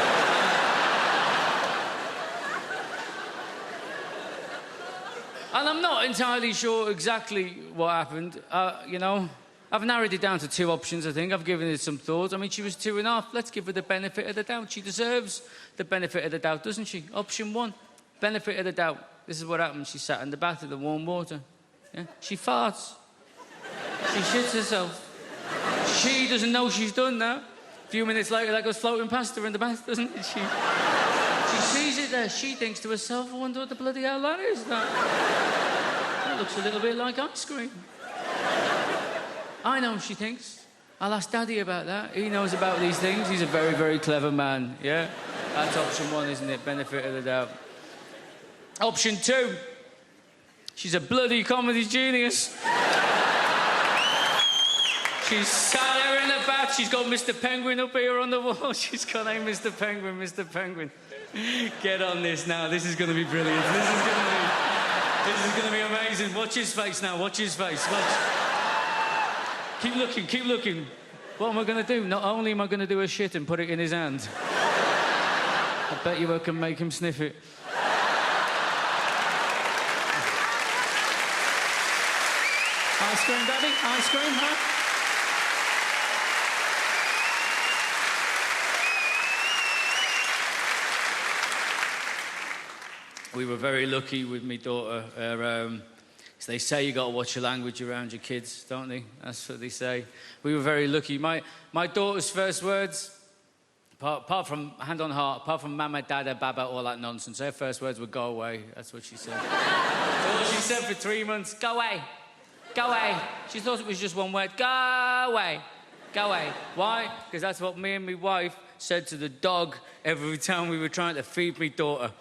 And I'm not entirely sure exactly what happened. You know, I've narrowed it down to 2 options, I think. I've given it some thought. I mean, she was 2.5. Let's give her the benefit of the doubt. She deserves the benefit of the doubt, doesn't she? Option 1, benefit of the doubt. This is what happened. She sat in the bath in the warm water. Yeah? She farts. She shits herself. She doesn't know she's done that. A few minutes later, that goes floating past her in the bath, doesn't it? She sees it there. She thinks to herself, I wonder what the bloody hell that is. That looks a little bit like ice cream. I know, she thinks. I'll ask Daddy about that. He knows about these things. He's a very, very clever man, yeah? That's option 1, isn't it? Benefit of the doubt. Option 2. She's a bloody comedy genius. She's sat there in the bath. She's got Mr. Penguin up here on the wall. She's got, hey, Mr. Penguin, Mr. Penguin. Get on this now. This is going to be brilliant. This is going to be amazing. Watch his face now. Watch his face. Watch. Keep looking. Keep looking. What am I going to do? Not only am I going to do a shit and put it in his hand, I bet you I can make him sniff it. Ice cream, Daddy? Ice cream, huh? We were very lucky with my daughter. They say you got to watch your language around your kids, don't they? That's what they say. We were very lucky. My daughter's first words, apart from, hand on heart, apart from mama, dada, baba, all that nonsense, her first words were go away. That's what she said. That's all she said for 3 months. Go away. Go away. She thought it was just one word. Go away. Go away. Why? Because that's what me and my wife said to the dog every time we were trying to feed my daughter.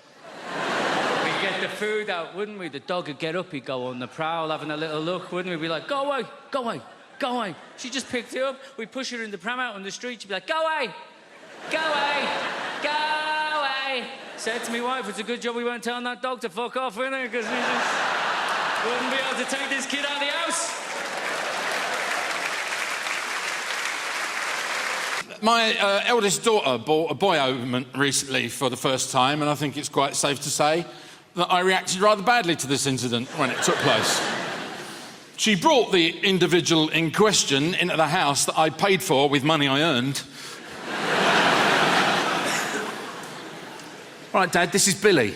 We'd get the food out, wouldn't we? The dog would get up, he'd go on the prowl, having a little look, wouldn't we? We'd be like, go away, go away, go away. She just picked it up. We'd push her in the pram out on the street. She'd be like, go away, go away, go away. Said to my wife, it's a good job we weren't telling that dog to fuck off, innit? Because we just wouldn't be able to take this kid out of the house. My eldest daughter bought a boy ointment recently for the first time, and I think it's quite safe to say that I reacted rather badly to this incident when it took place. She brought the individual in question into the house that I paid for with money I earned. Right, Dad, this is Billy.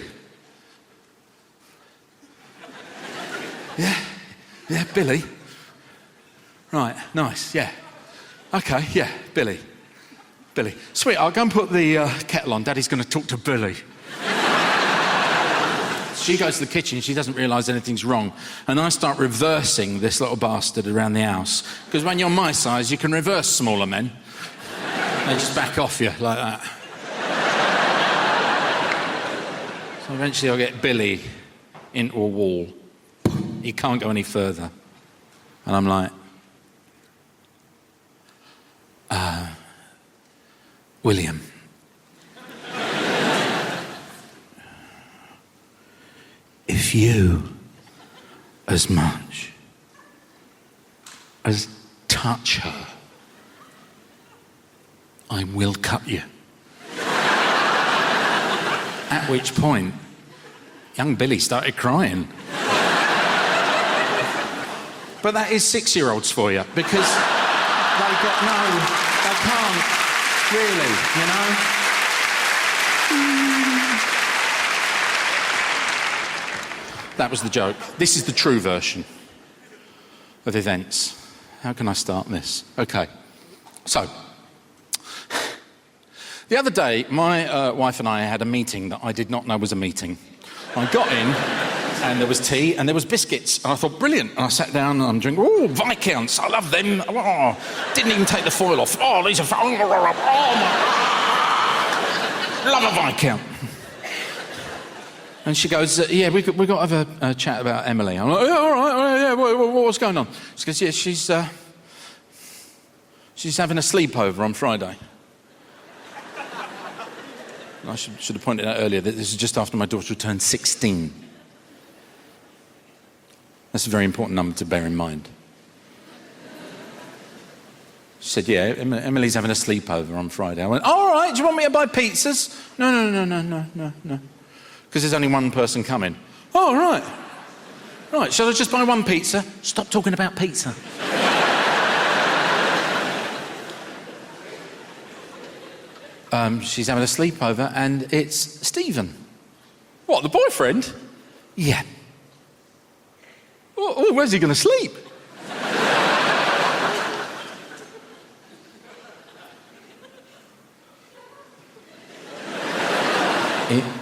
Yeah, Billy. Right, nice, yeah. Okay, yeah, Billy. Sweet, I'll go and put the kettle on. Daddy's going to talk to Billy. She goes to the kitchen, she doesn't realise anything's wrong. And I start reversing this little bastard around the house. Because when you're my size, you can reverse smaller men. They just back off you like that. So eventually I'll get Billy into a wall. He can't go any further. And I'm like, William. If you as much as touch her, I will cut you. At which point, young Billy started crying. But that is 6-year-olds for you, because they can't really, you know? That was the joke. This is the true version of events. How can I start this? Okay, so the other day, my wife and I had a meeting that I did not know was a meeting. I got in, and there was tea, and there was biscuits. And I thought, brilliant. And I sat down, and I'm drinking, oh, Viscounts, I love them. Oh, didn't even take the foil off. Oh, these are, oh, my, love a Viscount. And she goes, yeah, we've got to have a chat about Emily. I'm like, yeah, all right, yeah, what's going on? She goes, yeah, she's having a sleepover on Friday. And I should have pointed out earlier that this is just after my daughter turned 16. That's a very important number to bear in mind. She said, yeah, Emily's having a sleepover on Friday. I went, all right, do you want me to buy pizzas? No. Because there's only one person coming. Oh, right. Right, shall I just buy one pizza? Stop talking about pizza. She's having a sleepover, and it's Stephen. What, the boyfriend? Yeah. Oh, where's he going to sleep?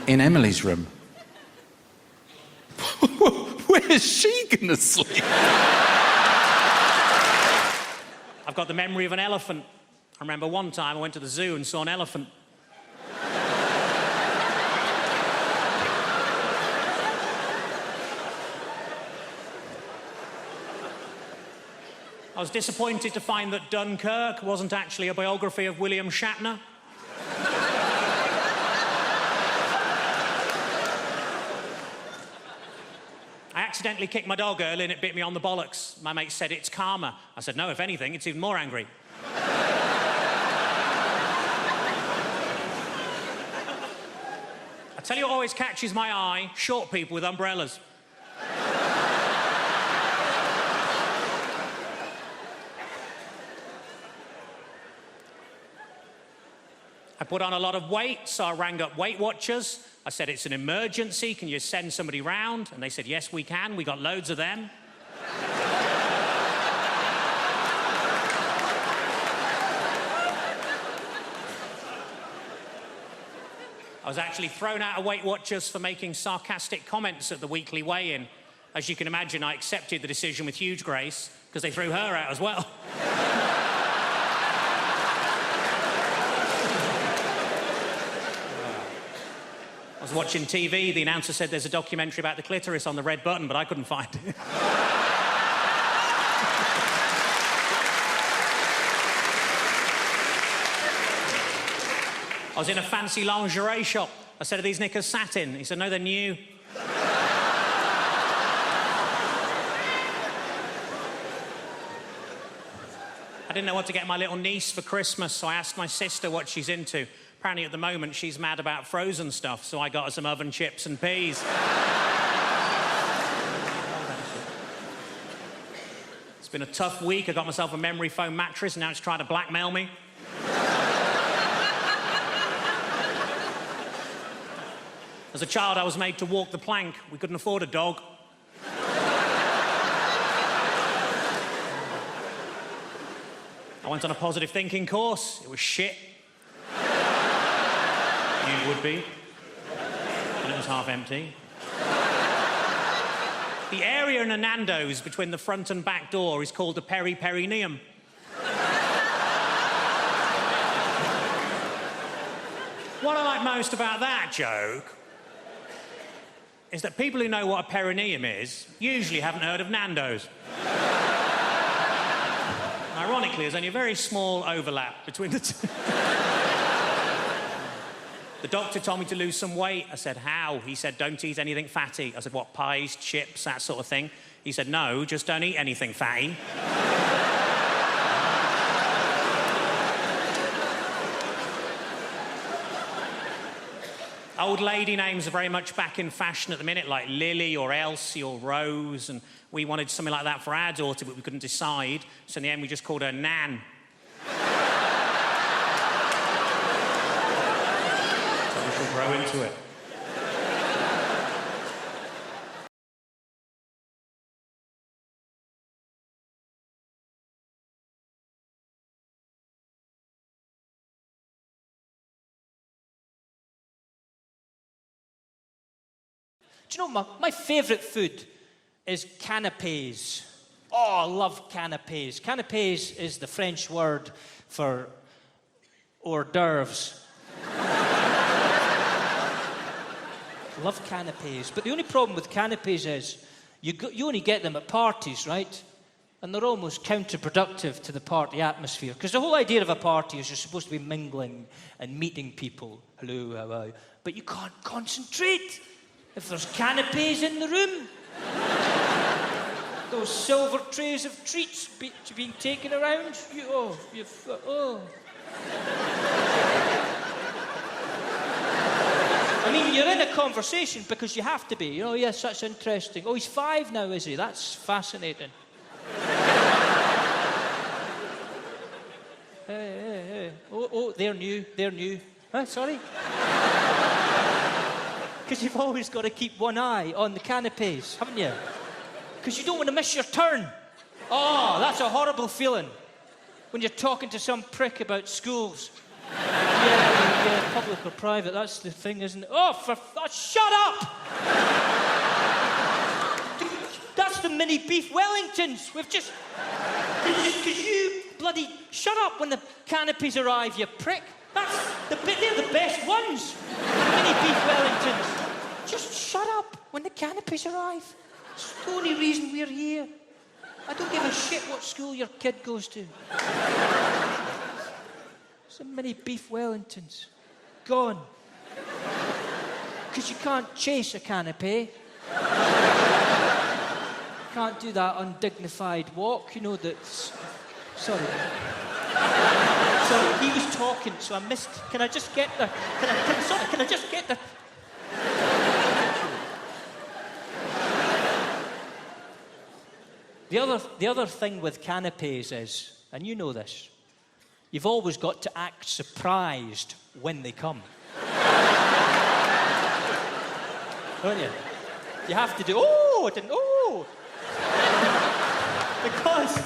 In Emily's room. Where's she going to sleep? I've got the memory of an elephant. I remember one time I went to the zoo and saw an elephant. I was disappointed to find that Dunkirk wasn't actually a biography of William Shatner. I accidentally kicked my dog earlier and it bit me on the bollocks. My mate said it's karma. I said, no, if anything, it's even more angry. I tell you what always catches my eye, short people with umbrellas. I put on a lot of weight, so I rang up Weight Watchers. I said, it's an emergency, can you send somebody round? And they said, yes, we can, we got loads of them. was actually thrown out of Weight Watchers for making sarcastic comments at the weekly weigh-in. As you can imagine, I accepted the decision with huge grace, because they threw her out as well. I was watching TV, the announcer said there's a documentary about the clitoris on the red button, but I couldn't find it. I was in a fancy lingerie shop. I said, are these knickers satin? He said, no, they're new. I didn't know what to get my little niece for Christmas, so I asked my sister what she's into. Apparently, at the moment, she's mad about frozen stuff, so I got her some oven chips and peas. It's been a tough week. I got myself a memory foam mattress, and now it's trying to blackmail me. As a child, I was made to walk the plank. We couldn't afford a dog. I went on a positive thinking course. It was shit. You would be. And it was half empty. The area in a Nando's between the front and back door is called the peri-perineum. What I like most about that joke is that people who know what a perineum is usually haven't heard of Nando's. Ironically, there's only a very small overlap between the two. The doctor told me to lose some weight. I said, how? He said, don't eat anything fatty. I said, what, pies, chips, that sort of thing? He said, no, just don't eat anything fatty. Old lady names are very much back in fashion at the minute, like Lily or Elsie or Rose, and we wanted something like that for our daughter, but we couldn't decide, so in the end we just called her Nan. So we shall grow into it. Do you know, my favourite food is canapés. Oh, I love canapés. Canapés is the French word for hors d'oeuvres. Love canapés. But the only problem with canapés is you only get them at parties, right? And they're almost counterproductive to the party atmosphere. Because the whole idea of a party is you're supposed to be mingling and meeting people. Hello, how are you? But you can't concentrate if there's canapés in the room. Those silver trays of treats being taken around. I mean, you're in a conversation because you have to be. You know, yes, that's interesting. Oh, he's 5 now, is he? That's fascinating. Hey. Oh, they're new. Huh, sorry? Because you've always got to keep one eye on the canapés, haven't you? Because you don't want to miss your turn. Oh, that's a horrible feeling when you're talking to some prick about schools. Yeah, public or private, that's the thing, isn't it? Oh, shut up! That's the mini beef Wellingtons. We've just... Because you bloody... Shut up when the canapés arrive, you prick. They're the best ones. Mini beef Wellingtons. Just shut up when the canapés arrive. It's the only reason we're here. I don't give a shit what school your kid goes to. Some mini beef Wellingtons. Gone. Because you can't chase a canapé. Can't do that undignified walk, you know, that's... Sorry. Sorry, he was talking, so I missed... Can I just get the... Can I just get the... The other thing with canapés is, and you know this, you've always got to act surprised when they come. Don't you? You have to do, oh, I didn't, oh. Because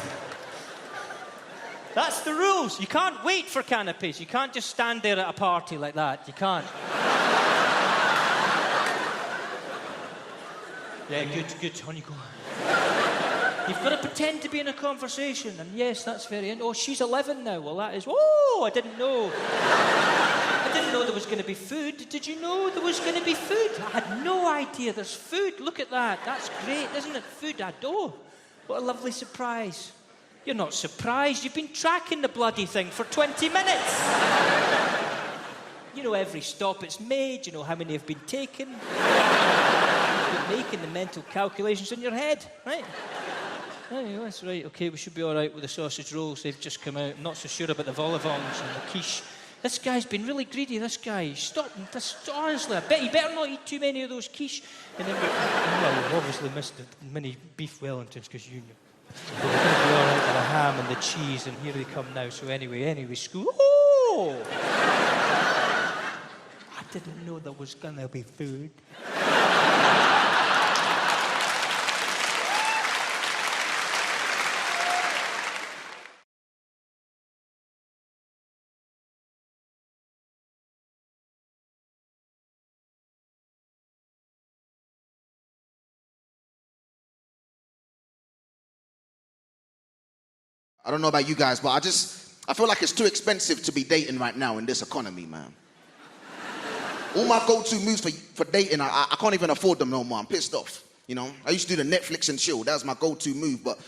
that's the rules. You can't wait for canapés. You can't just stand there at a party like that. You can't. Yeah, good, honey, go on. You've got to pretend to be in a conversation, and yes, that's very... Oh, she's 11 now. Well, that is... Oh, I didn't know. I didn't know there was going to be food. Did you know there was going to be food? I had no idea there's food. Look at that. That's great, isn't it? Food, Adele. What a lovely surprise. You're not surprised. You've been tracking the bloody thing for 20 minutes. You know every stop it's made. You know how many have been taken. You've been making the mental calculations in your head, right? Oh, that's right. OK, we should be all right with the sausage rolls. They've just come out. I'm not so sure about the vol au vents and the quiche. This guy's been really greedy, this guy. Stop. Honestly, I bet he better not eat too many of those quiche. And then we've obviously missed the mini beef Wellingtons, because you know. But we're going to be all right with the ham and the cheese, and here they come now. So anyway, school. Oh! I didn't know there was going to be food. I don't know about you guys, but I feel like it's too expensive to be dating right now in this economy, man. All my go-to moves for dating, I can't even afford them no more. I'm pissed off, you know? I used to do the Netflix and chill. That was my go-to move, but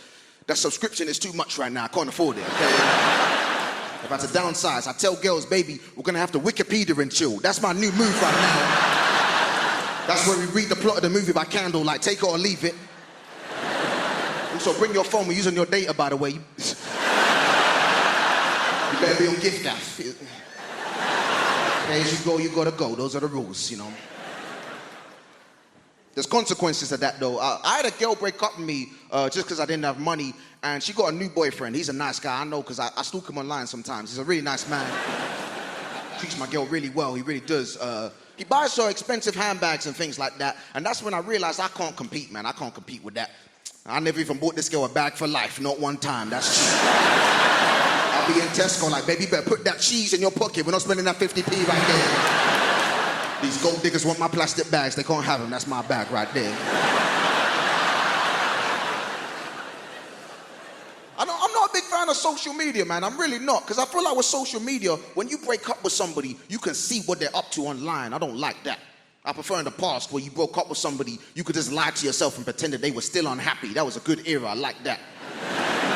that subscription is too much right now. I can't afford it, okay? If I had to downsize, I tell girls, baby, we're gonna have to Wikipedia and chill. That's my new move right now. That's where we read the plot of the movie by candlelight. Take it or leave it. Also, bring your phone. We're using your data, by the way. You better be on gift gaff. As you go, you gotta go. Those are the rules, you know. There's consequences to that, though. I had a girl break up with me just because I didn't have money, and she got a new boyfriend. He's a nice guy, I know, because I stalk him online sometimes. He's a really nice man. Treats my girl really well, he really does. He buys her expensive handbags and things like that, and that's when I realized I can't compete, man. I can't compete with that. I never even bought this girl a bag for life, not one time. That's cheap. I'll be in Tesco like, baby, you better put that cheese in your pocket. We're not spending that 50p right there. These gold diggers want my plastic bags. They can't have them. That's my bag right there. I'm not a big fan of social media, man. I'm really not. Because I feel like with social media, when you break up with somebody, you can see what they're up to online. I don't like that. I prefer in the past where you broke up with somebody, you could just lie to yourself and pretend that they were still unhappy. That was a good era. I like that.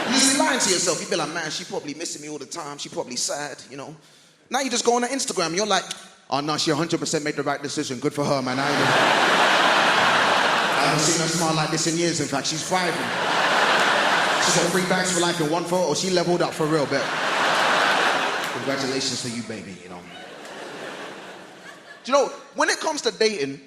You just lying to yourself. You'd be like, man, she probably missing me all the time. She probably sad, you know. Now you just go on her Instagram and you're like, oh no, she 100% made the right decision. Good for her, man. I haven't seen her smile like this in years. In fact, she's thriving. She's got 3 bags for life in one photo. She leveled up for real, but congratulations to you, baby, you know. Do you know, when it comes to dating,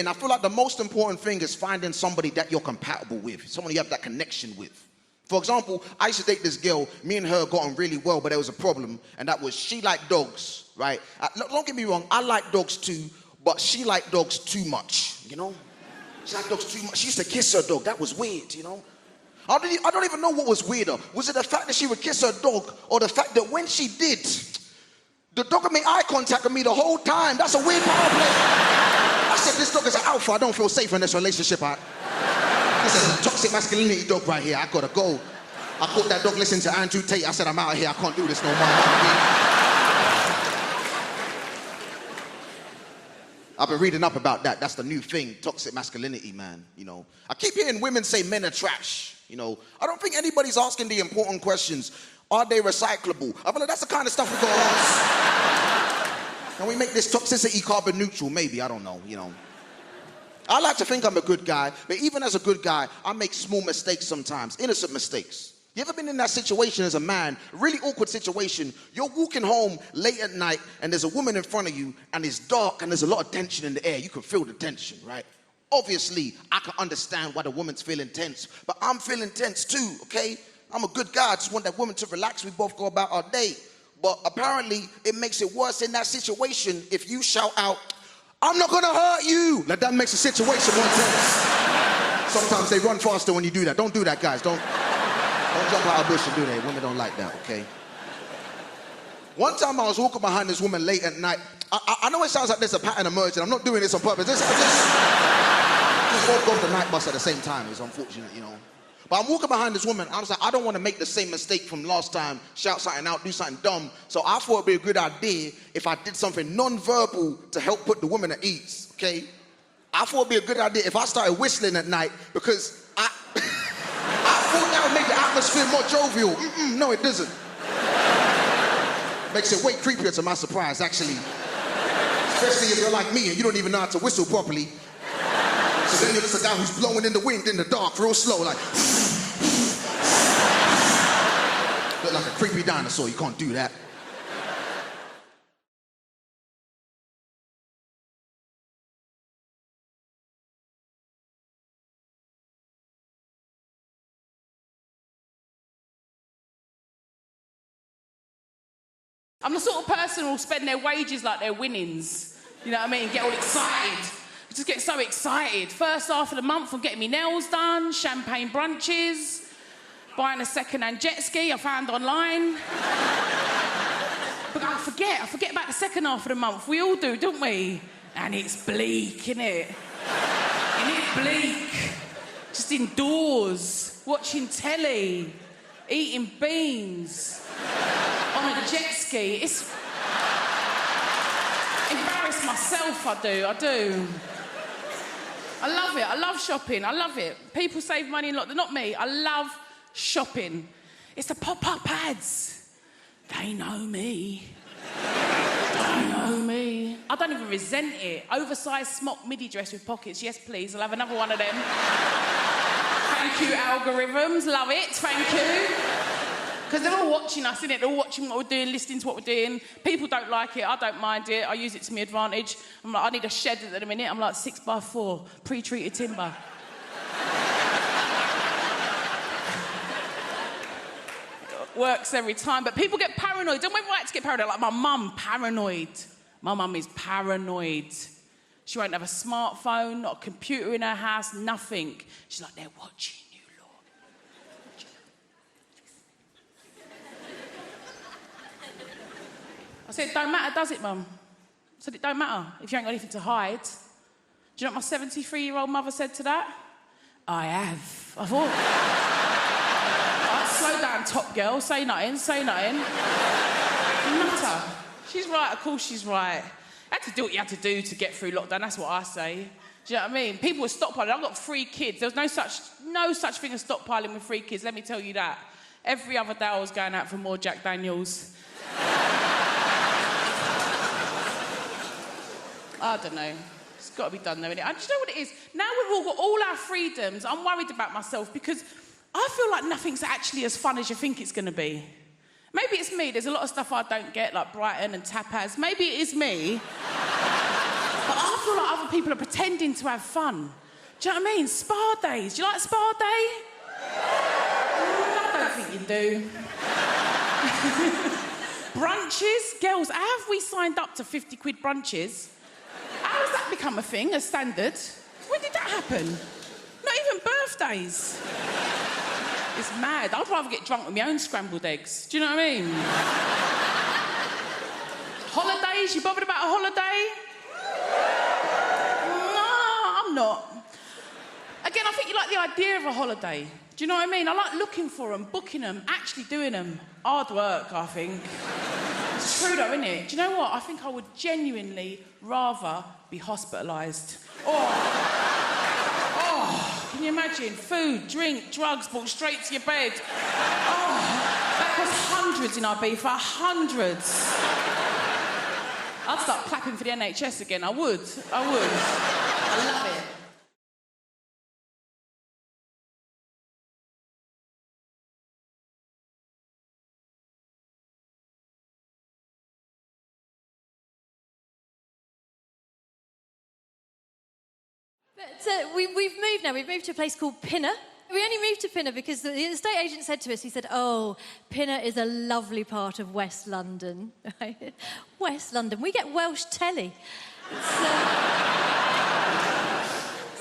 I feel like the most important thing is finding somebody that you're compatible with, someone you have that connection with. For example, I used to date this girl, me and her got on really well, but there was a problem, and that was she liked dogs, right? Don't get me wrong, I like dogs too, but she liked dogs too much, you know? She liked dogs too much. She used to kiss her dog. That was weird, you know? I don't even know what was weirder. Was it the fact that she would kiss her dog, or the fact that when she did, the dog would make eye contact with me the whole time? That's a weird power play. I said, this dog is an alpha. I don't feel safe in this relationship. This is a toxic masculinity dog right here. I gotta go. I caught that dog listening to Andrew Tate. I said, I'm out of here. I can't do this no more. I've been reading up about that. That's the new thing, toxic masculinity, man. You know, I keep hearing women say men are trash. You know, I don't think anybody's asking the important questions. Are they recyclable? I feel like that's the kind of stuff we gotta ask. Can we make this toxicity carbon neutral? Maybe, I don't know, you know. I like to think I'm a good guy, but even as a good guy, I make small mistakes sometimes, innocent mistakes. You ever been in that situation as a man, a really awkward situation, you're walking home late at night and there's a woman in front of you and it's dark and there's a lot of tension in the air. You can feel the tension, right? Obviously, I can understand why the woman's feeling tense, but I'm feeling tense too, okay? I'm a good guy, I just want that woman to relax, we both go about our day. But apparently, it makes it worse in that situation if you shout out, I'm not gonna hurt you! Like that makes the situation more tense. Sometimes they run faster when you do that. Don't do that, guys. Don't jump out of bush and do that. Women don't like that, okay? One time I was walking behind this woman late at night. I know it sounds like there's a pattern emerging. I'm not doing this on purpose. just both got the night bus at the same time. It's unfortunate, you know. But I'm walking behind this woman. I was like, I don't want to make the same mistake from last time, shout something out, do something dumb. So I thought it'd be a good idea if I did something non-verbal to help put the woman at ease, okay? I thought it'd be a good idea if I started whistling at night because I thought that would make the atmosphere more jovial. No, it doesn't. Makes it way creepier to my surprise, actually. Especially if you're like me and you don't even know how to whistle properly. So then you're just a guy who's blowing in the wind in the dark real slow, like... Look like a creepy dinosaur, you can't do that. I'm the sort of person who'll spend their wages like their winnings. You know what I mean? Get all excited. I just get so excited. First half of the month, I'm getting my nails done, champagne brunches, buying a second-hand jet ski I found online. But I forget about the second half of the month. We all do, don't we? And it's bleak, innit? Isn't it bleak? Just indoors, watching telly, eating beans. On a jet ski. It's... Embarrass myself, I do. I love it. I love shopping. I love it. People save money a lot. They're not me. I love shopping. It's the pop-up ads. They know me. They know me. I don't even resent it. Oversized smock midi dress with pockets. Yes, please. I'll have another one of them. Thank you, algorithms. Love it. Thank you. Because they're all watching us, innit? They're all watching what we're doing, listening to what we're doing. People don't like it. I don't mind it. I use it to my advantage. I'm like, I need a shed at the minute. I'm like 6x4, pre-treated timber. Works every time. But people get paranoid. Don't we like to get paranoid? Like my mum, paranoid. My mum is paranoid. She won't have a smartphone, not a computer in her house, nothing. She's like, they're watching. I said, it don't matter, does it, Mum? I said, it don't matter if you ain't got anything to hide. Do you know what my 73-year-old mother said to that? I have. I thought, right, slow down, top girl, say nothing. Nutter. She's right, of course she's right. You had to do what you had to do to get through lockdown, that's what I say. Do you know what I mean? People were stockpiling. I've got 3 kids. There was no such thing as stockpiling with 3 kids, let me tell you that. Every other day I was going out for more Jack Daniels. I don't know. It's got to be done though, innit? I just know what it is. Now we've all got all our freedoms, I'm worried about myself because I feel like nothing's actually as fun as you think it's going to be. Maybe it's me. There's a lot of stuff I don't get, like Brighton and tapas. Maybe it is me. But I feel like other people are pretending to have fun. Do you know what I mean? Spa days. Do you like spa day? I don't think you do. Brunches? Girls, how have we signed up to 50 quid brunches? How has that become a thing, a standard? When did that happen? Not even birthdays. It's mad. I'd rather get drunk with my own scrambled eggs. Do you know what I mean? Holidays? You bothered about a holiday? No, I'm not. Again, I think you like the idea of a holiday. Do you know what I mean? I like looking for them, booking them, actually doing them. Hard work, I think. It's true though, isn't it? Do you know what? I think I would genuinely rather be hospitalised. Oh, can you imagine? Food, drink, drugs brought straight to your bed. Oh, that costs hundreds in Ibiza, hundreds. I'd start clapping for the NHS again, I would. I love it. But we've moved now. We've moved to a place called Pinner. We only moved to Pinner because the estate agent said to us, he said, oh, Pinner is a lovely part of West London. Right? West London. We get Welsh telly.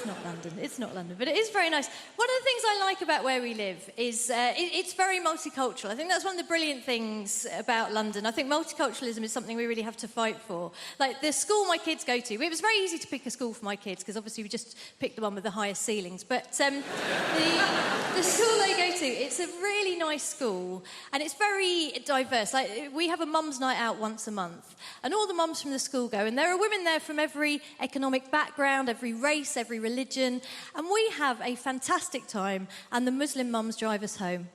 It's not London. It's not London, but it is very nice. One of the things I like about where we live is it's very multicultural. I think that's one of the brilliant things about London. I think multiculturalism is something we really have to fight for. Like the school my kids go to, it was very easy to pick a school for my kids because obviously we just picked the one with the highest ceilings. But the school they go to, it's a really nice school and it's very diverse. Like we have a mum's night out once a month and all the mums from the school go and there are women there from every economic background, every race, every religion, and we have a fantastic time and the Muslim mums drive us home.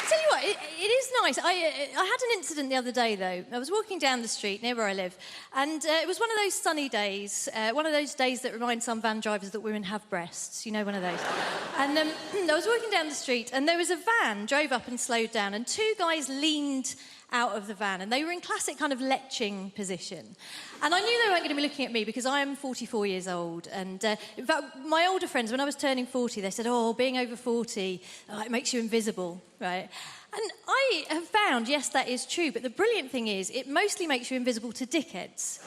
Tell you what, it is nice. I had an incident the other day, though. I was walking down the street near where I live, and it was one of those sunny days, one of those days that remind some van drivers that women have breasts. You know, one of those. And I was walking down the street, and there was a van drove up and slowed down, and two guys leaned out of the van, and they were in classic kind of leching position. And I knew they weren't going to be looking at me because I am 44 years old. And in fact, my older friends, when I was turning 40, they said, oh, being over 40, it makes you invisible, right? And I have found, yes, that is true, but the brilliant thing is it mostly makes you invisible to dickheads.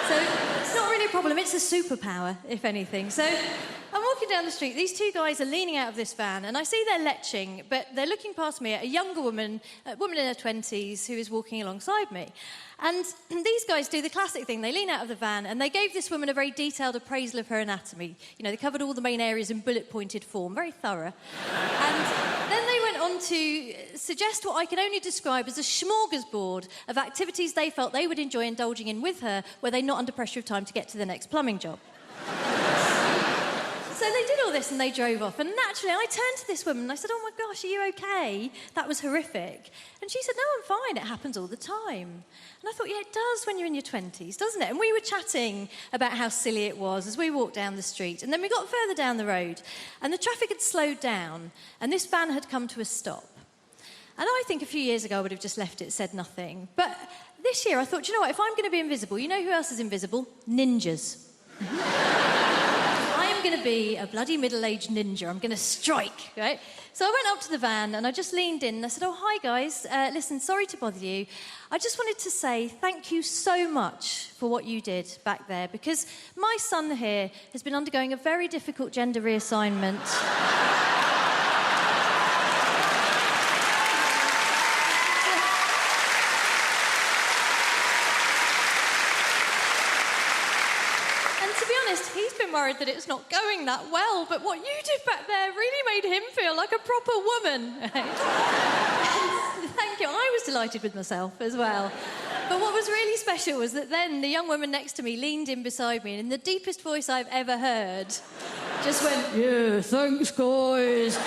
So it's not really a problem, it's a superpower, if anything. So I'm walking down the street, these two guys are leaning out of this van, and I see they're leching, but they're looking past me at a younger woman, a woman in her 20s, who is walking alongside me. And these guys do the classic thing. They lean out of the van and they gave this woman a very detailed appraisal of her anatomy. You know, they covered all the main areas in bullet-pointed form, very thorough. And then they went on to suggest what I can only describe as a smorgasbord of activities they felt they would enjoy indulging in with her were they not under pressure of time to get to the next plumbing job. So they did all this and they drove off. And naturally, I turned to this woman and I said, oh my gosh, are you okay? That was horrific. And she said, no, I'm fine. It happens all the time. And I thought, yeah, it does when you're in your 20s, doesn't it? And we were chatting about how silly it was as we walked down the street. And then we got further down the road and the traffic had slowed down and this van had come to a stop. And I think a few years ago I would have just left it, said nothing. But this year I thought, you know what, if I'm going to be invisible, you know who else is invisible? Ninjas. I am going to be a bloody middle-aged ninja. I'm going to strike, right? So I went up to the van and I just leaned in and I said, oh, hi, guys. Listen, sorry to bother you. I just wanted to say thank you so much for what you did back there because my son here has been undergoing a very difficult gender reassignment. He's been worried that it's not going that well, but what you did back there really made him feel like a proper woman. Thank you. I was delighted with myself as well. But what was really special was that then the young woman next to me leaned in beside me and in the deepest voice I've ever heard, just went, yeah, thanks, guys.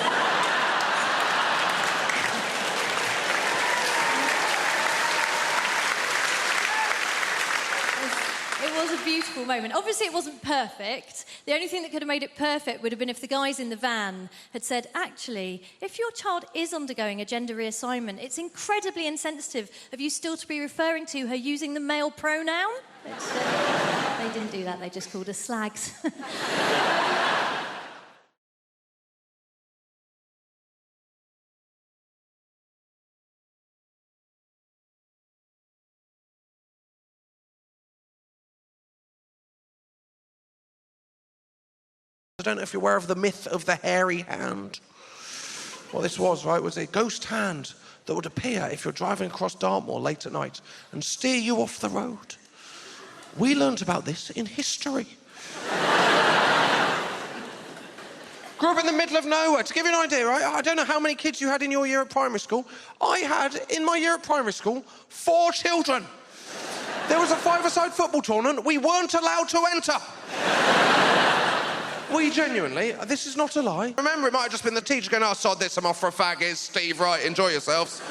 It was a beautiful moment. Obviously, it wasn't perfect. The only thing that could have made it perfect would have been if the guys in the van had said, actually, if your child is undergoing a gender reassignment, it's incredibly insensitive of you still to be referring to her using the male pronoun. They didn't do that. They just called us slags. I don't know if you're aware of the myth of the hairy hand. What this was, right, was a ghost hand that would appear if you're driving across Dartmoor late at night and steer you off the road. We learnt about this in history. Grew up in the middle of nowhere. To give you an idea, right, I don't know how many kids you had in your year at primary school. I had, in my year at primary school, 4 children. There was a 5-a-side football tournament. We weren't allowed to enter. We genuinely, this is not a lie. Remember, it might have just been the teacher going, oh, sod this, I'm off for a fag, here's Steve, right, enjoy yourselves.